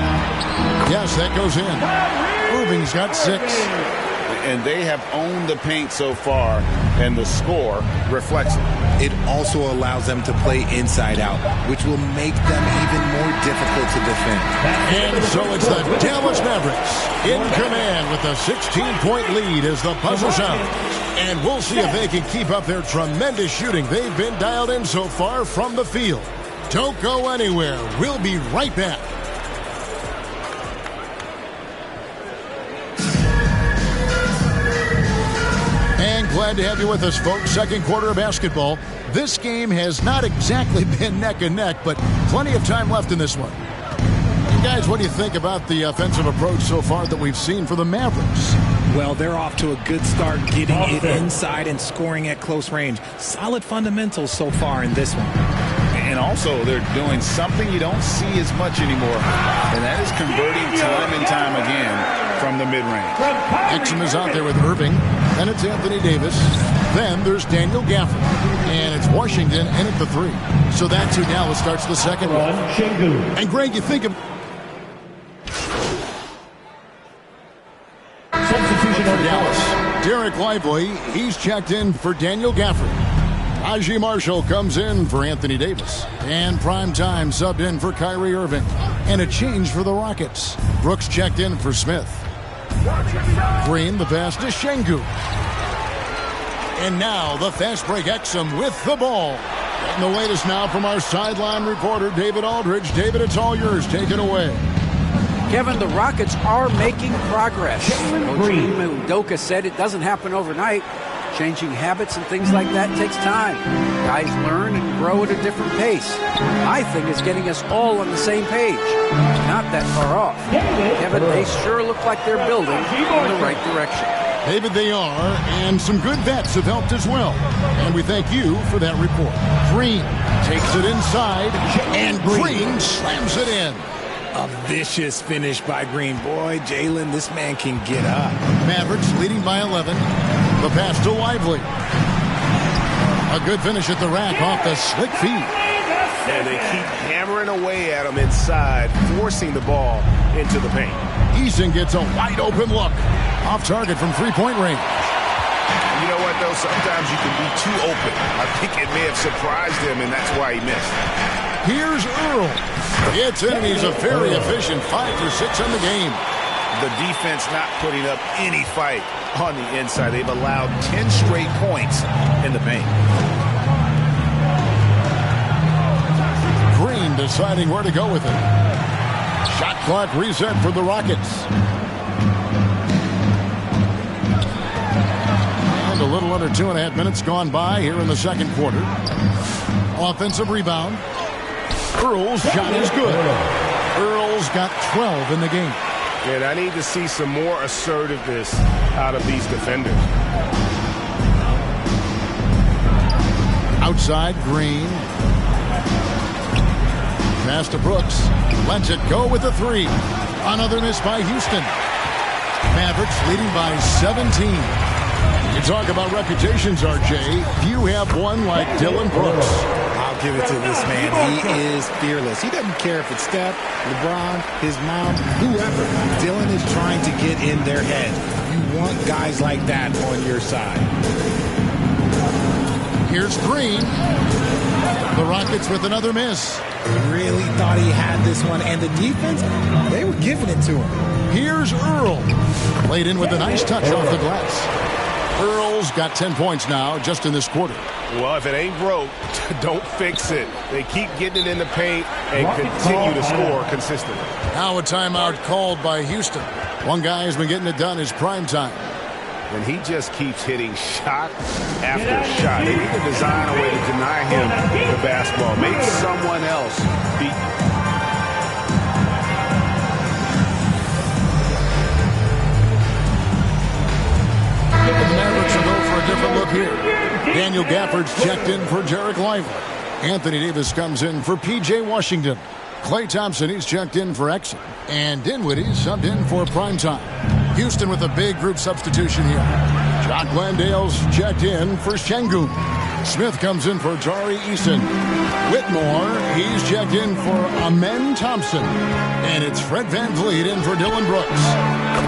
Yes, that goes in. Irving's got 6. And they have owned the paint so far, and the score reflects it. It also allows them to play inside out, which will make them even more difficult to defend. And so it's the Dallas Mavericks in command with a 16-point lead as the buzzer sounds. And we'll see if they can keep up their tremendous shooting they've been dialed in so far from the field. Don't go anywhere. We'll be right back. And glad to have you with us, folks. Second quarter of basketball. This game has not exactly been neck and neck, but plenty of time left in this one. And guys, what do you think about the offensive approach so far that we've seen for the Mavericks? Well, they're off to a good start getting it inside and scoring at close range. Solid fundamentals so far in this one. And also, they're doing something you don't see as much anymore, and that is converting time and time again from the mid-range. Exum is out there with Irving. Then it's Anthony Davis. Then there's Daniel Gafford. And it's Washington in at the 3. So that's who Dallas starts the second one. And Greg, you think of... Substitution for Dallas. Derek Lively, he's checked in for Daniel Gafford. Najee Marshall comes in for Anthony Davis. And Primetime subbed in for Kyrie Irving. And a change for the Rockets. Brooks checked in for Smith. Green, the pass to Şengün. And now the fast break Exum with the ball. And the latest now from our sideline reporter, David Aldridge. David, it's all yours. Take it away. Kevin, the Rockets are making progress. Coach Udoka said it doesn't happen overnight. Changing habits and things like that takes time. Guys learn and grow at a different pace. My thing is getting us all on the same page. Not that far off. Kevin, they sure look like they're building in the right direction. David, they are, and some good vets have helped as well. And we thank you for that report. Green takes it inside, and Green slams it in. A vicious finish by Green. Boy, Jalen, this man can get up. Mavericks leading by 11. The pass to Lively. A good finish at the rack off the slick feed. And they keep hammering away at him inside, forcing the ball into the paint. Eason gets a wide open look. Off target from three-point range. You know what, though? Sometimes you can be too open. I think it may have surprised him, and that's why he missed. Here's Earl. Gets in, and he's a very efficient 5 for 6 in the game. The defense not putting up any fight on the inside. They've allowed 10 straight points in the paint. Green deciding where to go with it. Shot clock reset for the Rockets. And a little under 2.5 minutes gone by here in the second quarter. Offensive rebound. Earl's shot is good. Earl's got 12 in the game. And I need to see some more assertiveness out of these defenders. Outside, Green. Pass to Brooks. Lets it go with the 3. Another miss by Houston. Mavericks leading by 17. You talk about reputations, RJ. Few have one like Dylan Brooks. I'll give it to this man. He is fearless. He doesn't care if it's Steph, LeBron, his mom, whoever. Dylan is trying to get in their head. You want guys like that on your side. Here's Green. The Rockets with another miss. Really thought he had this one. And the defense, they were giving it to him. Here's Earl. Played in with a nice touch off the glass. Earl's got 10 points now just in this quarter. Well, if it ain't broke, don't fix it. They keep getting it in the paint and continue to score consistently. Now a timeout called by Houston. One guy has been getting it done is Primetime. And he just keeps hitting shot after shot. They need to design a way to deny him the basketball. Make someone else beat. The Mavericks will go for a different look here. Daniel Gafford's checked in for Derek Lively. Anthony Davis comes in for P.J. Washington. Klay Thompson, he's checked in for Exum. And Dinwiddie subbed in for Primetime. Houston with a big group substitution here. Jock Landale's checked in for Şengün. Smith comes in for Tari Eason. Whitmore, he's checked in for Amen Thompson. And it's Fred VanVleet in for Dylan Brooks.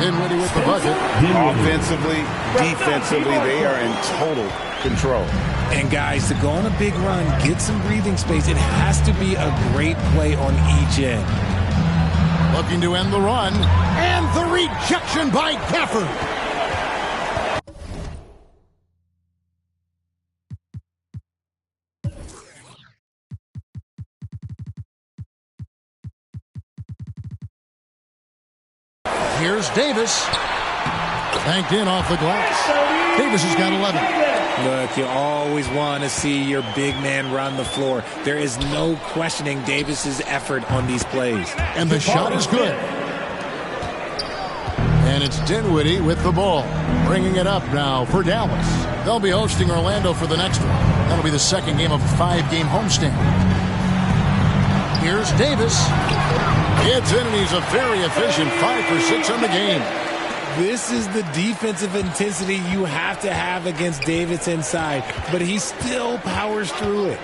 Dinwiddie with the bucket. Offensively, defensively, they are in total control. And guys, to go on a big run, get some breathing space, it has to be a great play on each end. Looking to end the run. And the rejection by Gafford. Here's Davis. Banked in off the glass. Davis has got 11. Look, you always want to see your big man run the floor. There is no questioning Davis's effort on these plays. And the shot is good. And it's Dinwiddie with the ball. Bringing it up now for Dallas. They'll be hosting Orlando for the next one. That'll be the second game of a 5-game homestand. Here's Davis. Gets in, and he's a very efficient 5 for 6 in the game. This is the defensive intensity you have to have against Davis inside, but he still powers through it.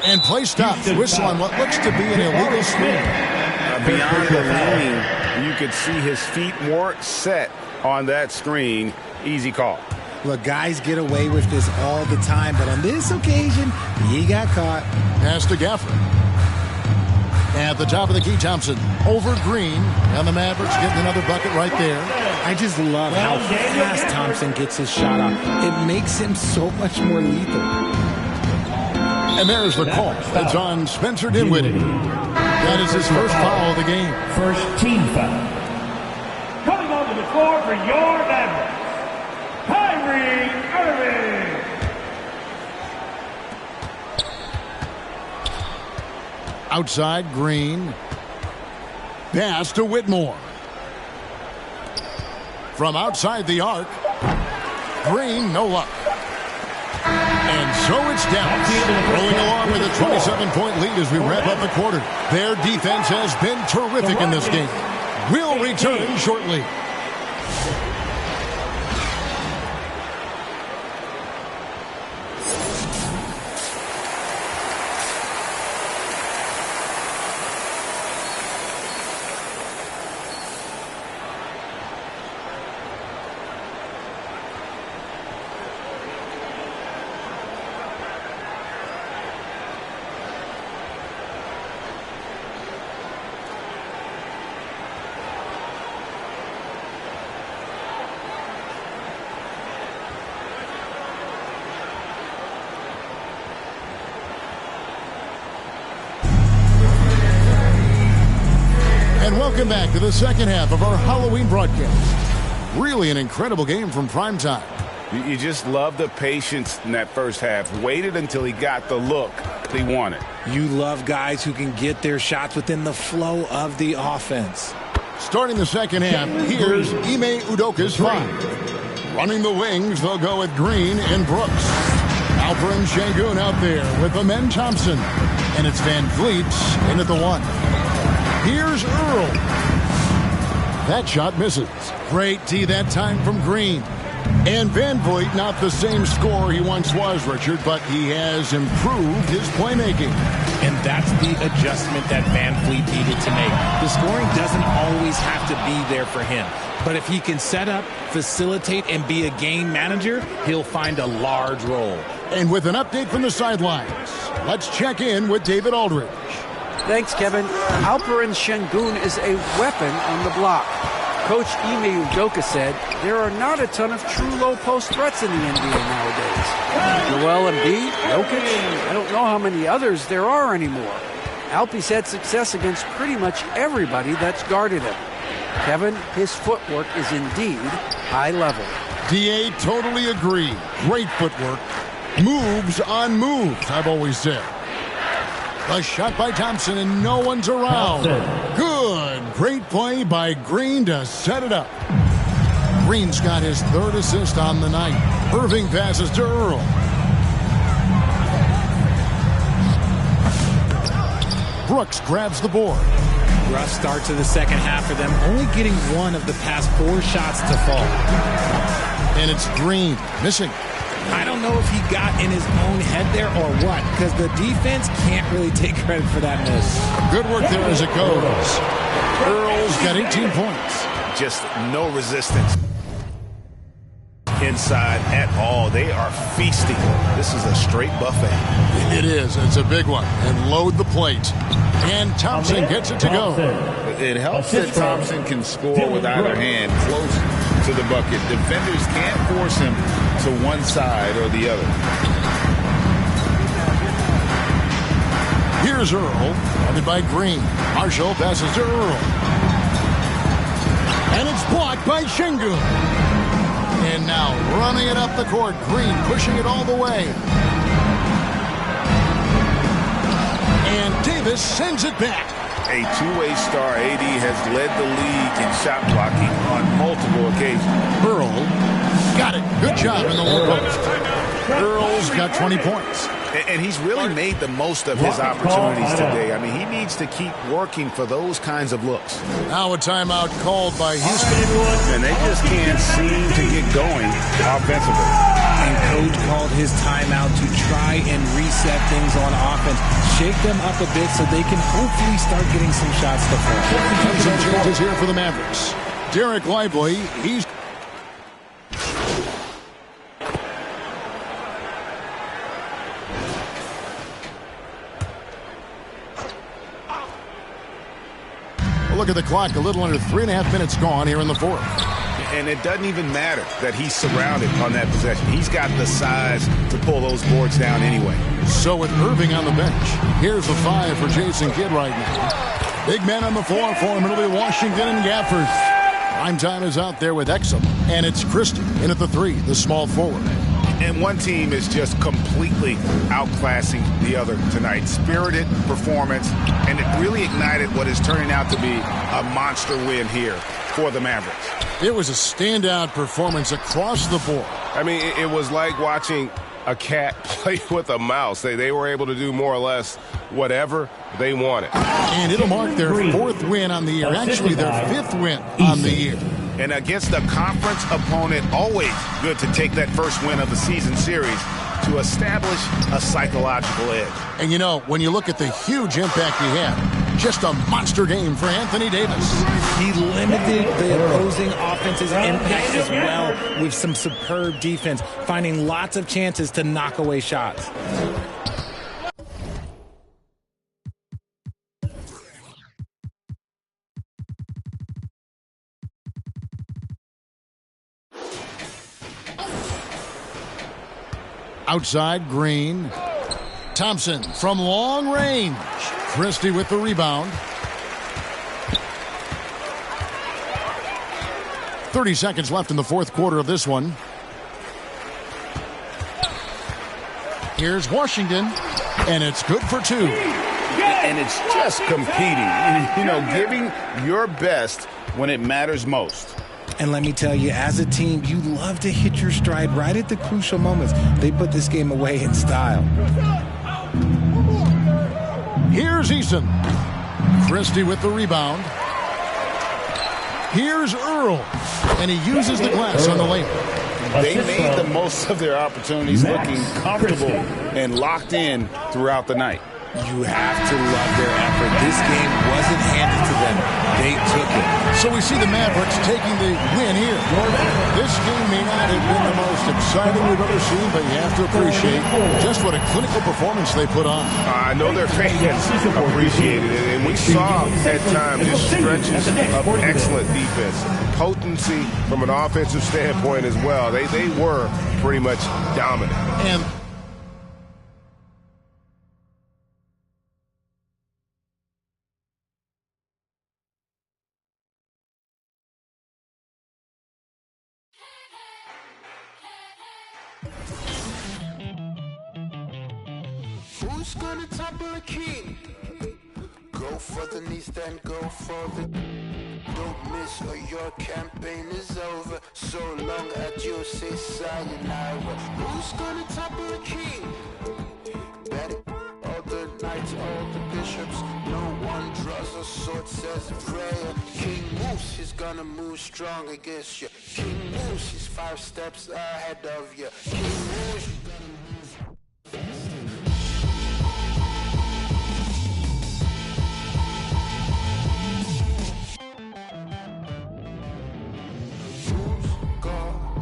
And play stops. Whistle on what looks to be an illegal swing. Beyond the leaning, you could see his feet weren't set on that screen. Easy call. Look, guys get away with this all the time, but on this occasion, he got caught. Pass to Gafford. At the top of the key, Thompson over Green, and the Mavericks getting another bucket right there. I just love how fast Thompson gets his shot off. It makes him so much more lethal. And there's the call. It's on Spencer Dinwiddie. That is his first foul of the game. First team foul. Coming onto the floor for your Mavericks, Kyrie Irving. Outside, Green. Pass to Whitmore. From outside the arc. Green, no luck. And so it's Dallas rolling along with a 27-point lead as we wrap up the quarter. Their defense has been terrific in this game. We'll return shortly. Welcome back to the second half of our Halloween broadcast. Really an incredible game from primetime. You just love the patience in that first half. Waited until he got the look he wanted. You love guys who can get their shots within the flow of the offense. Starting the second half, here's Ime Udoka's five. Running the wings, they'll go with Green and Brooks. Alperen Şengün out there with Amen Thompson. And it's Van Vliet in at the one. Here's Earl. That shot misses. Great D that time from Green. And Van Vliet, not the same scorer he once was, Richard, but he has improved his playmaking. And that's the adjustment that Van Vliet needed to make. The scoring doesn't always have to be there for him. But if he can set up, facilitate, and be a game manager, he'll find a large role. And with an update from the sidelines, let's check in with David Aldridge. Thanks, Kevin. Alperen Şengün is a weapon on the block. Coach Ime Udoka said there are not a ton of true low-post threats in the NBA nowadays. Joel Embiid, Jokic, I don't know how many others there are anymore. Alpe's had success against pretty much everybody that's guarded him. Kevin, his footwork is indeed high level. DA, totally agree. Great footwork. Moves on moves, I've always said. A shot by Thompson, and no one's around. Good. Great play by Green to set it up. Green's got his third assist on the night. Irving passes to Earl. Brooks grabs the board. Rough start to the second half for them, only getting one of the past 4 shots to fall. And it's Green missing. I don't know if he got in his own head there or what, because the defense can't really take credit for that miss. Good work there as it goes. Earl's got 18 points. Just no resistance inside at all. They are feasting. This is a straight buffet. It is. It's a big one. And load the plate. And Thompson gets it to go. It helps that Thompson can score with either hand close to the bucket. Defenders can't force him to one side or the other. Here's Earl, guarded by Green. Marshall passes to Earl. And it's blocked by Şengün. And now running it up the court. Green pushing it all the way. And Davis sends it back. A two-way star, AD has led the league in shot blocking on multiple occasions. Earl got it. Good job in the low post. Earl's got 20 points. And he's really made the most of his opportunities today. I mean, he needs to keep working for those kinds of looks. Now a timeout called by Houston. And they just can't seem to get going offensively. And Coach called his timeout to try and reset things on offense. Shake them up a bit so they can hopefully start getting some shots to fall. Some changes here for the Mavericks. Derek Lively, he's... Look at the clock, a little under 3.5 minutes gone here in the fourth. And it doesn't even matter that he's surrounded on that possession. He's got the size to pull those boards down anyway. So with Irving on the bench, here's the 5 for Jason Kidd right now. Big man on the floor for him. It'll be Washington and Gafford. Prime time is out there with Exum. And it's Christie in at the 3, the small forward. And one team is just completely outclassing the other tonight. Spirited performance, and it really ignited what is turning out to be a monster win here for the Mavericks. It was a standout performance across the board. I mean, it was like watching a cat play with a mouse. They were able to do more or less whatever they wanted. And it'll mark their 4th win on the year. Actually, their 5th win on the year. And against a conference opponent, always good to take that first win of the season series to establish a psychological edge. And you know, when you look at the huge impact he had, just a monster game for Anthony Davis. He limited the opposing offense's impact as well with some superb defense, finding lots of chances to knock away shots. Outside, Green. Thompson from long range. Christie with the rebound. 30 seconds left in the fourth quarter of this one. Here's Washington, and it's good for 2. And it's just competing, you know, giving your best when it matters most. And let me tell you, as a team, you love to hit your stride right at the crucial moments. They put this game away in style. Here's Eason. Christie with the rebound. Here's Earl. And he uses the glass on the lane. They made the most of their opportunities, looking comfortable and locked in throughout the night. You have to love their effort. This game wasn't handed to them. They took it. So we see the Mavericks taking the win here. This game may not have been the most exciting we've ever seen, but you have to appreciate just what a clinical performance they put on. I know their fans appreciated it, and we saw at times just stretches of excellent defense. Potency from an offensive standpoint as well. They were pretty much dominant. And who's gonna topple a king? Go for the knees, then go for the... Don't miss or your campaign is over. So long adieu, say sayonara. Who's gonna topple a king? Bet it all the knights, all the bishops. No one draws a sword, says a prayer. King moves, he's gonna move strong against you. King moves, he's 5 steps ahead of you. King moves, he's gonna move faster.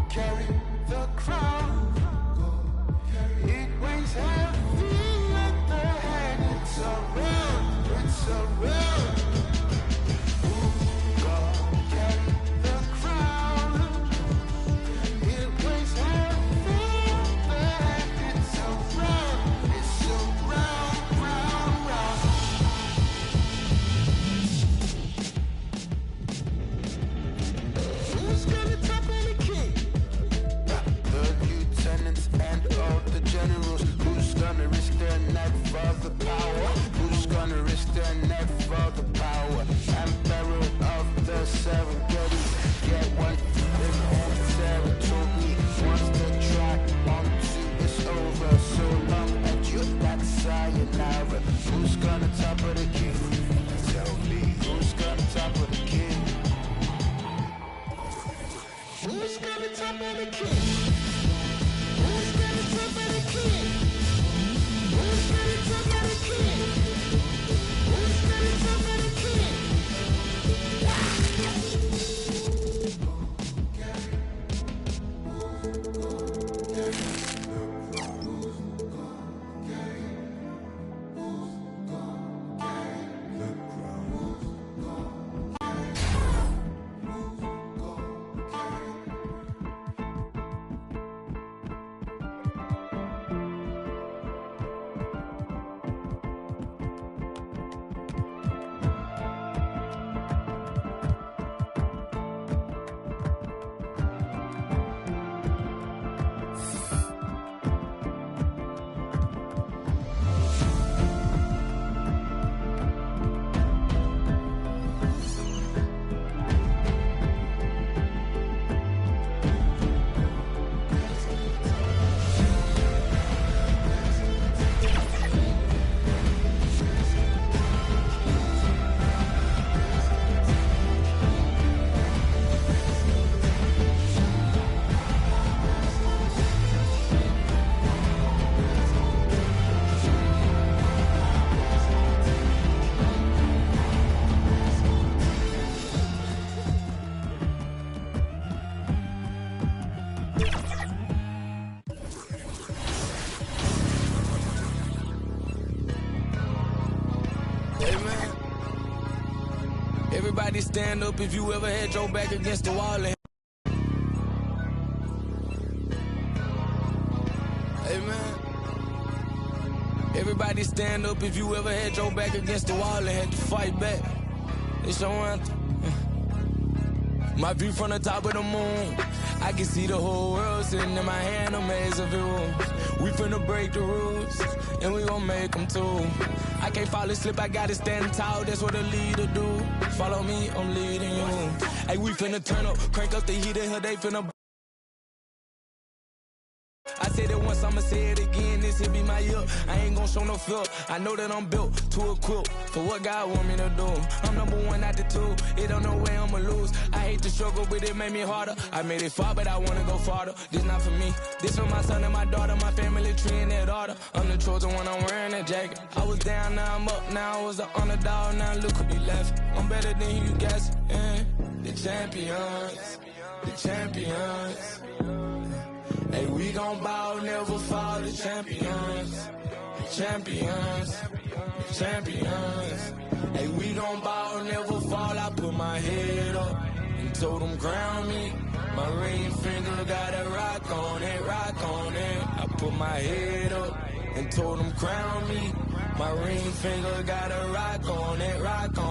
Carry the crown. It weighs heavy at the head. It's around, it's around. God carry the crown. It weighs heavy at the head. It's around, round, round. Who's gonna topple the king? The lieutenants and all the generals. Who's gonna risk their neck for the power? Who's gonna risk their neck for the power? Emperor of the Serengeti. Get one in home territory. Once the track onto it's over. So long as you Everybody stand up if you ever had your back against the wall. And hey, man. Everybody stand up if you ever had your back against the wall and had to fight back. It's your anthem. My view from the top of the moon, I can see the whole world sitting in my hand, a maze of rules. We finna break the rules, and we gon' make them too. I can't fall asleep, I gotta stand tall, that's what a leader do. Follow me, I'm leading you. Hey, we finna turn up, crank up the heat in her, they finna. I said it once, I'ma say it again, this here be my year. I ain't gon' show no fear, I know that I'm built to equip for what God want me to do. I'm number one out the two, it don't know where I'ma lose. I hate the struggle, but it made me harder. I made it far, but I wanna go farther. This not for me, this for my son and my daughter, my family tree and that order. I'm the chosen one, I'm wearing that jacket. I was down, now I'm up, now I was the underdog, now look who be left. I'm better than you guess, yeah. The champions, the champions. Hey, we gon' bow, never fall, the champions, the champions, the champions. Hey, we gon' bow, never fall, I put my head up and told them crown me. My ring finger got a rock on it, rock on it. I put my head up and told them crown me. My ring finger got a rock on it, rock on it.